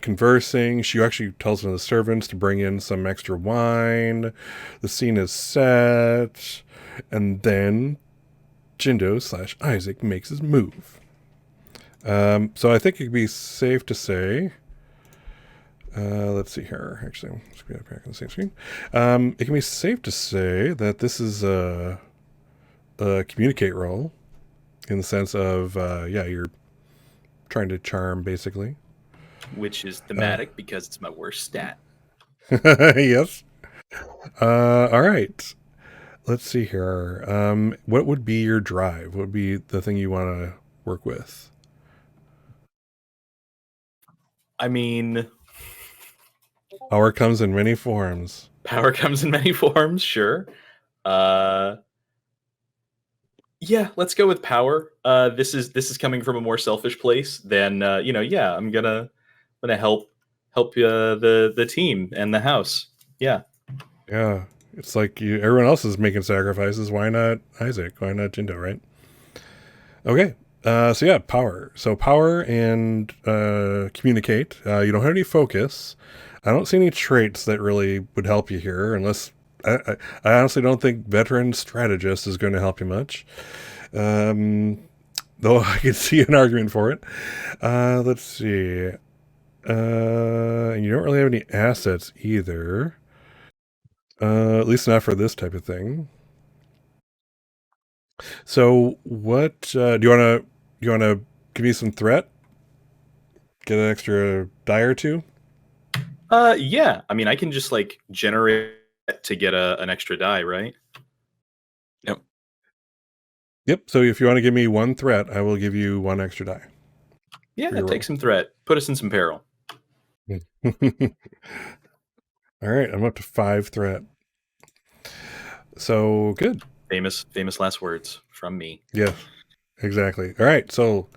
conversing. She actually tells one of the servants to bring in some extra wine. The scene is set, and then Jindo/Isaac makes his move. So I think it'd be safe to say. Let's see here. Actually, let's get back on the same screen. It can be safe to say that this is a communicate role, in the sense of you're trying to charm, basically. Which is thematic because it's my worst stat. Yes. All right. Let's see here. What would be your drive? What would be the thing you want to work with? I mean, Power comes in many forms. Power comes in many forms, sure. Yeah, let's go with power. This is coming from a more selfish place than I'm gonna help the team and the house. Yeah. Yeah. It's like everyone else is making sacrifices. Why not Isaac? Why not Jindo, right? Okay. So yeah, power. So power and communicate. You don't have any focus. I don't see any traits that really would help you here, unless I honestly don't think veteran strategist is going to help you much. Though I can see an argument for it. Let's see. And you don't really have any assets either. At least not for this type of thing. So what do you want to give me some threat? Get an extra die or two? Yeah. I mean, I can just like generate to get an extra die, right? Yep. So if you want to give me one threat, I will give you one extra die. Yeah, take some threat. Put us in some peril. All right, I'm up to 5 threat. So good. Famous last words from me. Yeah, exactly. All right, so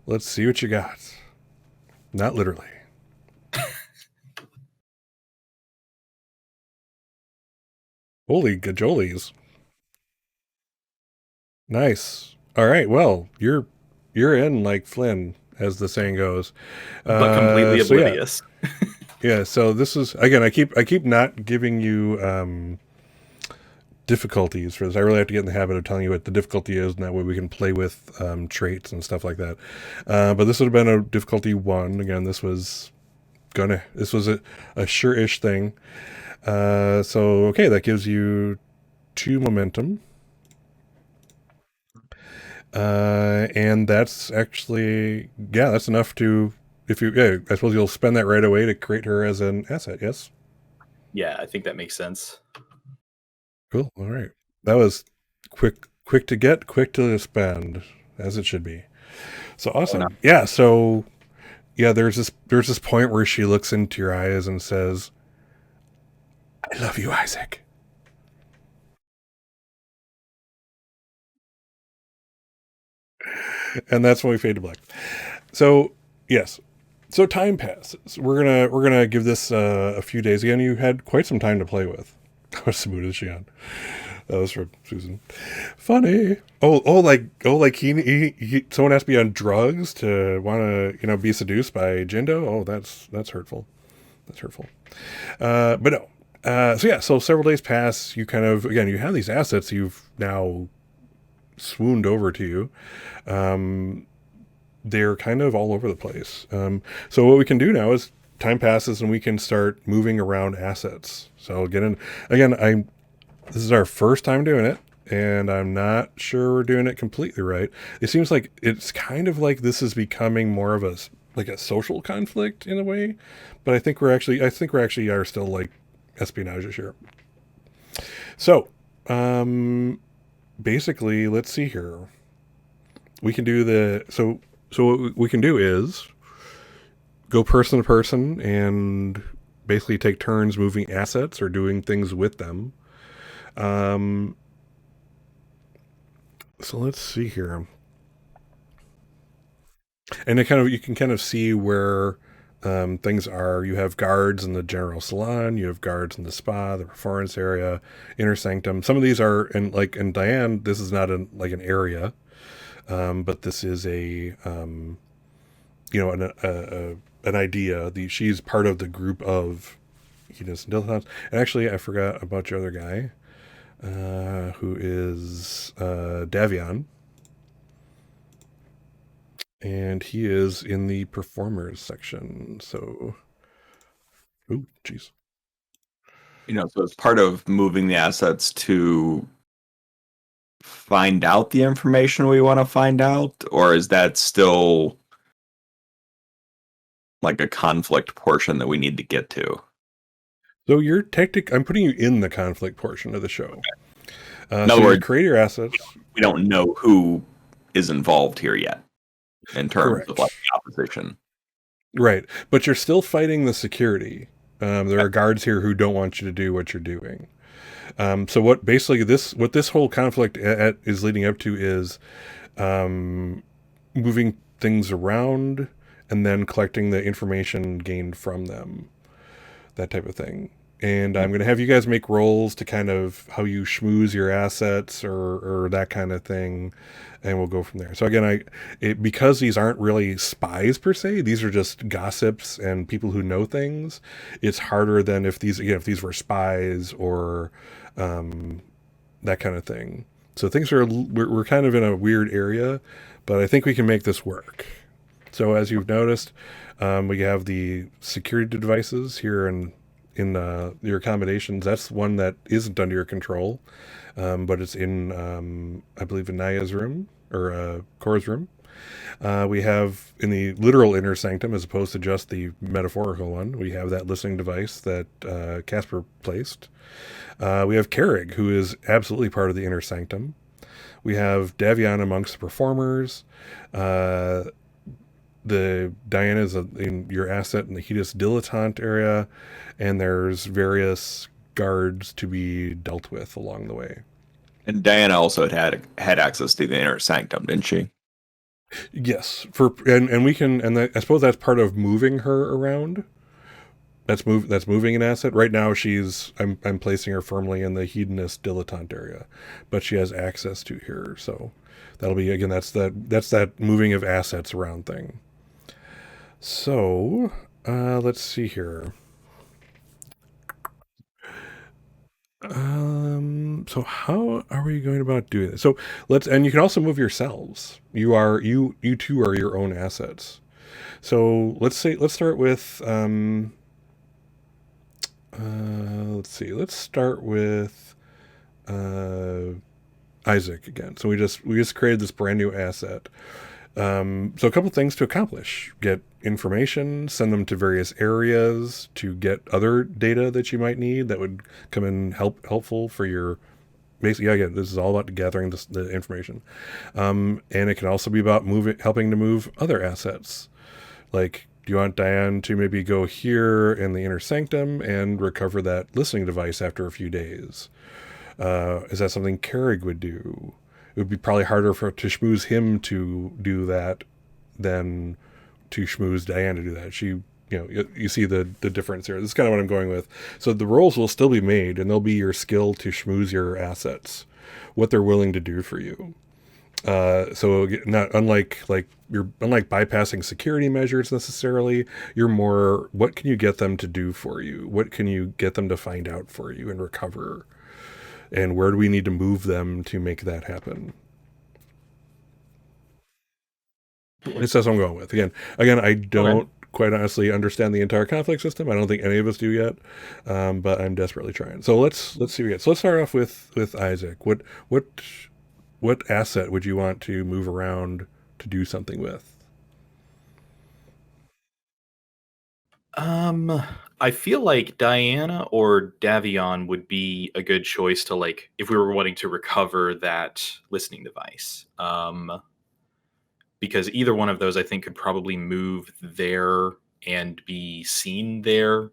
let's see what you got. Not literally. Holy gajolies. Nice. All right, well, you're in like Flynn, as the saying goes. But completely oblivious. Yeah, so this is, again, I keep not giving you difficulties for this. I really have to get in the habit of telling you what the difficulty is, and that way we can play with traits and stuff like that. But this would have been a difficulty 1. Again, this was a sure-ish thing. So okay, that gives you 2 momentum. And that's actually, that's enough to, I suppose you'll spend that right away to create her as an asset, yes? Yeah, I think that makes sense. Cool. All right. That was quick to get, quick to spend, as it should be. So awesome. Yeah. So yeah, there's this point where she looks into your eyes and says, "I love you, Isaac." And that's when we fade to black. So yes. So time passes. We're gonna give this a few days. Again, you had quite some time to play with. How smooth is she on? That was from Susan. Funny. Like he someone has to be on drugs to want to be seduced by Jindo. Oh, that's hurtful. That's hurtful. But no. So several days pass. You kind of, again, you have these assets you've now swooned over to you. They're kind of all over the place. So what we can do now is time passes and we can start moving around assets. So again, this is our first time doing it, and I'm not sure we're doing it completely right. It seems like it's kind of like this is becoming more of a social conflict in a way, but I think we're actually are still like espionage here. So, basically, let's see here. We can do so what we can do is go person to person and basically take turns moving assets or doing things with them. So let's see here. And you can kind of see where things are. You have guards in the general salon. You have guards in the spa, the performance area, inner sanctum. Some of these are in Diane. This is not an area, but this is an idea. She's part of the group of hedonists and dilettantes. And actually, I forgot about your other guy, who is Davion. And he is in the performers section. So, oh, geez. So it's part of moving the assets to find out the information we want to find out, or is that still like a conflict portion that we need to get to? So I'm putting you in the conflict portion of the show. Okay. In other words, create your assets. We don't know who is involved here yet in terms of like the opposition. Right. But you're still fighting the security. There are guards here who don't want you to do what you're doing. So what this whole conflict is leading up to is moving things around and then collecting the information gained from them, that type of thing. And I'm going to have you guys make rolls to kind of how you schmooze your assets or that kind of thing, and we'll go from there. So again, because these aren't really spies per se, these are just gossips and people who know things. It's harder than if these were spies or that kind of thing. So we're kind of in a weird area, but I think we can make this work. So as you've noticed, we have the security devices here in your accommodations. That's one that isn't under your control, but it's in I believe in Naya's room or Cora's room. We have in the literal inner sanctum, as opposed to just the metaphorical one, we have that listening device that Casper placed. We have Carrig, who is absolutely part of the inner sanctum. We have Davion amongst the performers. The Diana's in your asset in the hedonist dilettante area, and there's various guards to be dealt with along the way. And Diana also had access to the inner sanctum, didn't she? Yes, I suppose that's part of moving her around. That's moving an asset. Right now, I'm placing her firmly in the hedonist dilettante area, but she has access to here. So that'll be, again, that's that moving of assets around thing. So let's see here. So how are we going about doing this? So and you can also move yourselves. You two are your own assets. So let's start with let's start with Isaac again. So we just created this brand new asset. So a couple things to accomplish: get information, send them to various areas to get other data that you might need that would come in helpful for your. Basically, again, this is all about gathering the information, and it can also be about helping to move other assets. Like, do you want Diane to maybe go here in the inner sanctum and recover that listening device after a few days? Is that something Carrig would do? It would be probably harder to schmooze him to do that than to schmooze Diane to do that. You see the difference here. This is kind of what I'm going with. So the rolls will still be made, and they'll be your skill to schmooze your assets, what they're willing to do for you. So not unlike you're unlike bypassing security measures necessarily. You're more, what can you get them to do for you? What can you get them to find out for you and recover? And where do we need to move them to make that happen? At least that's what I'm going with. Again, I don't quite honestly understand the entire conflict system. I don't think any of us do yet, but I'm desperately trying. So let's see what we get. So let's start off with Isaac. What asset would you want to move around to do something with? I feel like Diana or Davion would be a good choice to, like, if we were wanting to recover that listening device. Because either one of those, I think, could probably move there and be seen there,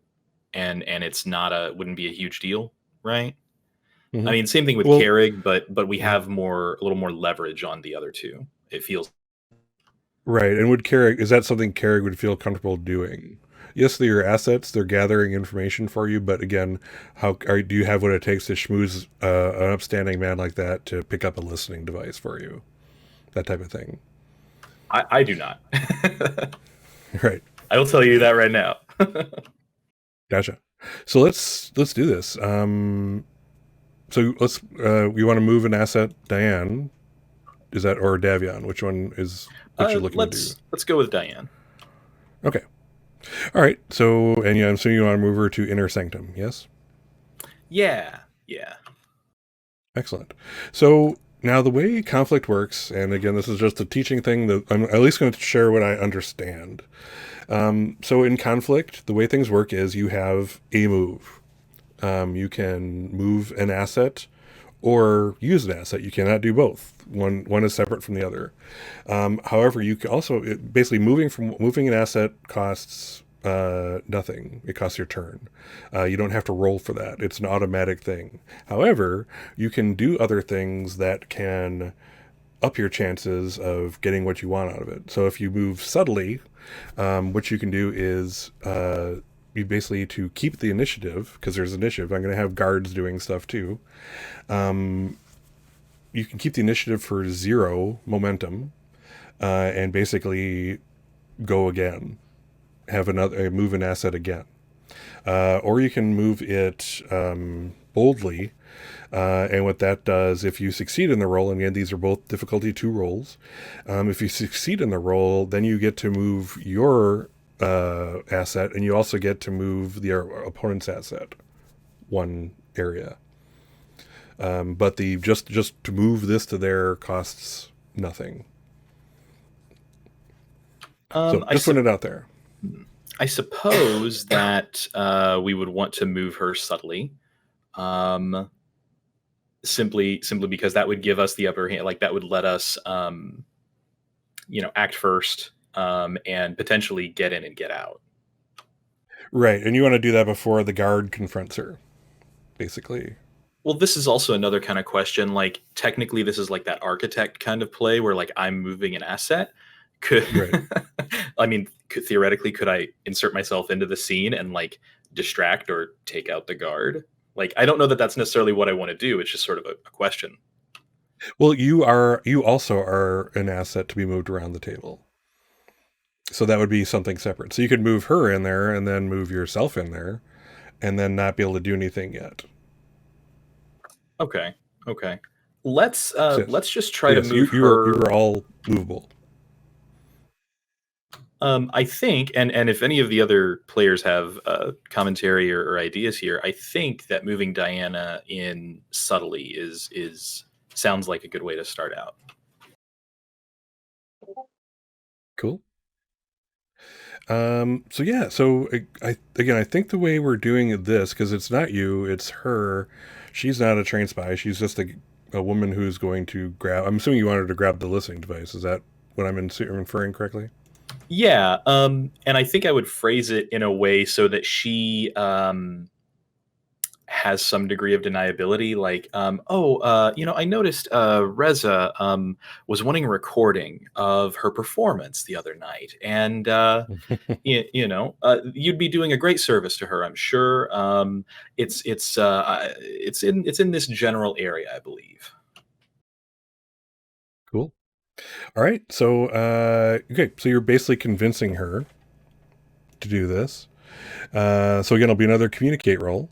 and it's wouldn't be a huge deal, right? Mm-hmm. I mean, same thing with Carrig, but we have a little more leverage on the other two. It feels right. And is that something Carrig would feel comfortable doing? Yes, they're your assets. They're gathering information for you. But again, do you have what it takes to schmooze an upstanding man like that to pick up a listening device for you? That type of thing. I do not. Right. I will tell you that right now. Gotcha. So let's do this. So let's we want to move an asset, Diane. Is that, or Davion? Which one is what you're looking to do? Let's go with Diane. Okay. All right. So, and I'm assuming you want to move her to Inner Sanctum, yes? Yeah. Excellent. So now the way conflict works, and again, this is just a teaching thing that I'm at least going to share what I understand. So in conflict, the way things work is you have a move. You can move an asset or use an asset. You cannot do both. One is separate from the other. However, you can also basically moving an asset costs nothing. It costs your turn. You don't have to roll for that. It's an automatic thing. However, you can do other things that can up your chances of getting what you want out of it. So if you move subtly, what you can do is you basically, to keep the initiative, because there's initiative, I'm going to have guards doing stuff too. You can keep the initiative for 0 momentum, and basically go again. Move an asset again. Or you can move it boldly. And what that does, if you succeed in the roll, and again, these are both difficulty 2 rolls. If you succeed in the roll, then you get to move your asset, and you also get to move the opponent's asset 1 area. But just to move this to there costs nothing. So just putting it out there. I suppose that we would want to move her subtly, simply because that would give us the upper hand. Like, that would let us, act first, and potentially get in and get out. Right, and you want to do that before the guard confronts her, basically. Well, this is also another kind of question. Like, technically, this is like that architect kind of play where, like, I'm moving an asset. Right. I mean, theoretically, could I insert myself into the scene and, like, distract or take out the guard? Like, I don't know that that's necessarily what I want to do. It's just sort of a question. Well, you also are an asset to be moved around the table. So that would be something separate. So you could move her in there and then move yourself in there and then not be able to do anything yet. Okay. Let's just try to move her. You're all movable. I think, and if any of the other players have commentary or ideas here, I think that moving Diana in subtly is sounds like a good way to start out. Cool. So I think the way we're doing this, because it's not you, it's her. She's not a trained spy. She's just a woman who's going to grab. I'm assuming you want her to grab the listening device. Is that what I'm inferring correctly? Yeah, and I think I would phrase it in a way so that she has some degree of deniability. Like, I noticed Reza was wanting a recording of her performance the other night, and you'd be doing a great service to her, I'm sure. It's in this general area, I believe. Cool. All right. So, okay. So you're basically convincing her to do this. So again, it'll be another communicate roll.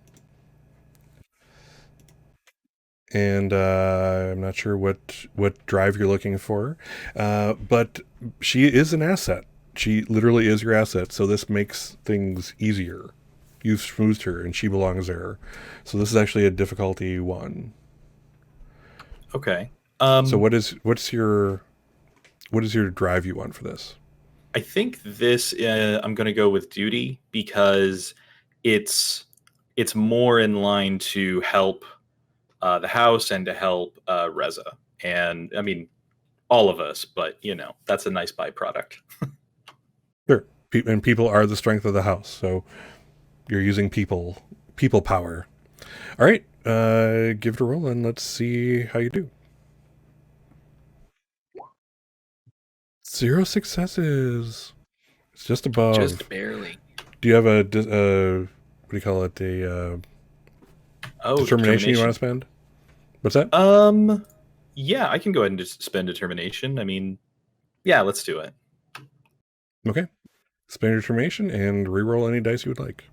And I'm not sure what drive you're looking for. But she is an asset. She literally is your asset. So this makes things easier. You've smoothed her and she belongs there. So this is actually a difficulty 1. Okay. So what's your drive you want for this? I think this I'm going to go with duty because it's more in line to help the house and to help Reza, and I mean all of us. But that's a nice byproduct. Sure. And people are the strength of the house. So you're using people power. All right. Give it a roll and let's see how you do. 0 successes. It's just above. Just barely. Do you have a what do you call it? A determination you want to spend? What's that? Yeah, I can go ahead and just spend determination. I mean, yeah, let's do it. Okay. Spend your determination and reroll any dice you would like.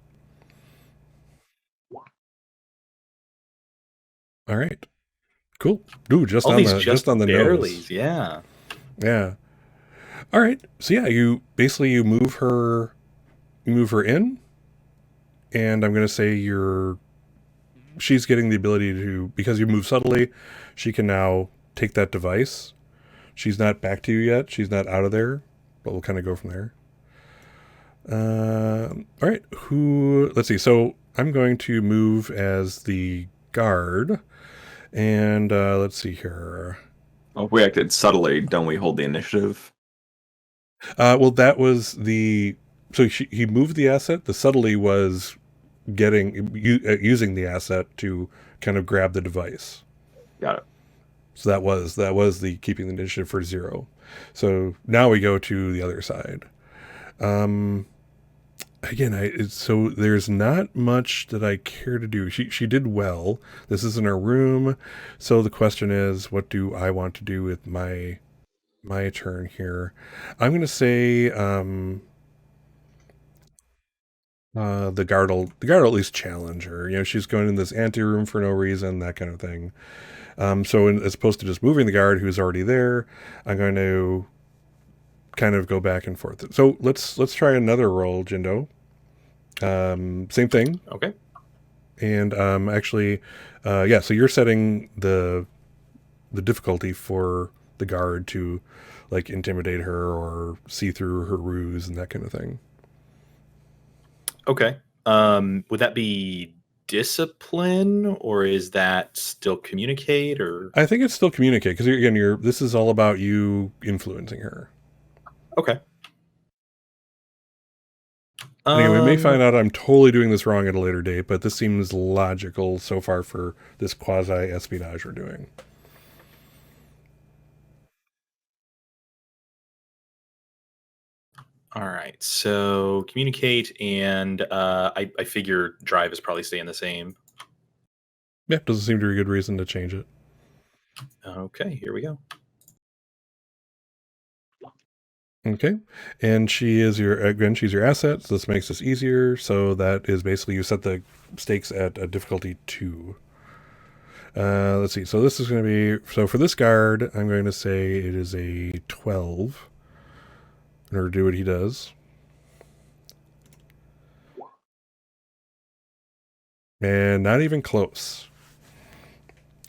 All right. Cool. Ooh, just on the barely, nose. Yeah. Yeah. All right. So yeah, you move her in, and I'm going to say she's getting the ability to, because you move subtly, she can now take that device. She's not back to you yet. She's not out of there, but we'll kind of go from there. All right. Let's see. So I'm going to move as the guard, and let's see here. Well, if we acted subtly, don't we hold the initiative? Well, that was so he moved the asset. The subtlety was using the asset to kind of grab the device. Got it. So that was the keeping the initiative for 0. So now we go to the other side. Again, so there's not much that I care to do. She did well. This isn't her room. So the question is, what do I want to do with my turn here? I'm going to say the guard will at least challenge her. She's going in this anteroom for no reason, that kind of thing. So as opposed to just moving the guard who's already there, I'm going to kind of go back and forth. So let's try another roll, Jindo. Same thing. Okay. And actually, yeah. So you're setting the difficulty for the guard to like intimidate her or see through her ruse and that kind of thing. Okay. Would that be discipline, or is that still communicate? Or I think it's still communicate, because again, this is all about you influencing her. Okay. Anyway, we may find out I'm totally doing this wrong at a later date, but this seems logical so far for this quasi-espionage we're doing. All right, so communicate, and I figure drive is probably staying the same. Yeah, doesn't seem to be a good reason to change it. Okay, here we go. Okay, and she's your asset, so this makes this easier. So that is basically you set the stakes at a difficulty 2. Let's see. So this is going to be, so for this guard, I'm going to say it is a 12 in order to do what he does. And not even close.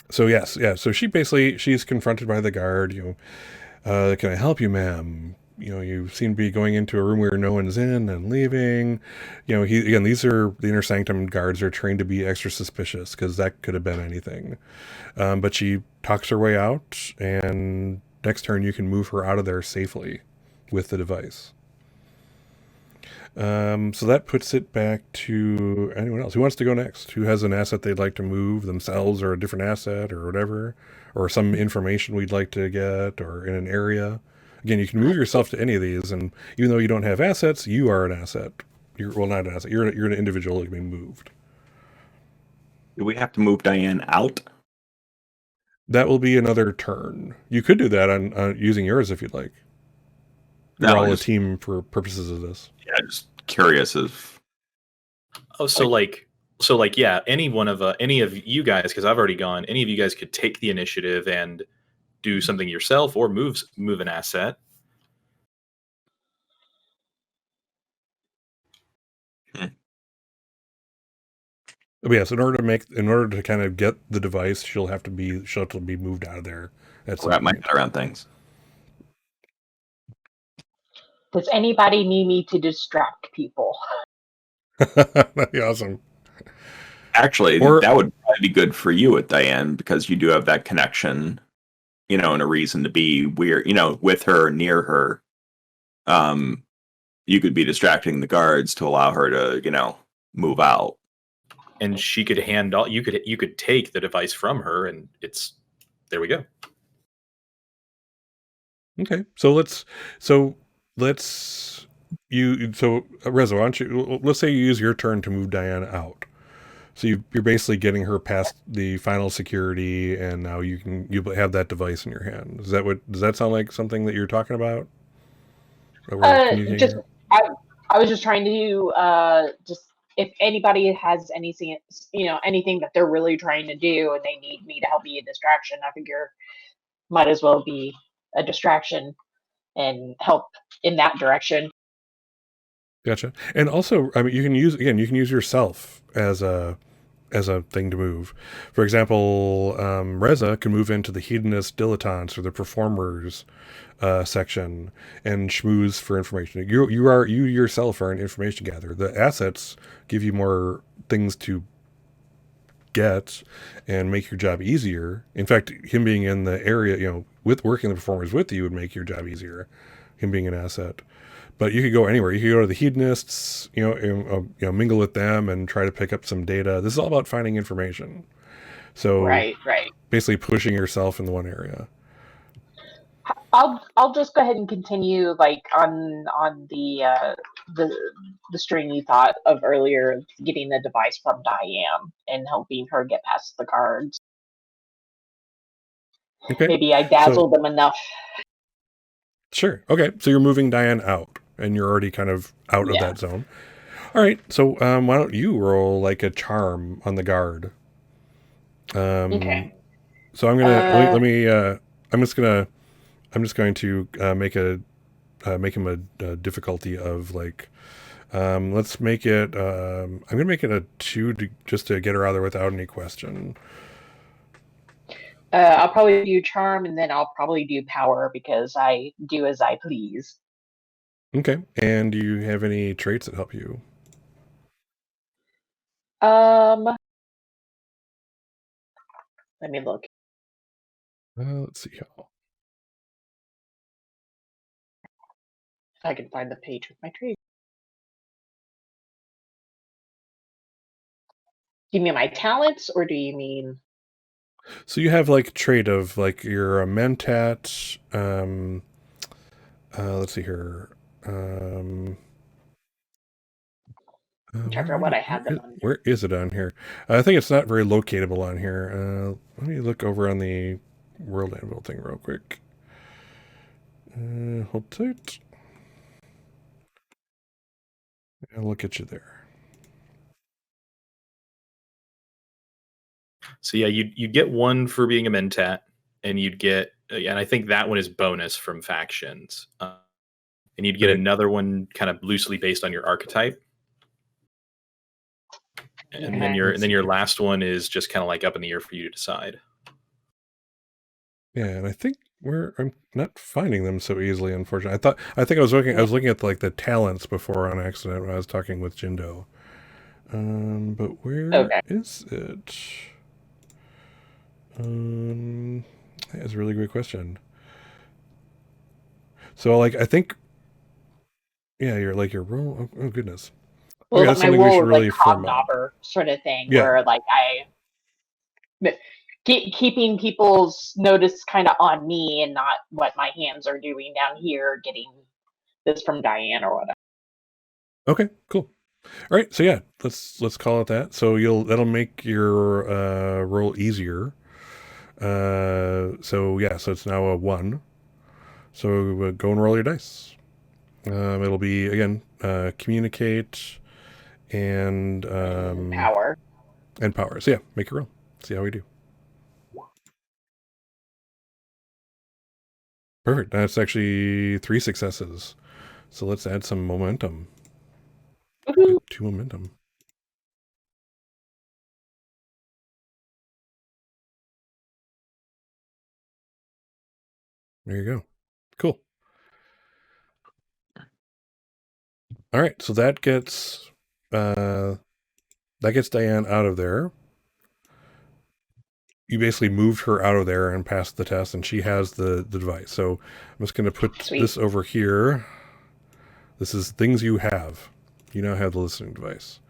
So yes, yeah. So she's confronted by the guard. Can I help you, ma'am? You seem to be going into a room where no one's in and leaving. These are the inner sanctum guards are trained to be extra suspicious because that could have been anything. But she talks her way out, and next turn you can move her out of there safely with the device. So that puts it back to anyone else. Who wants to go next? Who has an asset they'd like to move themselves, or a different asset, or whatever, or some information we'd like to get, or in an area? Again, you can move yourself to any of these, and even though you don't have assets, you are an asset. You're not an asset. You're an individual that can be moved. Do we have to move Diane out? That will be another turn. You could do that on using yours if you'd like. You're all a team for purposes of this. Yeah, just curious if. Oh, so yeah, any of you guys, because I've already gone. Any of you guys could take the initiative and do something yourself, or move an asset. But yes, in order to kind of get the device, she'll have to be moved out of there. Wrap my head around things. Does anybody need me to distract people? That'd be awesome. Actually, that would probably be good for you with Diane, because you do have that connection, and a reason to be weird, with her, near her. You could be distracting the guards to allow her to, move out. And she could you could take the device from her, and there we go. Okay, so let's Reza, why don't you, let's say you use your turn to move Diana out. So you're basically getting her past the final security, and now you have that device in your hand. Does that sound like something that you're talking about? I was just trying to just if anybody has anything that they're really trying to do and they need me to help be a distraction, I figure might as well be a distraction and help in that direction. Gotcha. And also, I mean, you can use yourself as a thing to move. For example, Reza can move into the hedonist dilettantes or the performers section and schmooze for information. You yourself are an information gatherer. The assets give you more things to get and make your job easier. In fact, him being in the area, with working the performers with you would make your job easier. Him being an asset. But you could go anywhere. You could go to the hedonists, mingle with them and try to pick up some data. This is all about finding information. So right. Basically pushing yourself in the one area. I'll just go ahead and continue on the string you thought of earlier, getting the device from Diane and helping her get past the guards. Okay. Maybe I dazzled them enough. Sure. Okay. So you're moving Diane out, and you're already kind of out of that zone. All right. So why don't you roll like a charm on the guard? Okay. So I'm gonna I'm just going to make him a difficulty of like, let's make it. I'm gonna make it a 2 just to get her out of there without any question. I'll probably do charm, and then I'll probably do power because I do as I please. Okay. And do you have any traits that help you? Let me look. Let's see how. If I can find the page with my trait. Do you mean my talents, or do you mean? So you have like trait of like you're a mentat. Let's see here. I'm trying to figure out what I had them on. Where is it on here? I think it's not very locatable on here. Let me look over on the World Anvil thing real quick. Hold tight. I'll look at you there. So yeah, you'd get one for being a mentat, and you'd get, and I think that one is bonus from factions, and you'd get another one kind of loosely based on your archetype, and then your last one is just kind of like up in the air for you to decide. Yeah, and I think I'm not finding them so easily, unfortunately. I think I was looking at like the talents before on accident when I was talking with Jindo. But where is it? That's a really great question. So like I think, yeah, you're role. Oh goodness. Well, like my role is like hobnobber sort of thing, where like keeping people's notice kind of on me and not what my hands are doing down here, getting this from Diane or whatever. Okay, cool. All right, so yeah, let's call it that. So that'll make your role easier. So it's now a 1. So go and roll your dice. It'll be, again, communicate and Power. And power. So yeah, make a roll. See how we do. Perfect. That's actually 3 successes. So let's add some momentum. Woohoo. 2 momentum. There you go. Cool. All right. So that gets Diane out of there. You basically moved her out of there and passed the test, and she has the device. So I'm just going to put Sweet. this over here. This is things you have. You now have the listening device.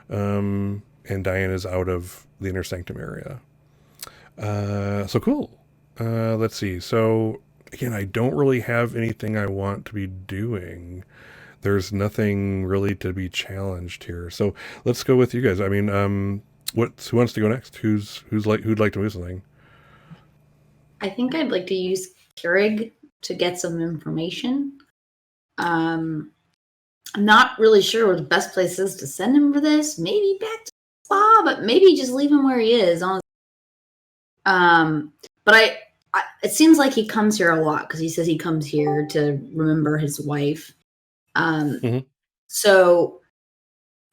And Diane is out of the inner sanctum area. So cool. Let's see. So again, I don't really have anything I want to be doing. There's nothing really to be challenged here. So let's go with you guys. I mean, who wants to go next? Who'd like to move something? I think I'd like to use Keurig to get some information. I'm not really sure where the best place is to send him for this. Maybe back to the spa, but maybe just leave him where he is. But it seems like he comes here a lot because he says he comes here to remember his wife. So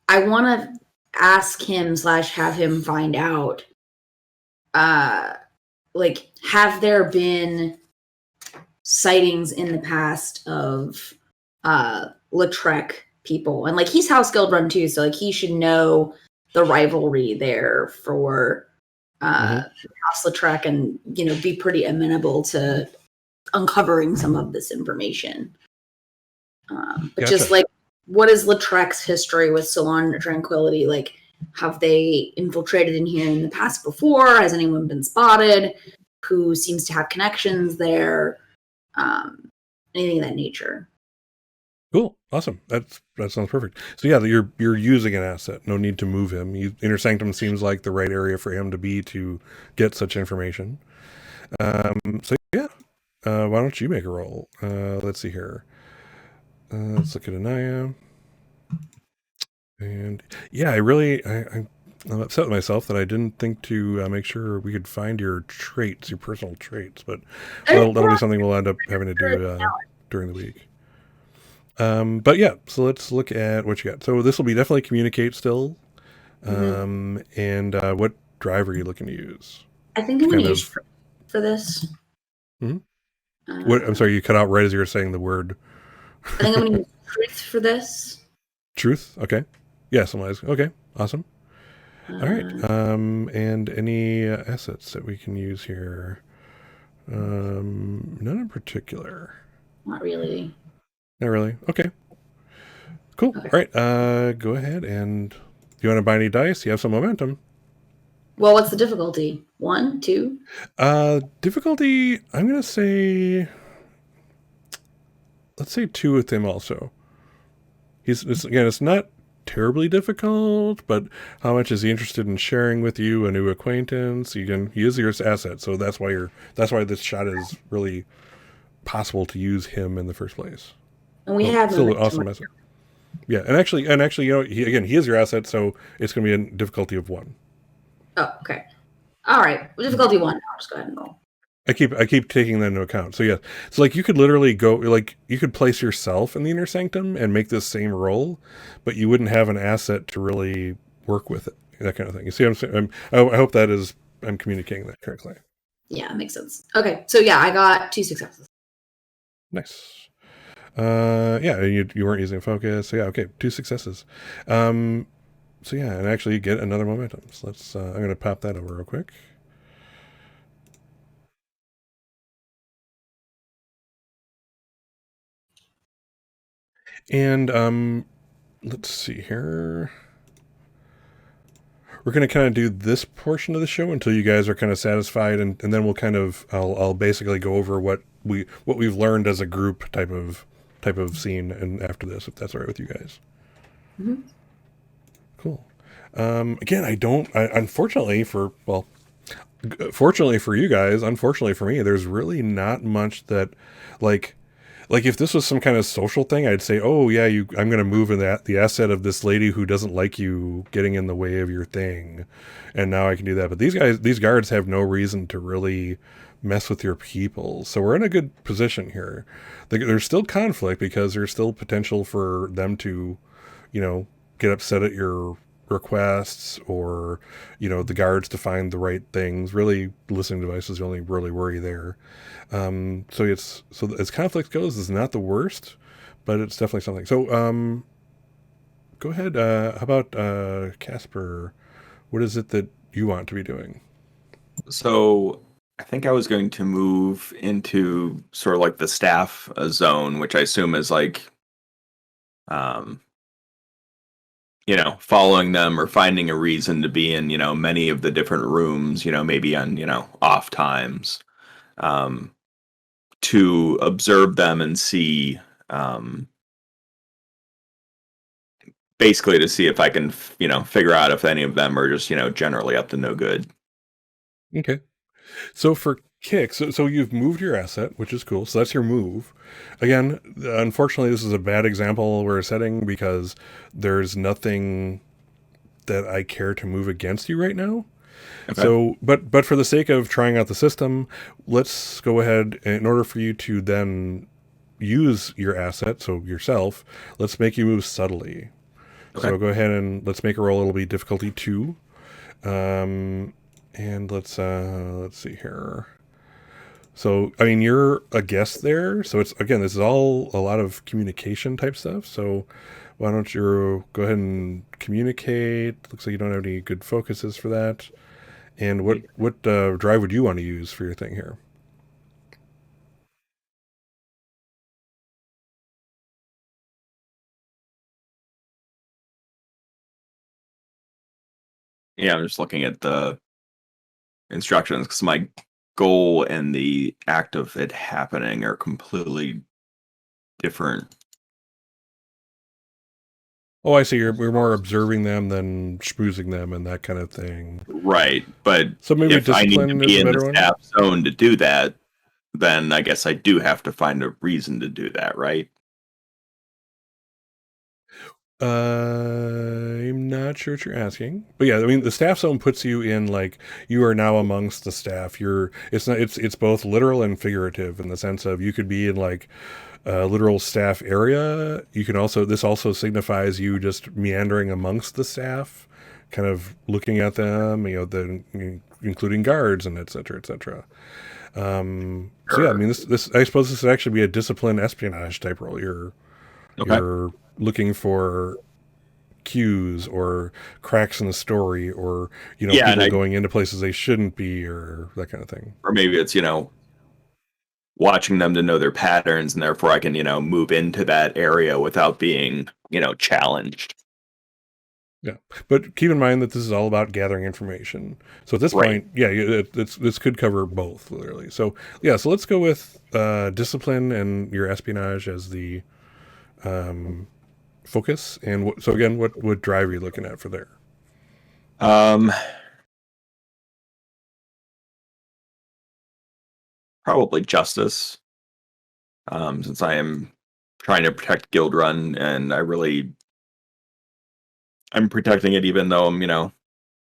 I want to ask him / have him find out, like, have there been sightings in the past of Lautrec people? And like, he's House Gildrun too, so like he should know the rivalry there for House Lautrec, and be pretty amenable to uncovering some of this information. But Gotcha. just like, what is Lautrec's history with Salon Tranquility? Like, have they infiltrated in here in the past before? Has anyone been spotted? Who seems to have connections there? Anything of that nature. Cool. Awesome. That sounds perfect. So yeah, you're using an asset. No need to move him. Inner Sanctum seems like the right area for him to be to get such information. So yeah, why don't you make a roll? Let's see here. Let's look at Anaya. And yeah, I'm upset with myself that I didn't think to make sure we could find your traits, your personal traits, but that'll be something we'll end up having to do during the week. But yeah, so let's look at what you got. So this will be definitely communicate still. And what drive are you looking to use? I think I'm going to use for this. What? I'm sorry, you cut out right as you were saying the word. I think I'm going to use truth for this. Truth? Okay. Yeah, okay, awesome. All right. And any assets that we can use here? None in particular. Not really. Not really. Okay. Cool. Okay. All right. Go ahead, and you want to buy any dice? You have some momentum. Well, what's the difficulty? 1, 2? Difficulty, I'm going to say, let's say 2 with him also. It's not terribly difficult, but how much is he interested in sharing with you a new acquaintance? He is your asset, so that's why this shot is really possible to use him in the first place. And we have still an awesome asset. Yeah, and actually, he is your asset, so it's going to be a difficulty of 1. Oh, okay. All right. Difficulty 1. I'll just go ahead and roll. I keep taking that into account. So yeah, so like you could literally go, like you could place yourself in the inner sanctum and make this same roll, but you wouldn't have an asset to really work with it. That kind of thing. You see what I'm saying? I hope I'm communicating that correctly. Yeah, makes sense. Okay, so yeah, I got 2 successes. Nice. Yeah, you weren't using focus. So yeah, okay, 2 successes. So yeah, and actually you get another momentum. So let's. I'm going to pop that over real quick. And let's see here. We're going to kind of do this portion of the show until you guys are kind of satisfied, and then we'll kind of I'll basically go over what we've learned as a group type of scene, and after this, if that's all right with you guys. Cool. Again, unfortunately fortunately for you guys, unfortunately for me, there's really not much that, like if this was some kind of social thing, I'd say, oh yeah, I'm going to move in the asset of this lady who doesn't like you getting in the way of your thing, and now I can do that. But these guards have no reason to really mess with your people, so we're in a good position here. There's still conflict because there's still potential for them to, get upset at your requests, or the guards to find the right things. Really, listening device is the only really worry there. So as conflict goes, it's not the worst, but it's definitely something. So go ahead. How about Casper? What is it that you want to be doing? So I think I was going to move into sort of like the staff zone, which I assume is like, following them or finding a reason to be in, many of the different rooms, maybe on, off times, to observe them and see, basically to see if I can, figure out if any of them are just, generally up to no good. Okay. So for kicks, so you've moved your asset, which is cool. So that's your move. Again, unfortunately, this is a bad example we're setting because there's nothing that I care to move against you right now. Okay. So, but for the sake of trying out the system, let's go ahead. In order for you to then use your asset, so yourself, let's make you move subtly. Okay. So go ahead and let's make a roll. It'll be difficulty 2. And let's see here. So, I mean, you're a guest there. So this is all a lot of communication type stuff. So why don't you go ahead and communicate? Looks like you don't have any good focuses for that. And what drive would you want to use for your thing here? Yeah, I'm just looking at the instructions because my goal and the act of it happening are completely different. Oh, I see. We're more observing them than schmoozing them and that kind of thing. Right, but so maybe if I need to be in the one? staff zone to do that, then I guess I do have to find a reason to do that, right? I'm not sure what you're asking, but yeah, I mean, the staff zone puts you in like you are now amongst the staff. It's both literal and figurative in the sense of you could be in like a literal staff area. You can this also signifies you just meandering amongst the staff, kind of looking at them, including guards and et cetera, et cetera. So yeah, I mean, this I suppose this would actually be a discipline espionage type role. You're looking for cues or cracks in the story, or people going into places they shouldn't be, or that kind of thing. Or maybe it's watching them to know their patterns, and therefore I can move into that area without being challenged. Yeah, but keep in mind that this is all about gathering information. So at this point, yeah, this could cover both, literally. So yeah, so let's go with discipline and your espionage as the focus. And so again, what drive are you looking at for there? Probably justice. Since I am trying to protect Gildrun, and I'm protecting it even though I'm,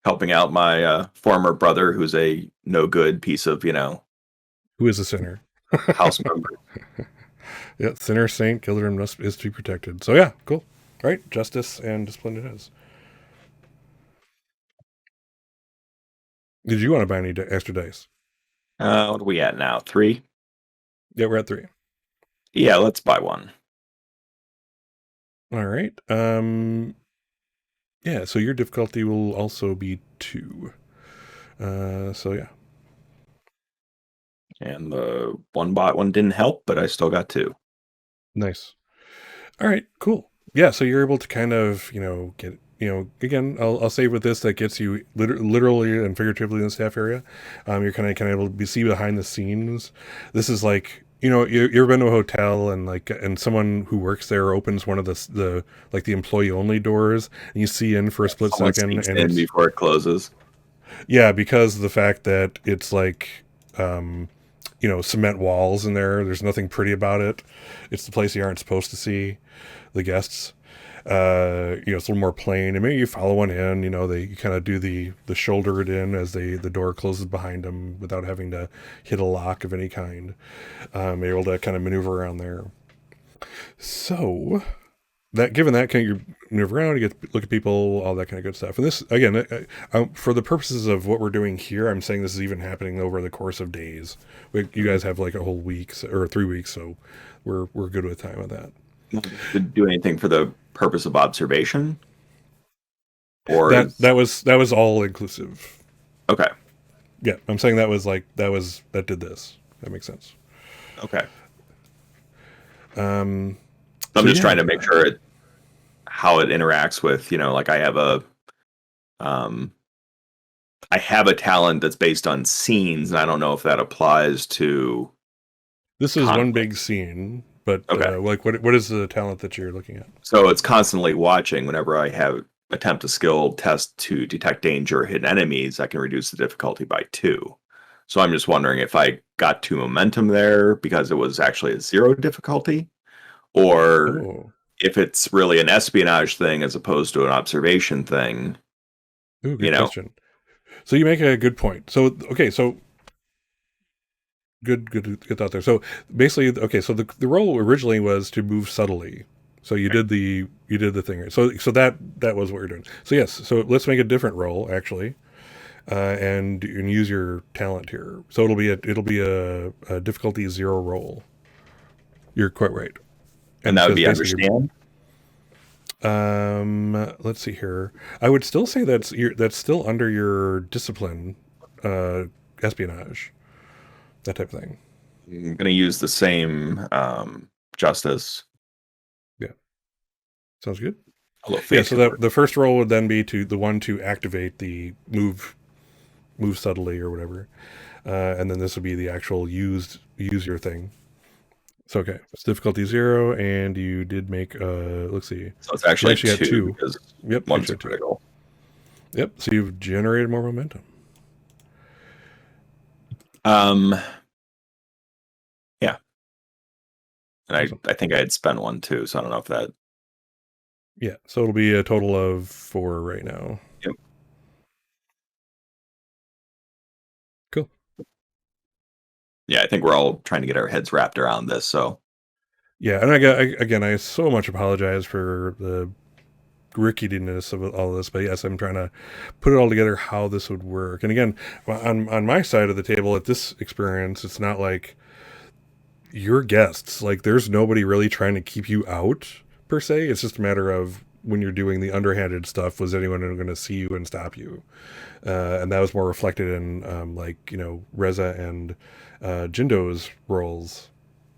helping out my former brother who's a no good piece of, who is a sinner. House member. Yeah, sinner, saint, Gildrun is to be protected. So yeah, cool. All right, justice and discipline it is. Did you want to buy any extra dice? What are we at now? 3? Yeah, we're at 3. Yeah, let's buy one. All right. Yeah, so your difficulty will also be 2. So yeah. And the one bot one didn't help, but I still got 2. Nice. All right, cool. Yeah, so you're able to kind of, get, again, I'll say with this, that gets you literally and figuratively in the staff area. You're kind of able to see behind the scenes. This is like, you ever been to a hotel and someone who works there opens one of the employee only doors and you see in for a split second and before it closes. Yeah, because of the fact that it's like, cement walls in there. There's nothing pretty about it. It's the place you aren't supposed to see the guests. It's a little more plain, and maybe you follow one in. You kind of do the shoulder it in as the door closes behind them without having to hit a lock of any kind. You're able to kind of maneuver around there. So given that, can you move around, you get to look at people, all that kind of good stuff. And this, again, for the purposes of what we're doing here, I'm saying this is even happening over the course of days. You guys have like a whole week or 3 weeks, so we're good with time on that. To do anything for the purpose of observation, or that was all inclusive. Okay. Yeah, I'm saying that did this. That makes sense. Okay. I'm just trying to make sure how it interacts with, like I have a talent that's based on scenes, and I don't know if that applies to. This is one big scene, but okay. What is the talent that you're looking at? So it's constantly watching. Whenever I attempt a skill test to detect danger or hidden enemies, I can reduce the difficulty by 2. So I'm just wondering if I got 2 momentum there because it was actually a 0 difficulty, or if it's really an espionage thing as opposed to an observation thing. Ooh, good question. So you make a good point. So good thought there. So basically, so the role originally was to move subtly. So you did the thing. So that was what you're doing. So yes. So let's make a different role actually, and use your talent here. So it'll be a difficulty 0 roll. You're quite right. And that would be understand. Let's see here. I would still say that's still under your discipline, espionage, that type of thing. I'm going to use the same justice. Yeah, sounds good. Yeah, so the first roll would then be the one to activate the move subtly or whatever, and then this would be the actual use your thing. So okay, it's difficulty 0, and you did make let's see. So it's actually 2. Because yep, one's critical. Yep. So you've generated more momentum. Yeah. And I think I had spent 1 too, so I don't know if that. Yeah. So it'll be a total of 4 right now. Yep. Cool. Yeah, I think we're all trying to get our heads wrapped around this. So. Yeah, and I so much apologize for the ricketiness of all this, but yes, I'm trying to put it all together how this would work. And again, on my side of the table at this experience, it's not like your guests, like there's nobody really trying to keep you out per se. It's just a matter of when you're doing the underhanded stuff, was anyone going to see you and stop you? And that was more reflected in Reza and Jindo's roles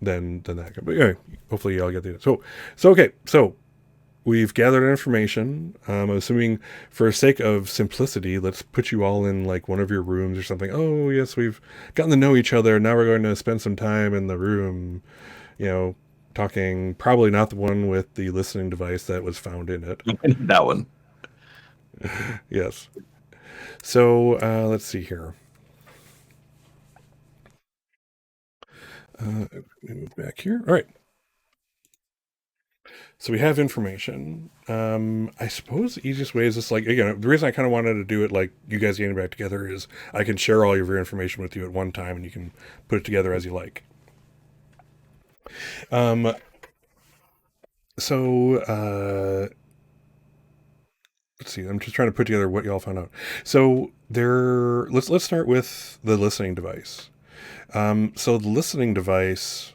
than that. But anyway, hopefully y'all get the so we've gathered information. I'm assuming for sake of simplicity, let's put you all in like one of your rooms or something. Oh yes, we've gotten to know each other. Now we're going to spend some time in the room, talking. Probably not the one with the listening device that was found in it. That one. Yes. So let's see here. Let me move back here. All right. So we have information. I suppose the easiest way is just like, again, the reason I kind of wanted to do it like you guys getting back together is I can share all of your information with you at one time and you can put it together as you like. Let's see. I'm just trying to put together what y'all found out. So let's start with the listening device. So the listening device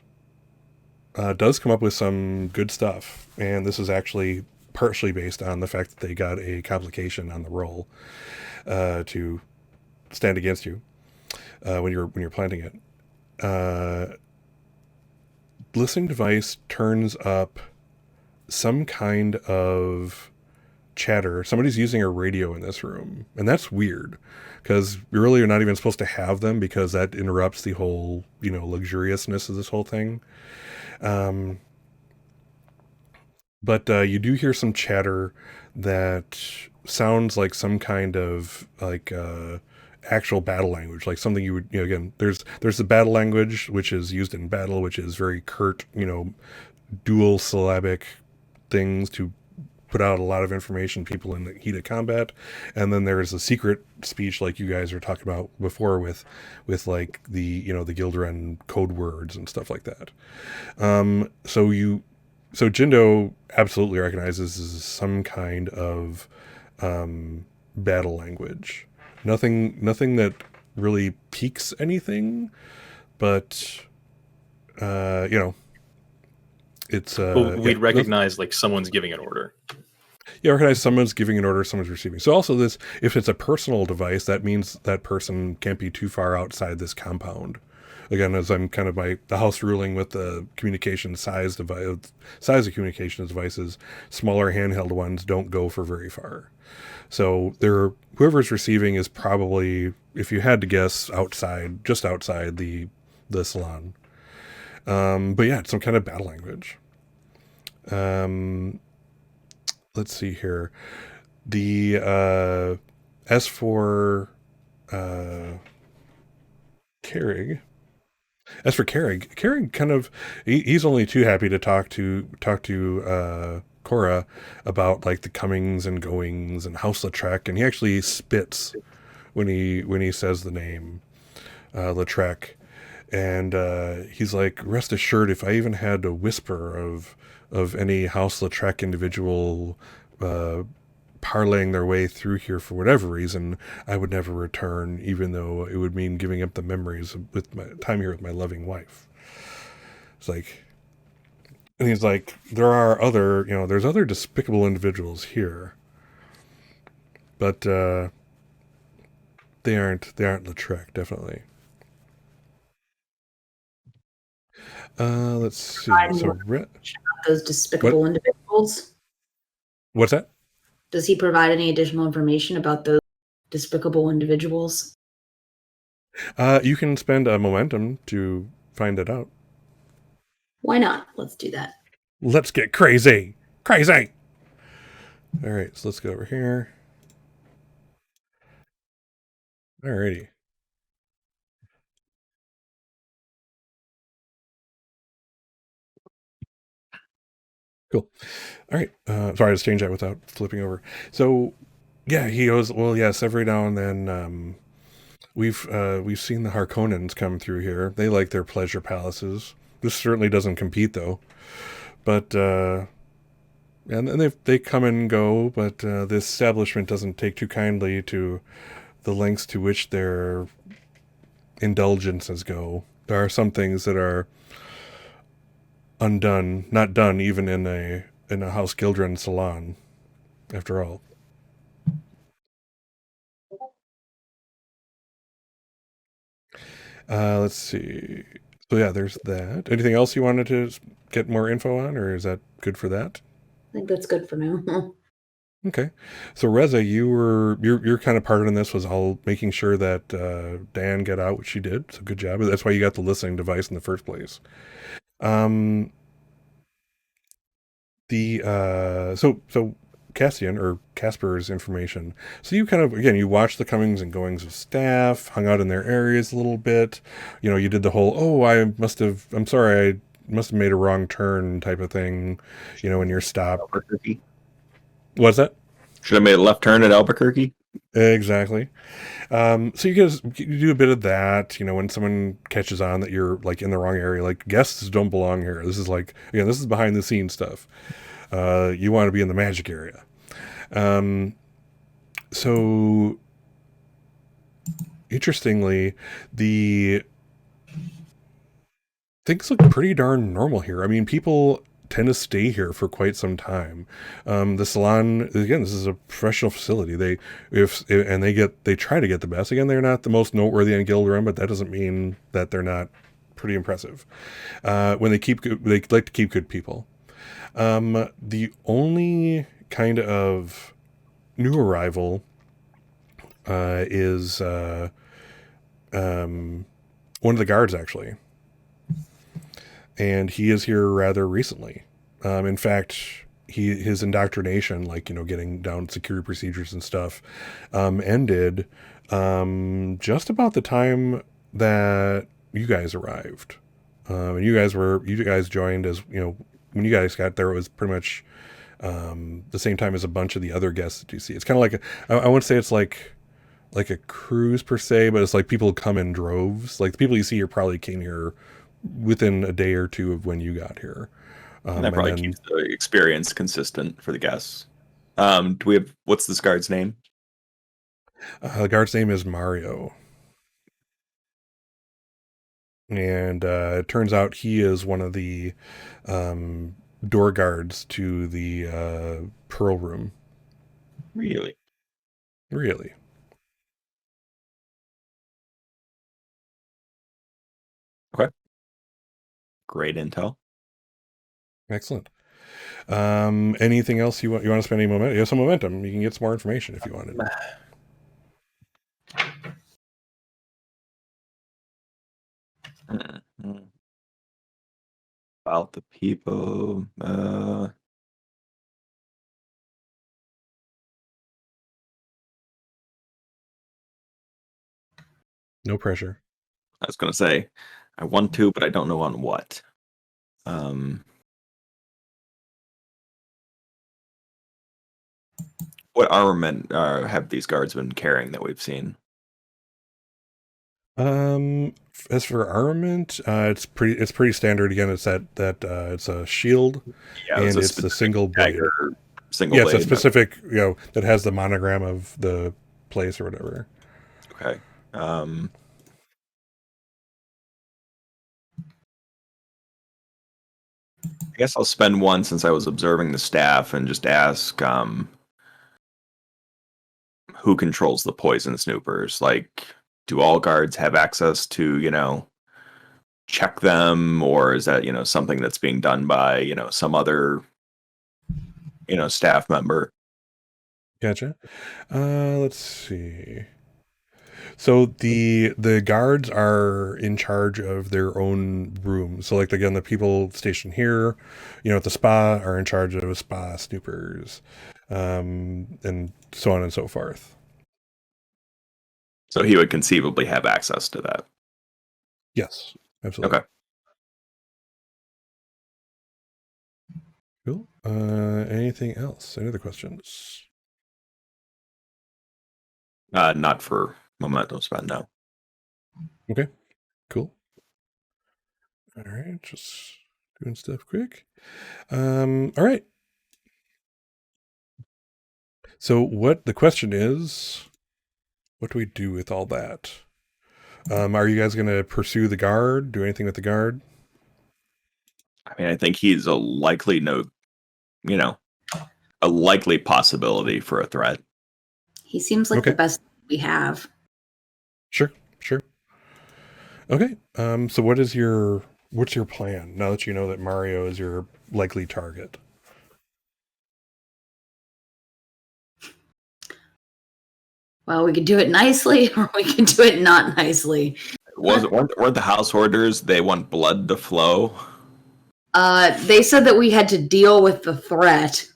does come up with some good stuff, and this is actually partially based on the fact that they got a complication on the roll to stand against you when you're planting it. Listening device turns up some kind of chatter. Somebody's using a radio in this room, and that's weird because you're not even supposed to have them because that interrupts the whole luxuriousness of this whole thing. But you do hear some chatter that sounds like some kind of like actual battle language, like something you would, again, there's the battle language, which is used in battle, which is very curt, dual syllabic things to put out a lot of information people in the heat of combat. And then there's a secret speech like you guys were talking about before with like the the Gildrun code words and stuff like that. So Jindo absolutely recognizes this as some kind of battle language. Nothing that really piques anything, but it's we'd recognize like someone's giving an order. Yeah, recognize someone's giving an order, someone's receiving. So also this, if it's a personal device, that means that person can't be too far outside this compound. Again, as I'm kind of the house ruling with the communication size of communication devices, smaller handheld ones don't go for very far. So whoever's receiving is probably, if you had to guess, just outside the salon. But yeah, it's some kind of battle language. Let's see here. The as for Carrig. As for Carrig kind of he's only too happy to talk to Cora about like the comings and goings and House Lautrec, and he actually spits when he says the name Lautrec, and he's like, rest assured, if I even had a whisper of any House Lautrec individual parlaying their way through here for whatever reason, I would never return, even though it would mean giving up the memories with my time here with my loving wife. It's like, and he's like, there are other, there's other despicable individuals here, but they aren't Lautrec, definitely. Let's see. So those despicable individuals. What's that? Does he provide any additional information about those despicable individuals? You can spend a momentum to find it out. Why not? Let's do that. Let's get crazy. Crazy! All right, so let's go over here. Alrighty. Cool. All right. Sorry, I just changed that without flipping over. So, yeah, he goes, well, yes, every now and then we've seen the Harkonnens come through here. They like their pleasure palaces. This certainly doesn't compete, though. But, and they come and go, but the establishment doesn't take too kindly to the lengths to which their indulgences go. There are some things that are undone, not done even in a House Gildrun salon, after all. Let's see. So yeah, there's that. Anything else you wanted to get more info on, or is that good for that? I think that's good for now. Okay. So Reza, you're kind of part of this was all making sure that Dan get out what she did. So good job. That's why you got the listening device in the first place. So Cassian, or Casper's information. So you kind of, again, you watched the comings and goings of staff, hung out in their areas a little bit. You did the whole, I'm sorry, I must have made a wrong turn type of thing, in your stop. Albuquerque. What's that? Should have made a left turn at Albuquerque. Exactly. So you do a bit of that, when someone catches on that you're like in the wrong area, like guests don't belong here. This is like, again, this is behind the scenes stuff. You want to be in the magic area. So interestingly, the things look pretty darn normal here. I mean, people tend to stay here for quite some time. The salon, again, this is a professional facility. They try to get the best. Again, they're not the most noteworthy in Gildrun, but that doesn't mean that they're not pretty impressive. When they like to keep good people. The only kind of new arrival is one of the guards, actually. And he is here rather recently. In fact, his indoctrination, like getting down security procedures and stuff, ended just about the time that you guys arrived. And you guys joined as when you guys got there, it was pretty much the same time as a bunch of the other guests that you see. It's kind of like I wouldn't say it's like a cruise per se, but it's like people come in droves. Like the people you see here probably came here within a day or two of when you got here. And that probably keeps the experience consistent for the guests. What's this guard's name? The guard's name is Mario. And it turns out he is one of the door guards to the Pearl Room. Really? Really. Okay. Great intel. Excellent. Anything else you want to spend any momentum? You have some momentum. You can get some more information if you wanted. About the people. No pressure. I was going to say, I want to, but I don't know on what. What armament have these guards been carrying that we've seen? As for armament, it's pretty standard. Again, it's it's a shield, Yeah, and it's the single blade. Single blade. It's a specific, that has the monogram of the place or whatever. Okay. I guess I'll spend one since I was observing the staff and just ask who controls the poison snoopers. Like, do all guards have access to, check them, or is that, something that's being done by, some other, staff member? Gotcha. Let's see. So the guards are in charge of their own rooms. So like again, the people stationed here, at the spa are in charge of spa snoopers, and so on and so forth. So he would conceivably have access to that. Yes, absolutely. Okay. Cool. Anything else? Any other questions? Not for momentum spend, no. Okay, cool. All right, just doing stuff quick. All right. So what the question is, what do we do with all that? Are you guys going to pursue the guard? Do anything with the guard? I mean, I think he's a likely a likely possibility for a threat. He seems like Okay. the best we have. Sure. Okay. So what's your plan now that you know that Mario is your likely target? Well, we could do it nicely, or we could do it not nicely. Weren't the house orders? They want blood to flow. They said that we had to deal with the threat.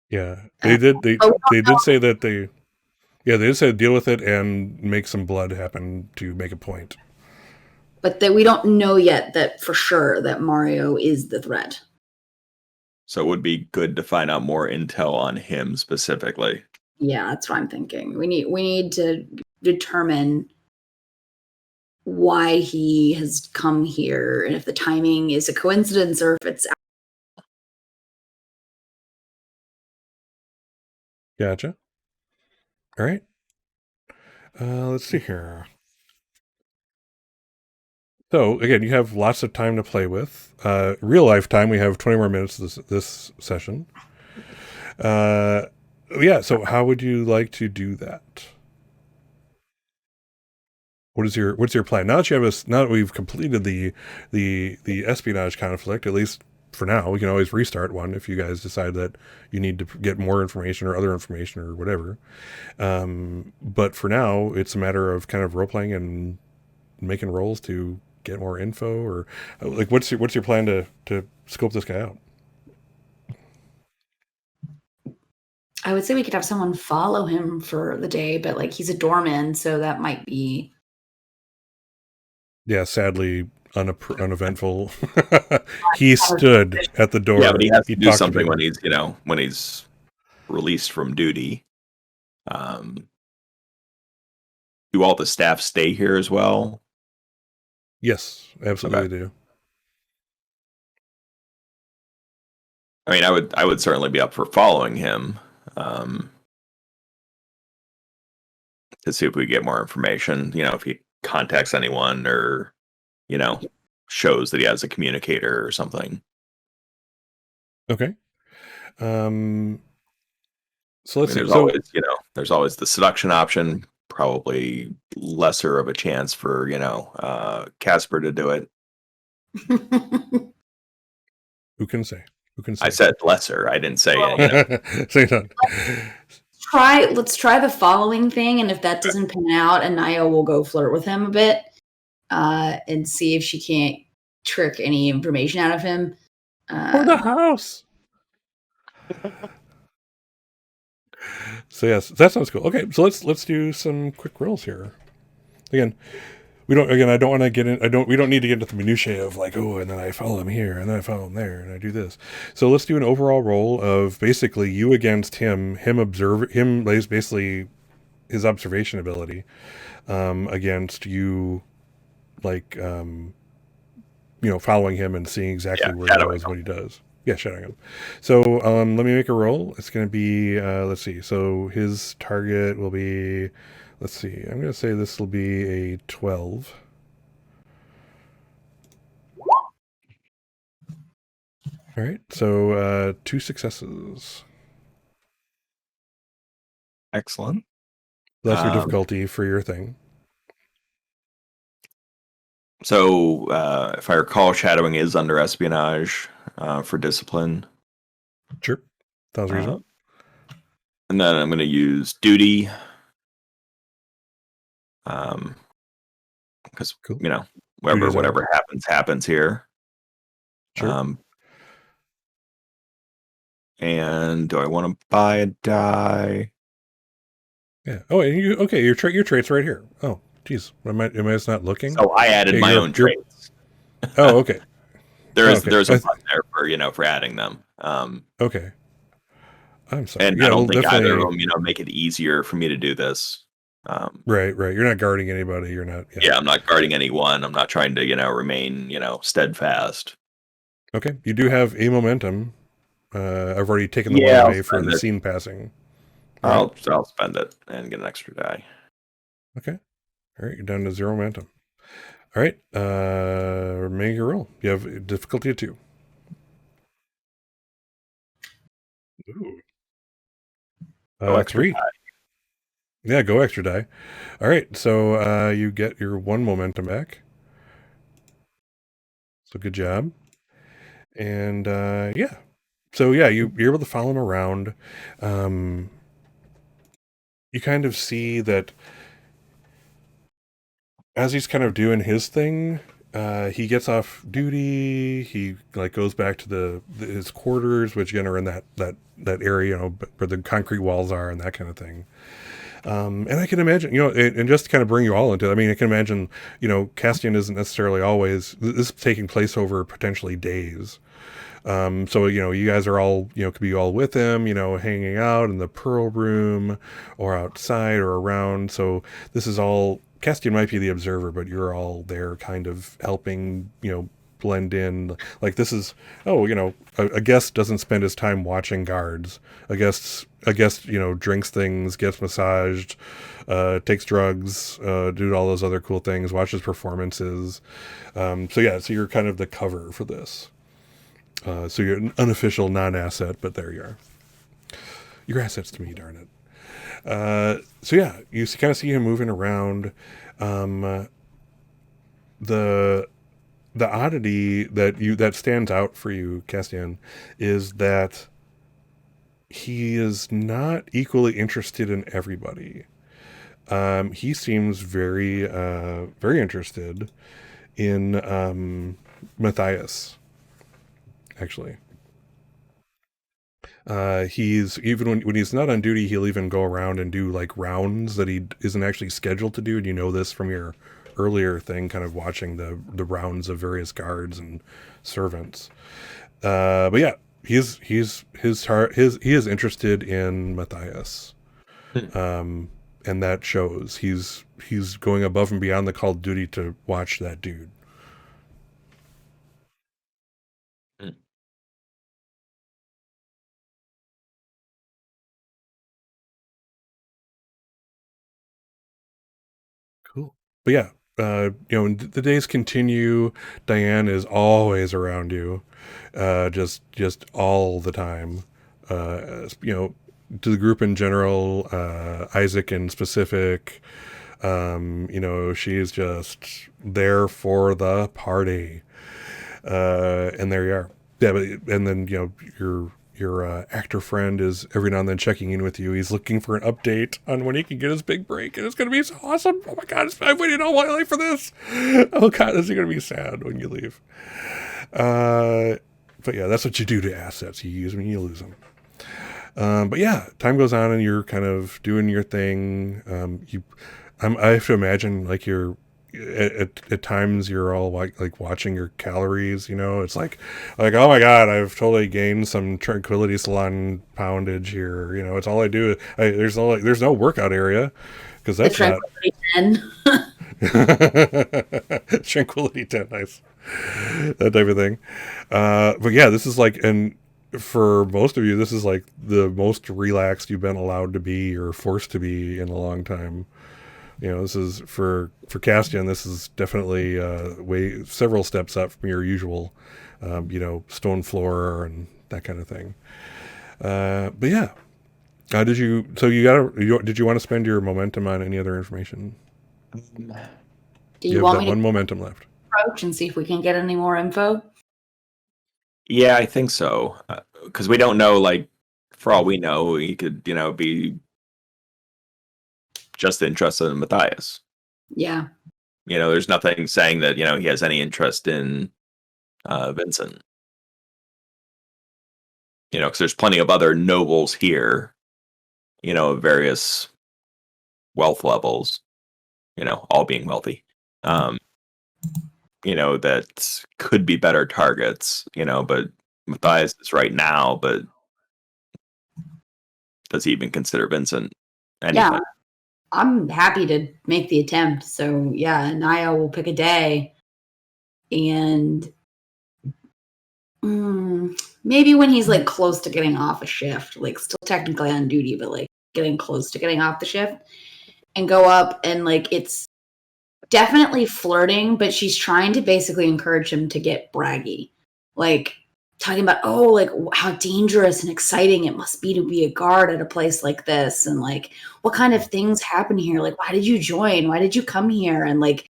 Yeah, they did. They did say that they did say deal with it and make some blood happen to make a point. But that we don't know yet that for sure that Mario is the threat. So it would be good to find out more intel on him specifically. Yeah, that's what I'm thinking. We need to determine why he has come here and if the timing is a coincidence or if it's... Gotcha. All right. Let's see here. So again, you have lots of time to play with. Real life time, we have 20 more minutes this session. Yeah. So how would you like to do that? What's your plan now that we've completed the espionage conflict? At least for now, we can always restart one if you guys decide that you need to get more information or other information or whatever. But for now, it's a matter of kind of role playing and making rolls to get more info, or like what's your plan to scope this guy out? I would say we could have someone follow him for the day, but like he's a doorman, so that might be. Yeah, sadly uneventful. He stood at the door. Yeah, but he has to do talked something people. when he's released from duty. Do all the staff stay here as well? Yes, absolutely they do. I mean, I would certainly be up for following him to see if we get more information. You know, if he contacts anyone or shows that he has a communicator or something. Okay. So let's see. There's always the seduction option. Probably lesser of a chance for Casper to do it. Who can say? I said lesser. I didn't say Say that. Let's try the following thing, and if that doesn't pan out, Anaya will go flirt with him a bit, and see if she can't trick any information out of him. For the house. So yes, that sounds cool. Okay, so let's do some quick rolls here. Again, I don't want to get in. We don't need to get into the minutiae of like, oh, and then I follow him here, and then I follow him there, and I do this. So let's do an overall roll of basically you against him. Him basically his observation ability against you, like following him and seeing exactly where he goes, what he does. Yeah, shadowing him. So let me make a roll. It's going to be let's see. So his target will be. Let's see. I'm going to say this will be a 12. All right. So 2 successes. Excellent. That's your difficulty for your thing. So if I recall, shadowing is under espionage for discipline. Sure. Sounds reasonable. And then I'm going to use duty. Because cool. whatever happens here. Sure. And do I want to buy a die? Yeah. Oh, and your traits right here. Oh, geez. Am I just not looking? So I added my own traits. Oh, okay. There's a button there for adding them. Okay. I'm sorry. And I don't think either of them, make it easier for me to do this. Right. You're not guarding anybody. You're not. Yeah, I'm not guarding anyone. I'm not trying to, remain, steadfast. Okay. You do have a momentum. I've already taken the one away for the scene passing. I'll spend it and get an extra die. Okay. All right. You're down to 0 momentum. All right. Make your roll. You have difficulty of 2. Ooh. 3. Die. Yeah, go extra die. All right, so you get your 1 momentum back. So good job. And yeah. So yeah, you're able to follow him around. You kind of see that as he's kind of doing his thing, he gets off duty. He goes back to his quarters, which again are in that area, where the concrete walls are and that kind of thing. And I can imagine, and just to kind of bring you all into it, I mean, I can imagine, Castian isn't necessarily always, this is taking place over potentially days. So, you guys are all, could be all with him, hanging out in the Pearl Room or outside or around. So this is all, Castian might be the observer, but you're all there kind of helping, blend in. Like this is, a guest doesn't spend his time watching guards. A guest, drinks things, gets massaged, takes drugs, do all those other cool things, watches performances. So you're kind of the cover for this. So you're an unofficial non-asset, but there you are. Your assets to me, darn it. So yeah, you kind of see him moving around. The oddity that stands out for you, Castian, is that he is not equally interested in everybody. He seems very, very interested in Matthias, actually. He's even when he's not on duty, he'll even go around and do like rounds that he isn't actually scheduled to do. And you know this from your earlier thing, kind of watching the rounds of various guards and servants. But yeah, he is interested in Matthias, and that shows. He's going above and beyond the call of duty to watch that dude. Cool. But yeah, the days continue. Diane is always around you, just all the time. To the group in general, Isaac in specific, she's just there for the party. And there you are. Yeah, and then your actor friend is every now and then checking in with you. He's looking for an update on when he can get his big break, and it's going to be so awesome. Oh my God, I've waited all my life for this. Oh God, this is going to be sad when you leave. But yeah, that's what you do to assets. You use them and you lose them. But yeah, time goes on and you're kind of doing your thing. I have to imagine like you're at times you're all like watching your calories, it's like, oh my God, I've totally gained some Tranquility Salon poundage here. It's all I do. There's no workout area because that's the Tranquility 10. Tranquility 10, nice. That type of thing. But yeah, this is like, and for most of you, this is like the most relaxed you've been allowed to be or forced to be in a long time. This is for Castian. This is definitely several steps up from your usual, stone floor and that kind of thing. But yeah, did you want to spend your momentum on any other information? Do you want me to one momentum left? Approach and see if we can get any more info? Yeah, I think so. Because we don't know. Like, for all we know, he could, be just interested in Matthias. Yeah. There's nothing saying that, he has any interest in Vincent. Because there's plenty of other nobles here, of various wealth levels, all being wealthy, that could be better targets, but Matthias is right now, but does he even consider Vincent anything? Yeah. I'm happy to make the attempt. So yeah, Naya will pick a day, and maybe when he's like close to getting off a shift, like still technically on duty, but like getting close to getting off the shift, and go up and like it's definitely flirting, but she's trying to basically encourage him to get braggy, like talking about like how dangerous and exciting it must be to be a guard at a place like this, and like what kind of things happen here, like why did you join, why did you come here, and like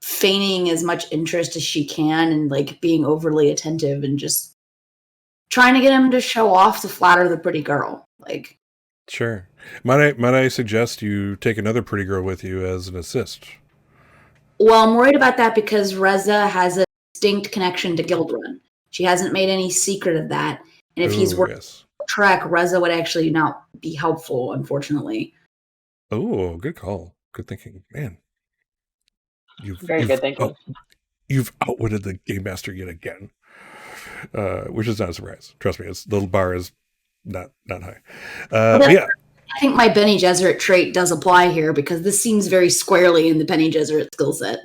feigning as much interest as she can and like being overly attentive and just trying to get him to show off to flatter the pretty girl. Like, sure. Might I suggest you take another pretty girl with you as an assist? Well, I'm worried about that because Reza has a distinct connection to Gildrun. She hasn't made any secret of that. And if he's working on track, Reza would actually not be helpful, unfortunately. Oh, good call. Good thinking. Man. Very good thinking. You've outwitted the game master yet again. Which is not a surprise. Trust me, the bar is not high. But yeah. I think my Bene Gesserit trait does apply here because this seems very squarely in the Bene Gesserit skill set.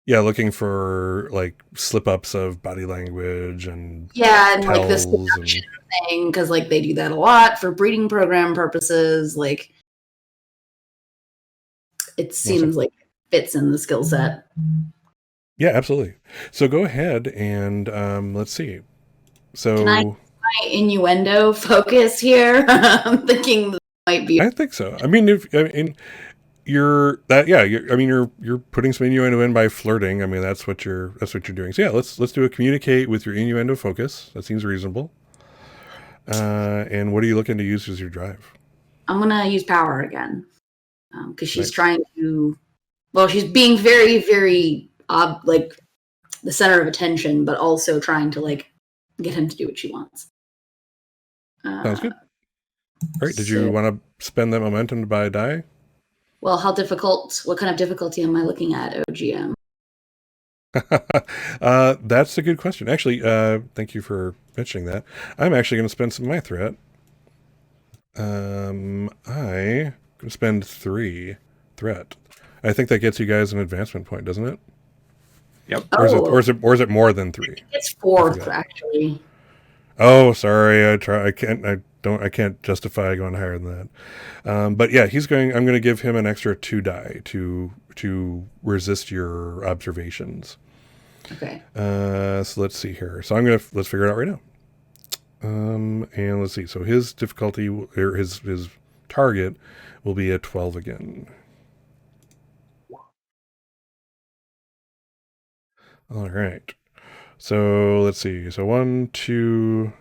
Yeah, looking for like slip-ups of body language and like this seduction thing, because like they do that a lot for breeding program purposes. Like it seems like it fits in the skill set. Yeah, absolutely. So go ahead and let's see. So can I my innuendo focus here? I'm thinking that might be. I think so. I mean, you're putting some innuendo in by flirting. I mean, that's what you're doing. So yeah, let's do a communicate with your innuendo focus. That seems reasonable. And what are you looking to use as your drive? I'm gonna use power again because she's trying to. Well, she's being very, very like the center of attention, but also trying to like get him to do what she wants. Sounds good. All right. Did you want to spend that momentum to buy a die? Well, how difficult? What kind of difficulty am I looking at, OGM? That's a good question. Actually, thank you for mentioning that. I'm actually going to spend some of my threat. I'm going to spend 3 threat. I think that gets you guys an advancement point, doesn't it? Yep. Or is it more than 3? It's 4, actually. Oh, sorry. I can't justify going higher than that. But yeah, I'm going to give him an extra 2 die to resist your observations. Okay. So let's see here. So let's figure it out right now. And let's see. So his difficulty, or his target, will be a 12 again. All right. So let's see. So 1, 2,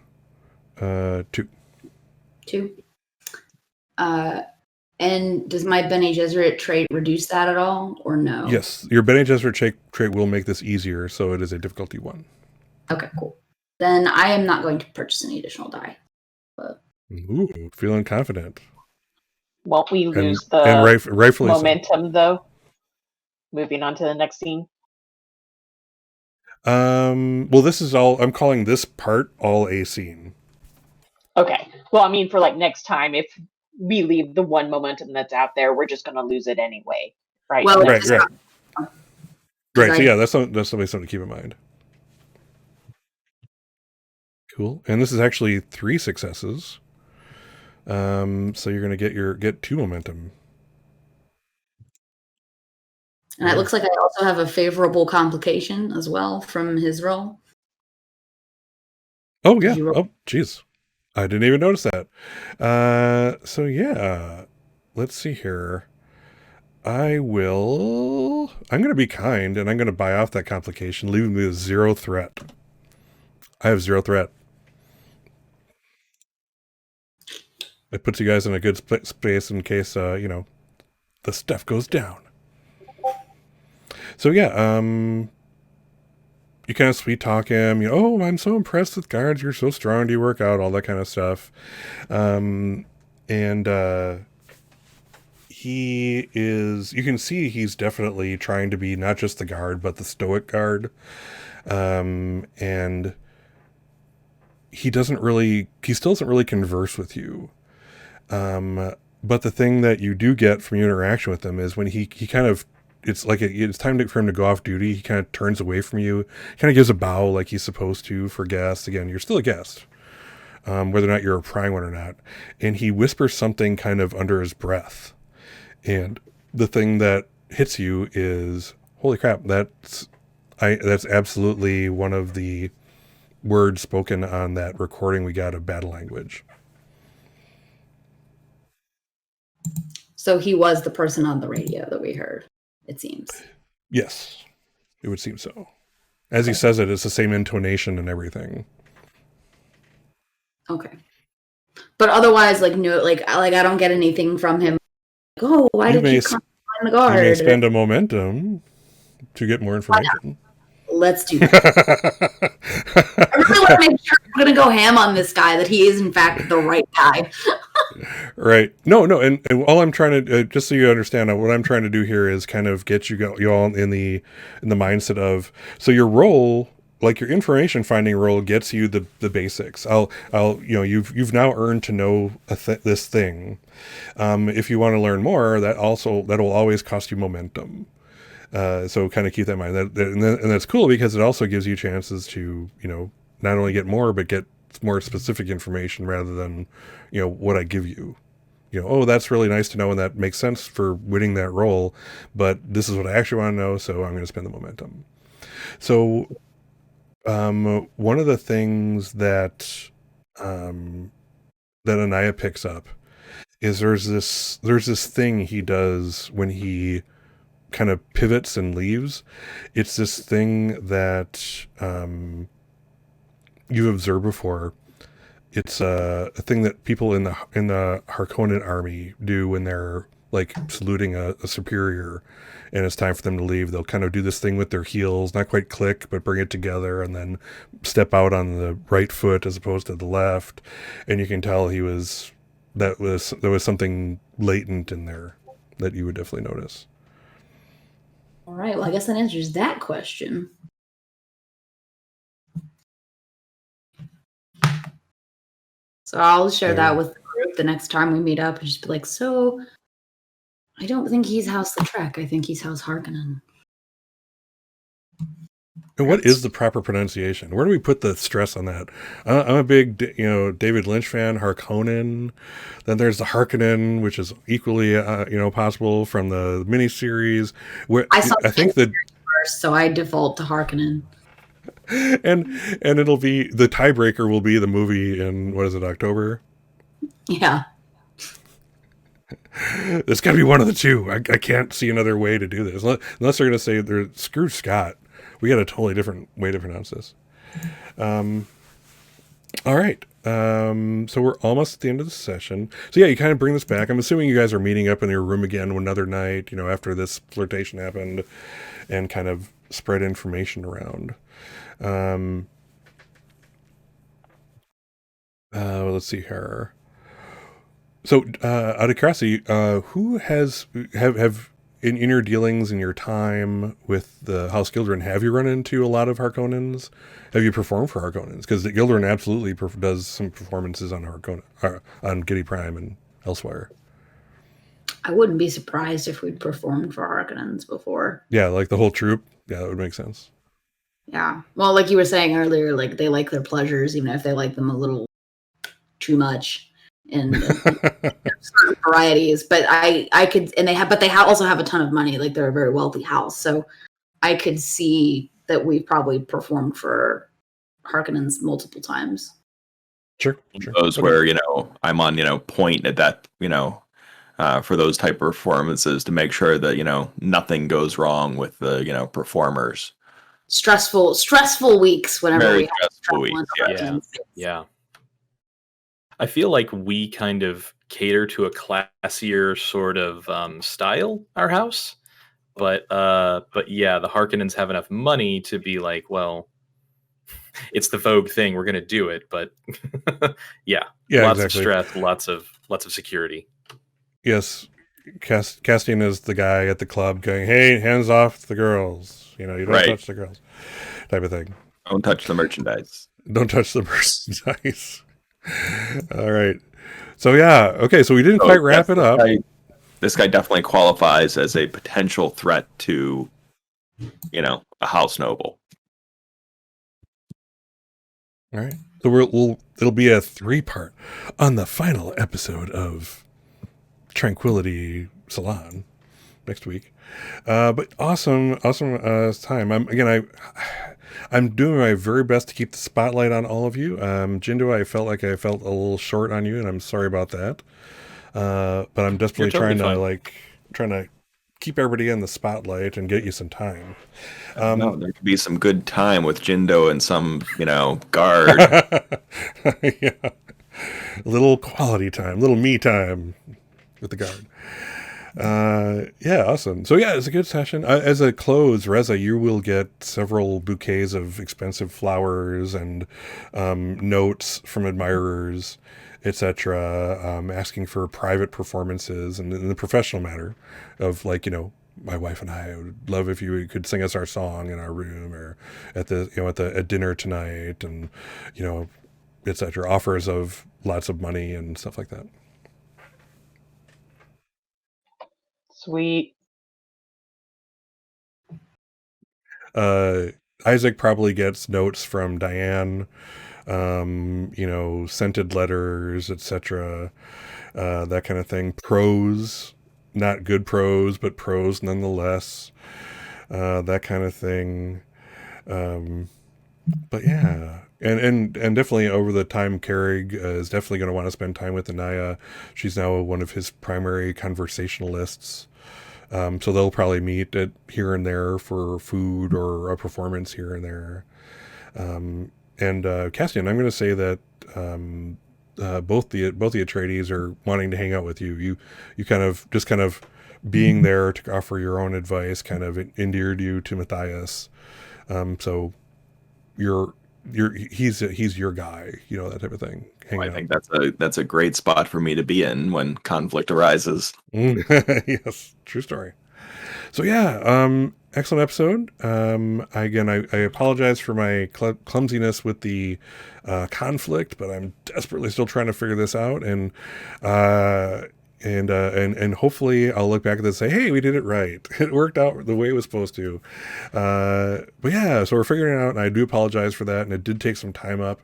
2. 2. And does my Bene Gesserit trait reduce that at all, or no? Yes, your Bene Gesserit trait will make this easier, so it is a difficulty 1. Okay, cool. Then I am not going to purchase any additional die. But... Ooh, feeling confident. Won't we lose rightfully momentum, though? Moving on to the next scene. Well, this is all. I'm calling this part all a scene. Okay. Well, I mean, for like next time, if we leave the one momentum that's out there, we're just going to lose it anyway, right? Well, right. So yeah, that's something to keep in mind. Cool. And this is actually 3 successes. So you're going to get 2 momentum. And it looks like I also have a favorable complication as well from his roll. Oh yeah. Oh geez, I didn't even notice that. So yeah, let's see here. I'm going to be kind, and I'm going to buy off that complication, leaving me with 0 threat. I have 0 threat. It puts you guys in a good space in case, the stuff goes down. So yeah, you kind of sweet talk him, oh, I'm so impressed with guards. You're so strong. Do you work out? All that kind of stuff. And you can see he's definitely trying to be not just the guard, but the stoic guard. And he still doesn't really converse with you. But the thing that you do get from your interaction with him is when he kind of, it's like it's time for him to go off duty. He kind of turns away from you, kind of gives a bow like he's supposed to for guests. Again, you're still a guest, whether or not you're a prying one or not. And he whispers something kind of under his breath. And the thing that hits you is, holy crap, that's absolutely one of the words spoken on that recording we got of battle language. So he was the person on the radio that we heard, it seems. Yes, it would seem so. As he says it, it's the same intonation and everything. Okay. But otherwise, no, I don't get anything from him. Oh, why did you come on the guard? You may spend a momentum to get more information. Let's do that. I really want to make sure I'm going to go ham on this guy, that he is, in fact, the right guy. Right. No. And all I'm trying to, just so you understand, what I'm trying to do here is kind of get you all in the mindset of, so your role, like your information finding role, gets you the basics. You've now earned to know this thing. If you want to learn more, that will always cost you momentum. So kind of keep that in mind. And that's cool because it also gives you chances to, not only get more, but get more specific information rather than, what I give you. Oh, that's really nice to know, and that makes sense for winning that role, but this is what I actually want to know, so I'm going to spend the momentum. So one of the things that Anaya picks up is there's this thing he does when he kind of pivots and leaves. It's this thing that you've observed before. It's a thing that people in the Harkonnen army do when they're like saluting a superior, and it's time for them to leave. They'll kind of do this thing with their heels, not quite click, but bring it together, and then step out on the right foot as opposed to the left. And you can tell there was something latent in there that you would definitely notice. All right. Well, I guess that answers that question. So I'll share that with the group the next time we meet up and just be like, so I don't think he's House Lautrec. I think he's House Harkonnen. And what is the proper pronunciation? Where do we put the stress on that? I'm a big, David Lynch fan, Harkonnen. Then there's the Harkonnen, which is equally, possible from the miniseries. I think that first, so I default to Harkonnen. And it'll be the tiebreaker will be the movie in what is it, October? Yeah. There's got to be one of the two. I can't see another way to do this unless they're going to say they're screw Scott. We got a totally different way to pronounce this. All right. So we're almost at the end of the session. So yeah, you kind of bring this back. I'm assuming you guys are meeting up in your room again another night, after this flirtation happened, and kind of spread information around. Let's see here. So, out of curiosity, who have in your dealings in your time with the House Gildrun, have you run into a lot of Harkonnens? Have you performed for Harkonnens? Because the Gildrun absolutely does some performances on on Giddy Prime and elsewhere. I wouldn't be surprised if we'd performed for Harkonnens before. Yeah, like the whole troupe. Yeah, that would make sense. Yeah. Well, like you were saying earlier, like they like their pleasures, even if they like them a little too much in certain varieties. But I could, and they also have a ton of money. Like they're a very wealthy house. So I could see that we've probably performed for Harkonnens multiple times. Sure. Those where, I'm on, point at that, for those type of performances to make sure that, nothing goes wrong with the, performers. Stressful weeks whenever Very we have stressful weeks. Yeah. I feel like we kind of cater to a classier sort of style, our house. But yeah, the Harkonnens have enough money to be like, well, it's the Vogue thing. We're going to do it. But yeah, lots of stress, lots of security. Yes. Castian is the guy at the club going, hey, hands off the girls. You don't touch the girls type of thing. Don't touch the merchandise. Don't touch the merchandise. All right. So, yeah. Okay. So we didn't quite wrap it up. This guy definitely qualifies as a potential threat to, a house noble. All right. So it'll be a 3-part on the final episode of Tranquility Salon next week. But awesome time. I'm doing my very best to keep the spotlight on all of you. Jindo, I felt a little short on you, and I'm sorry about that. But I'm desperately trying to keep everybody in the spotlight and get you some time. No, there could be some good time with Jindo and some, guard. Yeah. A little quality time, little me time with the guard. Yeah, awesome. So yeah, it's a good session. As a close, Reza, you will get several bouquets of expensive flowers and notes from admirers, etc., asking for private performances and in the professional matter of my wife and I would love if you could sing us our song in our room or at at dinner tonight, and etc. Offers of lots of money and stuff like that. Sweet. Isaac probably gets notes from Diane, scented letters, etc., that kind of thing. Prose, not good prose, but prose nonetheless, that kind of thing. But yeah, and definitely over the time, Carrig is definitely going to want to spend time with Anaya. She's now one of his primary conversationalists. So they'll probably meet at here and there for food or a performance here and there. And Castian, I'm going to say that both the Atreides are wanting to hang out with you. You kind of being there to offer your own advice kind of endeared you to Matthias. So he's your guy, that type of thing. I think that's a great spot for me to be in when conflict arises. Yes, true story. So yeah, excellent episode. I apologize for my clumsiness with the conflict, but I'm desperately still trying to figure this out, and hopefully I'll look back at this and say, hey, we did it right. It worked out the way it was supposed to. But yeah, so we're figuring it out, and I do apologize for that, and it did take some time up.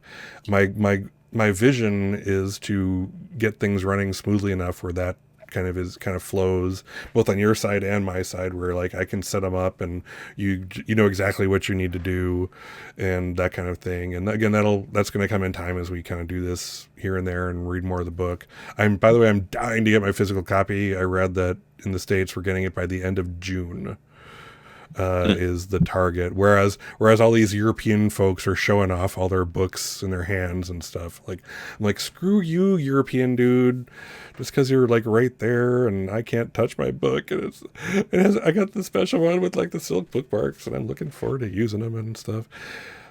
My vision is to get things running smoothly enough where that kind of flows both on your side and my side, where like I can set them up and you know exactly what you need to do and that kind of thing. And again, that's going to come in time as we kind of do this here and there and read more of the book. By the way, I'm dying to get my physical copy. I read that in the States we're getting it by the end of June. Is the target, whereas all these European folks are showing off all their books in their hands and stuff. Like, I'm like, screw you, European dude, just because you're like right there and I can't touch my book. And I got the special one with like the silk bookmarks, and I'm looking forward to using them and stuff.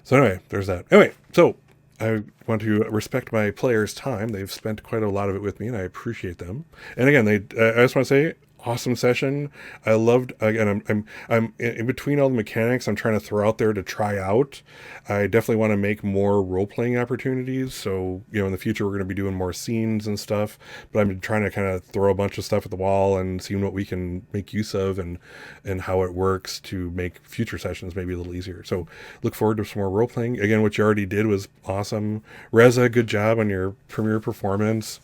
So anyway, there's that. Anyway, so I want to respect my players' time. They've spent quite a lot of it with me, and I appreciate them. And again, I just want to say, awesome session. I loved, again, I'm in between all the mechanics I'm trying to throw out there to try out. I definitely want to make more role-playing opportunities. So, in the future, we're going to be doing more scenes and stuff, but I'm trying to kind of throw a bunch of stuff at the wall and seeing what we can make use of and how it works to make future sessions maybe a little easier. So look forward to some more role-playing. Again, what you already did was awesome. Reza, good job on your premiere performance.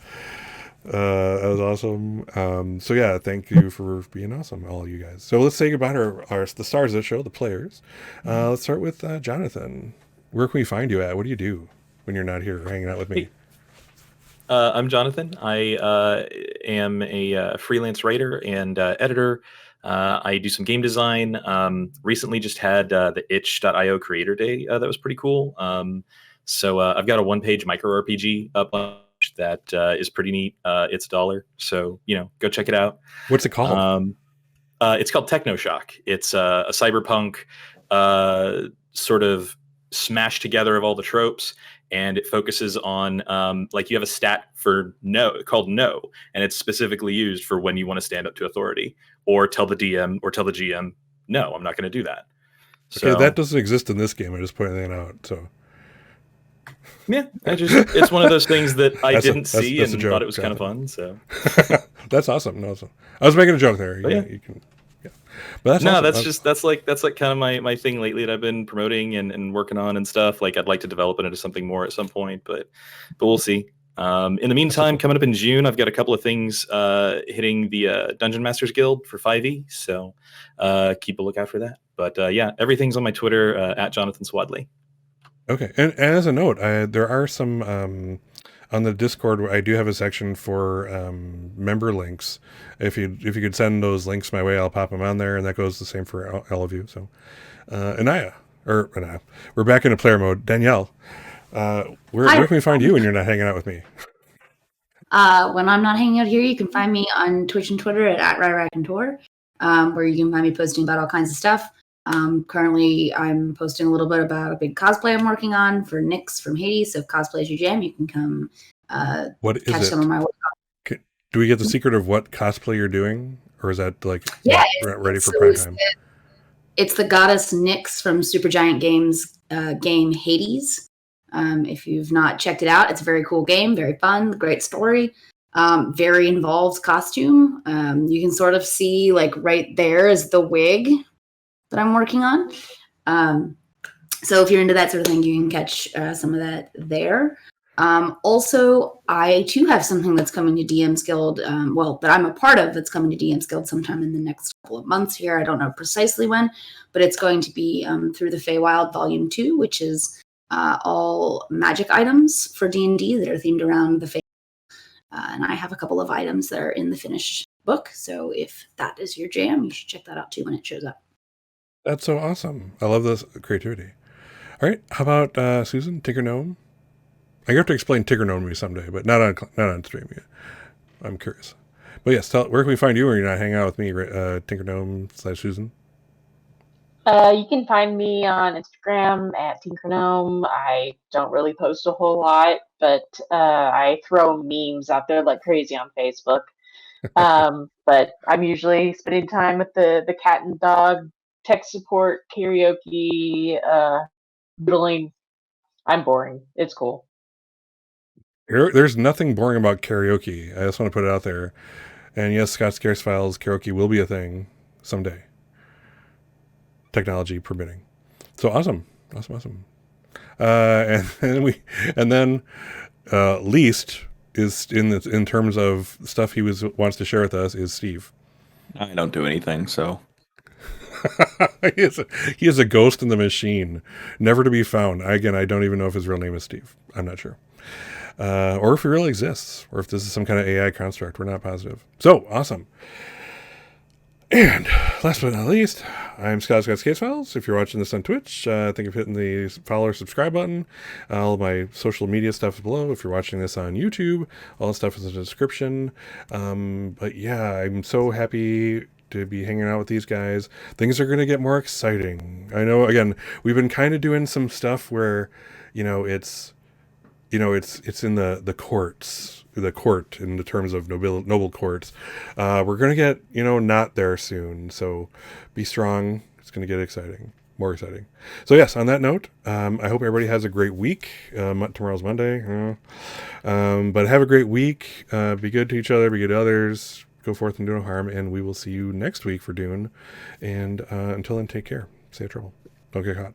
That was awesome. So yeah, thank you for being awesome, all of you guys. So let's say goodbye to the stars of the show, the players. Let's start with Jonathan. Where can we find you at? What do you do when you're not here hanging out with me? I'm Jonathan. I am a freelance writer and editor. I do some game design. Recently just had the itch.io creator day that was pretty cool. So I've got a one-page micro RPG up on that is pretty neat. It's $1, so go check it out. What's it called? It's called Technoshock. It's a cyberpunk sort of smash together of all the tropes, and it focuses on like you have a stat for no called no, and it's specifically used for when you want to stand up to authority or tell the DM or tell the GM, no, I'm not going to do that. Okay, that doesn't exist in this game. I just pointed that out. So yeah, it's one of those things that I didn't see and thought it was kind of fun. So that's awesome. No, I was making a joke there. Yeah. You can. Yeah. But that's awesome. That's like kind of my thing lately that I've been promoting and working on and stuff. Like I'd like to develop it into something more at some point, but we'll see. In the meantime, coming up in June, I've got a couple of things hitting the Dungeon Masters Guild for 5e. So keep a lookout for that. But yeah, everything's on my Twitter at Jonathan Swadley. Okay, and as a note, there are some on the Discord. I do have a section for member links. If you could send those links my way, I'll pop them on there, and that goes the same for all of you. So, Anaya, we're back into player mode. Danielle, where can we find you when you're not hanging out with me? When I'm not hanging out here, you can find me on Twitch and Twitter at @RyRacontor, where you can find me posting about all kinds of stuff. Currently, I'm posting a little bit about a big cosplay I'm working on for Nyx from Hades. So if cosplay is your jam, you can come catch some of my work. Do we get the secret of what cosplay you're doing? Or is that like ready for prime time? It's the goddess Nyx from Supergiant Games game Hades. If you've not checked it out, it's a very cool game, very fun, great story. Very involved costume. You can sort of see like right there is the wig that I'm working on. So if you're into that sort of thing, you can catch some of that there. Also, I too have something that's coming to DM's Guild, that I'm a part of that's coming to DM's Guild sometime in the next couple of months here. I don't know precisely when, but it's going to be through the Feywild Volume 2, which is all magic items for D&D that are themed around the Fey. And I have a couple of items that are in the finished book. So if that is your jam, you should check that out too when it shows up. That's so awesome. I love this creativity. All right. How about Susan, Tinker Gnome? I have to explain Tickernome to me someday, but not on stream yet. I'm curious. But yes, where can we find you when you're not hanging out with me, Tickernome/Susan? You can find me on Instagram at Tinkernome. I don't really post a whole lot, but I throw memes out there like crazy on Facebook. But I'm usually spending time with the cat and dog, tech support, karaoke, doodling. I'm boring. It's cool. There's nothing boring about karaoke. I just want to put it out there. And yes, ScottsCaseFiles karaoke will be a thing someday. Technology permitting. So awesome. And then least is in terms of stuff he wants to share with us is Steve. I don't do anything, so he is a ghost in the machine, never to be found. Again, I don't even know if his real name is Steve. I'm not sure. Or if he really exists, or if this is some kind of AI construct. We're not positive. So, awesome. And last but not least, I'm ScottsCaseFiles. If you're watching this on Twitch, think of hitting the follow or subscribe button. All my social media stuff is below. If you're watching this on YouTube, all the stuff is in the description. But yeah, I'm so happy to be hanging out with these guys. Things are going to get more exciting. I know, again, we've been kind of doing some stuff where, it's in the courts, the court in the terms of noble courts. We're going to get, not there soon. So be strong. It's going to get exciting, more exciting. So yes, on that note, I hope everybody has a great week. Tomorrow's Monday. But have a great week. Be good to each other, be good to others. Go forth and do no harm. And we will see you next week for Dune. And until then, take care. Stay out of trouble. Don't get caught.